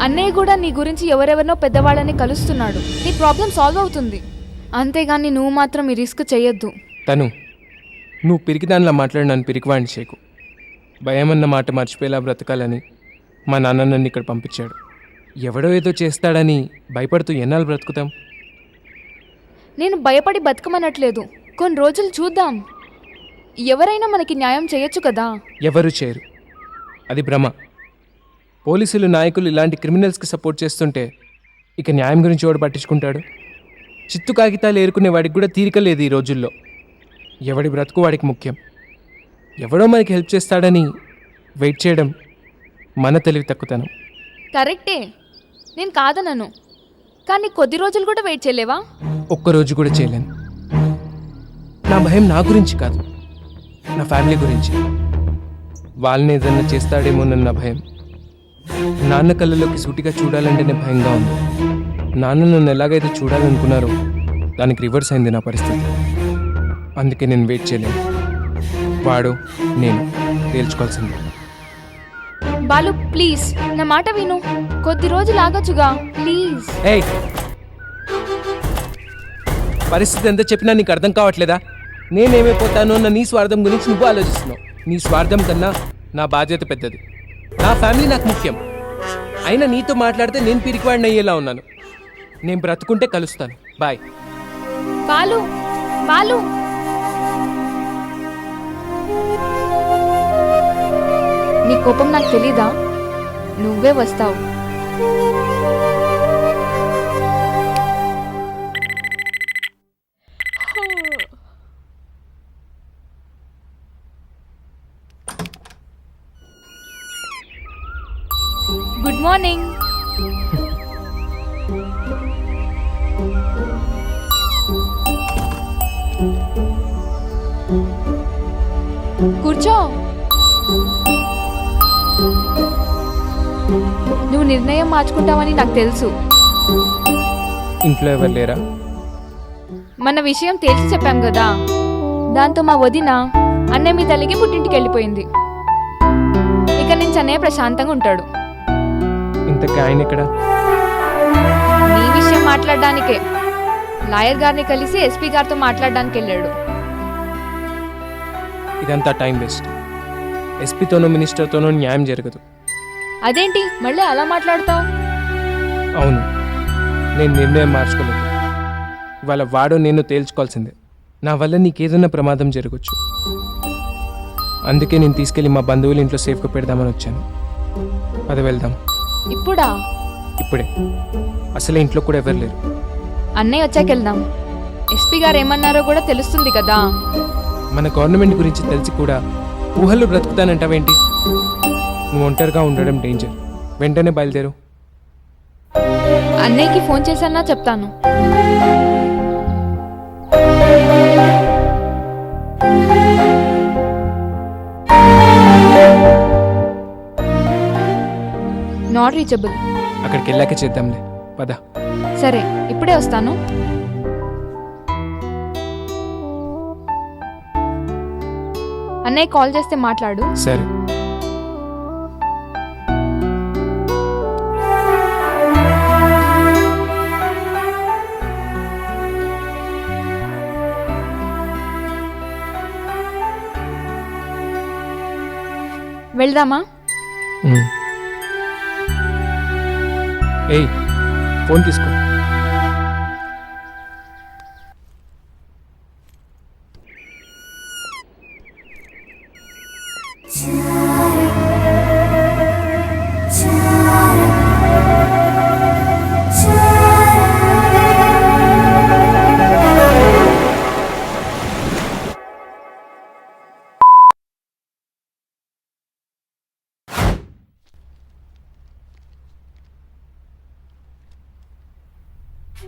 M: అన్నయ్య కూడా నీ గురించి ఎవరెవరినో పెద్దవాళ్ళని కలుస్తున్నాడు. నీ ప్రాబ్లం సాల్వ్ అవుతుంది. అంతేగాని నువ్వు మాత్రం ఈ రిస్క్ చేయొద్దు.
B: తను నువ్వు పిరికిదానిలా మాట్లాడి నన్ను పిరికివాడిని చేయకు. భయమన్న మాట మర్చిపోయేలా బ్రతకాలని మా నాన్న నన్ను ఇక్కడ పంపించాడు. ఎవడో ఏదో చేస్తాడని భయపడుతూ ఎన్నాళ్ళు బ్రతుకుతాం?
M: నేను భయపడి బతకమనట్లేదు. కొన్ని రోజులు చూద్దాం. ఎవరైనా మనకి న్యాయం చేయొచ్చు కదా.
B: ఎవరు చేయరు, అది భ్రమ. పోలీసులు, నాయకులు ఇలాంటి క్రిమినల్స్కి సపోర్ట్ చేస్తుంటే ఇక న్యాయం గురించి ఎవడు పట్టించుకుంటాడు? చిత్తు కాగితాలు ఏరుకునే వాడికి కూడా తీరిక లేదు ఈ రోజుల్లో. ఎవడి బ్రతుకు వాడికి ముఖ్యం. ఎవడో మనకి హెల్ప్ చేస్తాడని వెయిట్ చేయడం మన తెలివి తక్కువతనం.
M: కరెక్టే, నేను కాదనను. కానీ కొద్ది రోజులు కూడా వెయిట్ చేయలేవా?
B: ఒక్కరోజు కూడా చేయలేను. నా భయం నా గురించి కాదు, నా ఫ్యామిలీ గురించి. వాళ్ళని ఏదన్నా చేస్తాడేమోనన్న భయం. నాన్న కళ్ళలోకి సూటిగా చూడాలంటేనే భయంగా ఉంది. నాన్న నన్ను ఎలాగైతే చూడాలనుకున్నారో దానికి రివర్స్ అయింది నా పరిస్థితి. అందుకే నేను వెయిట్ చేయలేను. వాడు నేను తేల్చుకోవాల్సింది.
M: బాలు ప్లీజ్, నా మాట విను. కొద్ది రోజులు ఆగొచ్చుగా ప్లీజ్.
B: ఏయ్, పరిస్థితి ఎంత చెప్పినా నీకు అర్థం కావట్లేదా? నేనేమైపోతానో అన్న నీ స్వార్థం గురించి నువ్వు ఆలోచిస్తున్నావు. నీ స్వార్థం కన్నా నా బాధ్యత పెద్దది. నా ఫ్యామిలీ నాకు ముఖ్యం. అయినా నీతో మాట్లాడితే నేను పిరికివాడిని అయ్యేలా ఉన్నాను. నేను బ్రతుకుంటే కలుస్తాను. బాయ్.
M: బాలు, బాలు, నీ కోపం నాకు తెలీదా? నువ్వే వస్తావు. మార్నింగ్. కూర్చో. నువ్వు నిర్ణయం మార్చుకుంటావని నాకు తెలుసు.
J: ఇంట్లో ఎవరు లేరా?
M: మన విషయం తేల్చి చెప్పాం కదా, దాంతో మా వదిన అన్నయ్య మీ తల్లికి పుట్టింటికి వెళ్ళిపోయింది. ఇక నుంచి అన్నయ్య ప్రశాంతంగా ఉంటాడు.
J: ఇంతకీ ఆయన ఇక్కడ?
M: నీ విషయం మాట్లాడడానికే లాయర్ గారిని కలిసి ఎస్పీ గారితో మాట్లాడడానికి వెళ్ళాడు.
J: ఇదంతా టైం వేస్ట్. ఎస్పీతోనో మినిస్టర్తోనో న్యాయం జరగదు.
M: అదేంటి మళ్ళీ అలా మాట్లాడతావు?
J: అవును, నేను నిర్ణయం మార్చుకోలేదు. ఇవాళ వాడో నేను తేల్చుకోవాల్సిందే. నా వల్ల నీకేదైనా ప్రమాదం జరగచ్చు. అందుకే నేను తీసుకెళ్ళి మా బంధువుల ఇంట్లో సేఫ్గా పెడదామని వచ్చాను. అది వెళ్దాం.
M: ఇప్పుడా?
J: ఇప్పుడే. అసలే ఇంట్లో కూడా ఎవరు లేరు.
M: అన్నయ్య వచ్చాక వెళ్దాం. ఎస్పీ గారు ఏమన్నారో కూడా తెలుస్తుంది కదా.
J: మన గవర్నమెంట్ గురించి తెలిసి కూడా ఊహలు బ్రతుకుతానంటావేంటి? నువ్వు ఒంటరిగా ఉండడం డేంజర్. వెంటనే బయలుదేరు.
M: అన్నయ్యకి ఫోన్ చేశానా చెప్తాను. Not reachable.
J: అక్కడికి వెళ్ళాక చేద్దాంలే, పద.
M: సరే, ఇప్పుడే వస్తాను. అన్నయ్య కాల్ చేస్తే మాట్లాడు.
J: సరే.
M: వెళ్దామా?
J: ఏయ్, ఫోన్ తీసుకో.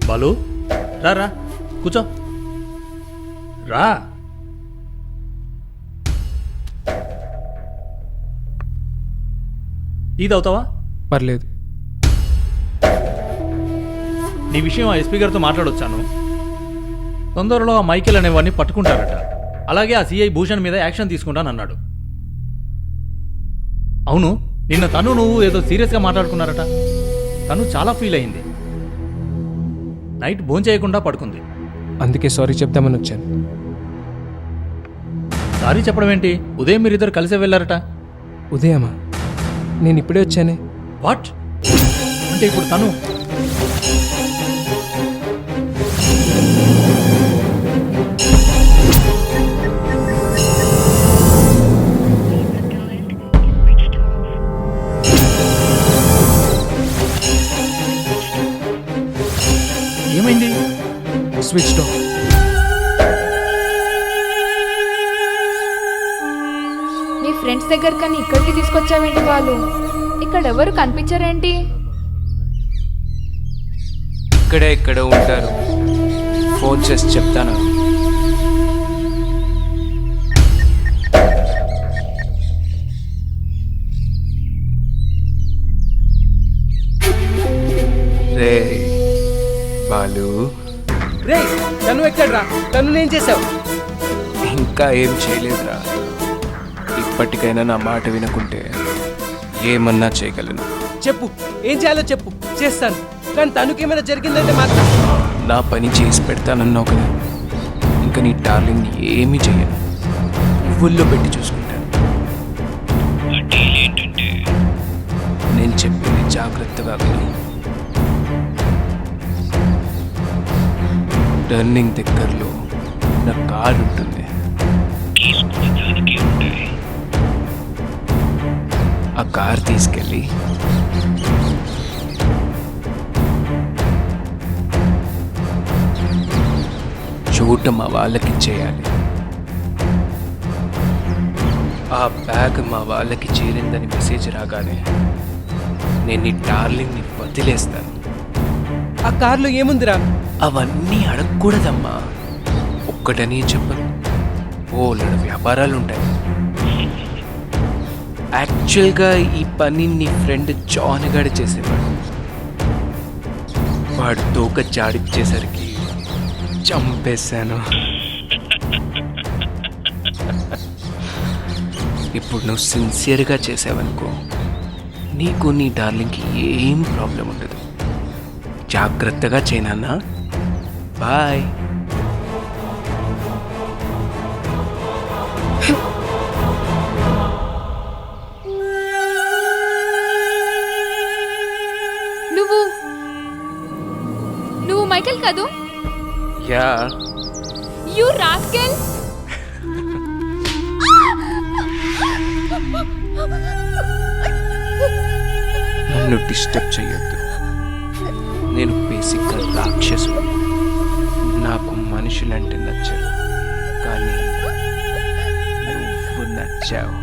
A: బాలు, రా రా, కూర్చో. రా. ఇది అవుతావా?
J: పర్లేదు.
A: నీ విషయం ఆ ఎస్పీ గారితో మాట్లాడొచ్చాను. తొందరలో ఆ మైకేల్ అనేవాడిని పట్టుకుంటారట. అలాగే ఆ సిఐ భూషణ్ మీద యాక్షన్ తీసుకుంటానన్నాడు. అవును, నిన్న తను నువ్వు ఏదో సీరియస్గా మాట్లాడుకున్నారట. తను చాలా ఫీల్ అయింది. నైట్ భోంచేయకుండా పడుకుంది.
J: అందుకే సారీ చెప్దామని వచ్చాను.
A: సారీ చెప్పడం ఏంటి? ఉదయం మీరిద్దరు కలిసే వెళ్ళారట.
J: ఉదయమా? నేను ఇప్పుడే వచ్చానే.
A: వాట్? అంటే ఇప్పుడు తను ఏమైంది?
J: Switch off.
M: నీ ఫ్రెండ్స్ దగ్గర కానీ ఇక్కడికి తీసుకొచ్చావేంటి? వాళ్ళు ఇక్కడ ఎవరు కనిపించారేంటి?
B: ఇక్కడే ఇక్కడ ఉంటారు. ఫోన్ చేసి చెప్తాను. రే బాలు.
J: రే, తను ఎక్కడ్రా? తను ఏం చేసావు?
B: ఇంకా ఏం చేయలేదురా. ఇప్పటికైనా నా మాట వినకుంటే ఏమన్నా చేయగలను.
J: చెప్పు, ఏం చేయాలో చెప్పు, చేస్తాను. కానీ తనకేమైనా జరిగిందంటే మాత్రం
B: నా పని చేసి పెడతానన్నావు కదా. ఇంకా నీ డార్లింగ్ ఏమీ చేయను. పువ్వుల్లో పెట్టి చూసుకుంటాను. ఏంటంటే నేను చెప్పింది జాగ్రత్తగా విను. టర్నింగ్ దగ్గరలో నా కారు ఉంటుంది. ఆ కార్ తీసుకెళ్ళి చోట మా వాళ్ళకి చేయాలి. ఆ బ్యాగ్ మా వాళ్ళకి చేరిందని మెసేజ్ రాగానే నేను నీ డార్లింగ్ని వదిలేస్తాను.
J: ఆ కార్లో ఏముందిరా?
B: అవన్నీ అడగకూడదమ్మా. ఒక్కటని చెప్పను, ఓళ్ళ వ్యాపారాలు ఉంటాయి. యాక్చువల్గా ఈ పని నీ ఫ్రెండ్ జాన్ గాడి చేసేవాడు. వాడు తోక జాడిచ్చేసరికి చంపేశాను. ఇప్పుడు నువ్వు సిన్సియర్గా చేసావనుకో, నీకు నీ డార్లింగ్కి ఏం ప్రాబ్లం ఉండదు. జాగ్రత్తగా చేయనా? బాయ్.
M: నువ్వు మైకేల్ కాదు?
B: యా.
M: You rascal.
B: నన్ను డిస్టర్బ్ చేయొద్దు. నేను బేసిక్గా రాక్షసు. నాకు మనుషులంటే నచ్చదు, కానీ నువ్వు నచ్చావు.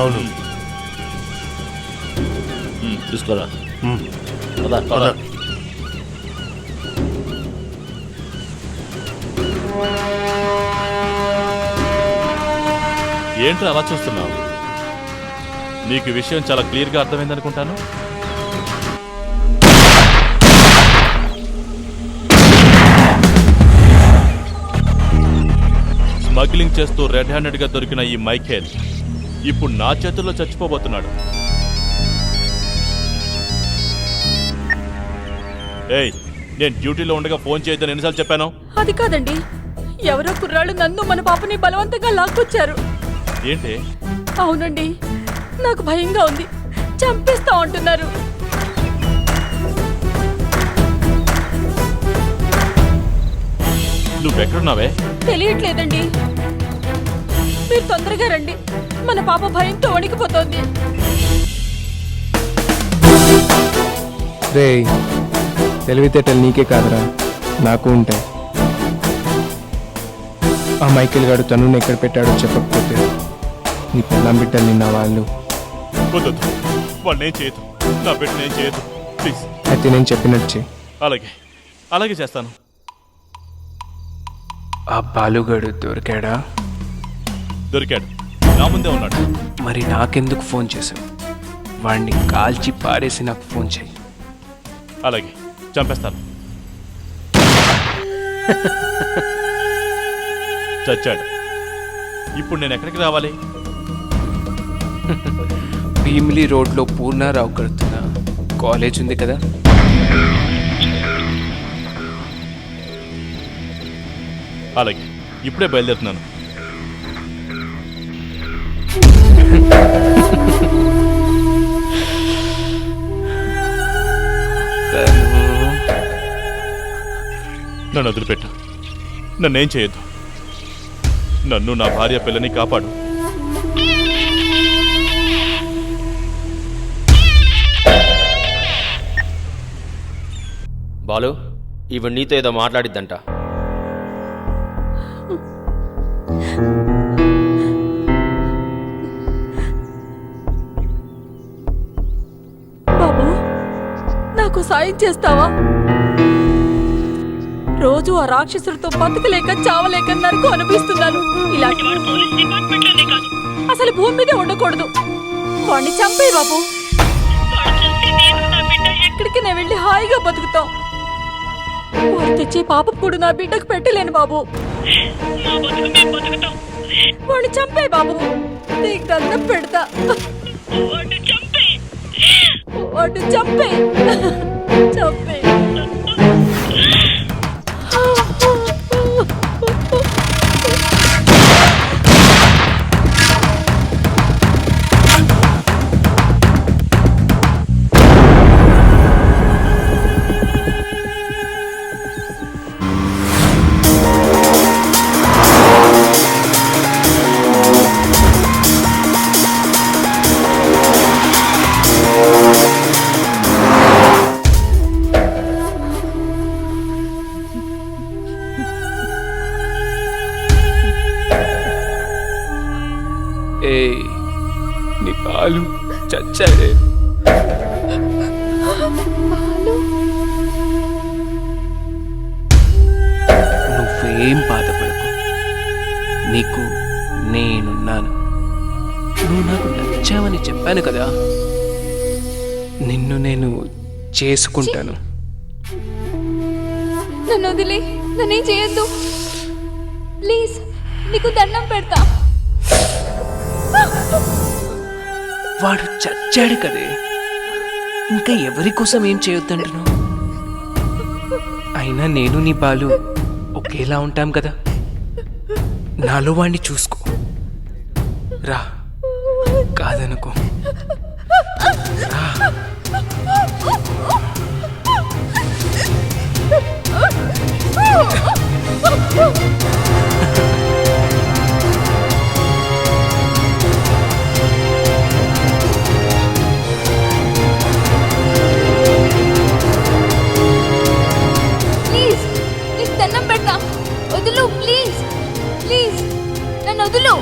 F: అవును.
C: తీసుకోరా. పద, పద.
O: ఏంట్రా అలా చూస్తున్నావు? నీకు విషయం చాలా క్లియర్గా అర్థమైందనుకుంటాను. స్మగ్లింగ్ చేస్తూ రెడ్ హ్యాండెడ్గా దొరికిన ఈ మైఖేల్ ఇప్పుడు నా చేతుల్లో చచ్చిపోబోతున్నాడు. ఏయ్, నేను డ్యూటీలో ఉండగా ఫోన్ చేయొద్దని ఎన్నిసార్లు చెప్పాను?
S: అది కాదండి, ఎవరో కుర్రాళ్ళు నన్ను మన పాపని బలవంతంగా లాక్కొచ్చారు.
O: ఏంటి?
S: అవునండి, నాకు భయంగా ఉంది. చంపేస్తా అంటున్నారు.
O: నువ్వెక్కడున్నావే?
S: తెలియట్లేదండి. మీరు తొందరగా రండి, మన పాప భయంతో వణికిపోతోంది.
B: రే, తెలివితేటలు నీకే కాదురా, నాకు ఉంటాయి. ఆ మైకేల్ గారు తను ఎక్కడ పెట్టాడో చెప్పకపోతే నీ పిల్లం బిడ్డలు నిన్న వాళ్ళు.
O: వద్దొద్దు, వాడు నేను చేయదు, నా బిడ్డ నేను చేయదు, ప్లీజ్.
B: అయితే నేను చెప్పినట్టు చెయ్యి.
O: అలాగే, అలాగే చేస్తాను.
B: ఆ బాలుగాడు దొరికాడా?
O: దొరికాడు, నా ముందే ఉన్నాడు.
B: మరి నాకెందుకు ఫోన్ చేశావు? వాడిని కాల్చి పారేసి నాకు ఫోన్ చేయి.
O: అలాగే, చంపేస్తాను. చచ్చాడు. ఇప్పుడు నేను ఎక్కడికి రావాలి?
B: భీమిలి రోడ్లో పూర్ణారావు కడుతున్న కాలేజ్ ఉంది కదా,
O: అలాగే, ఇప్పుడే బయలుదేరుతున్నాను. నన్ను వదిలిపెట్టు, నన్నేం చేయొద్దు. నన్ను, నా భార్య, పిల్లని కాపాడు.
K: బాలు, ఈవిడ నీతో ఏదో మాట్లాడిద్దంట.
S: బాబు, నాకు సాయం చేస్తావా? రోజు ఆ రాక్షసులతో బతకలేక చావలేక నరకు అనిపిస్తున్నాను. ఇలాంటి వాడు పోలీస్ డిపార్ట్మెంట్లోనే కాదు, అసలు భూమి మీదే ఉండకూడదు. వాడిని చంపే బాబు. ఎక్కడికి నేను వెళ్ళి హాయిగా బతుకుతాం. వాడు తెచ్చే పాపం కూడా నా బిడ్డకు పెట్టలేను బాబు. వాడిని చంపే బాబు, నీకు దండం పెడతా. వాడిని చంపే, చంపే.
B: నీ పాలు చచ్చాడే. నువ్వేం బాధపడకు, నీకు నేనున్నాను. నువ్వు నాకు నచ్చావని చెప్పాను కదా, నిన్ను నేను చేసుకుంటాను.
M: నన్ను వదిలే, నన్నేం చేయొద్దు ప్లీజ్, నీకు దండం పెడతా.
B: వాడు చచ్చాడు కదే, ఇంకా ఎవరి కోసం ఏం చేయొద్దంటున్నావు? అయినా నేను నీ బాలు ఒకేలా ఉంటాం కదా, నాలో వాణ్ణి చూసుకో. రా, కాదనుకో. రా.
M: ప్లీజ్, నీకు దండం పెడతా, వదులు ప్లీజ్, ప్లీజ్ నన్ను వదులు.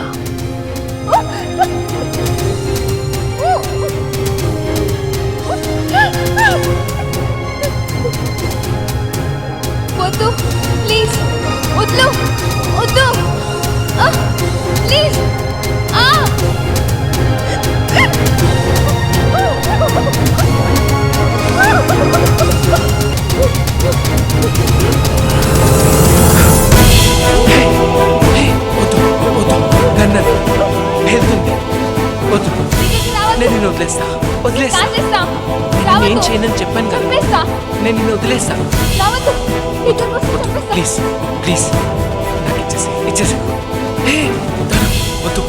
B: ఏం చేయనని చెప్పాను కదా.
M: చంపేస్తా.
B: నేను నిన్ను వదిలేస్తాను.
M: రావద్దు. ఇద్దరి కోసం చంపేస్తా.
B: ప్లీజ్ ప్లీజ్ నాకు ఇచ్చేసి వద్దు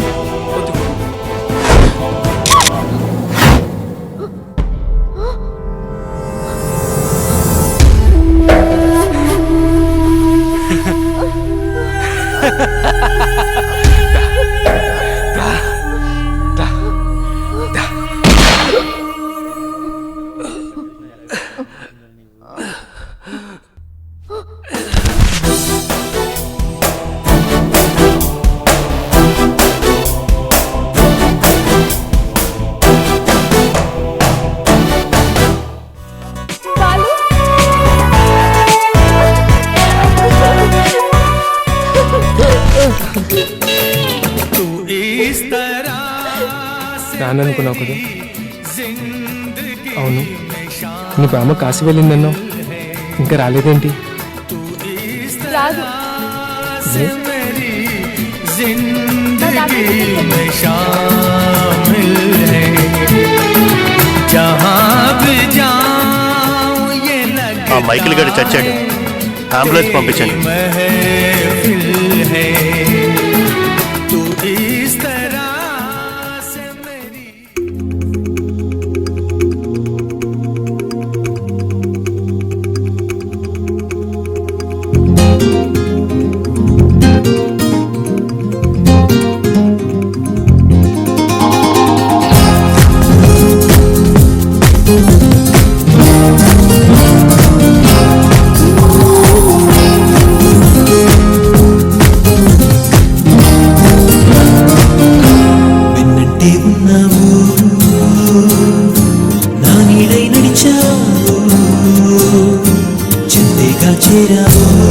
B: వద్దు.
J: రాననుకున్నావు కదా. అవును, నీ బామ్మ కాశీ వెళ్ళిందన్నావు, ఇంకా రాలేదేంటి?
M: రాదు.
F: ఆ మైకిల్ గడి చచ్చాడు, అంబులెన్స్ పంపించండి.
Q: వెన్నంటే ఉన్నావు, నా నీడై నడిచావు, చెంతేగా చేరావు.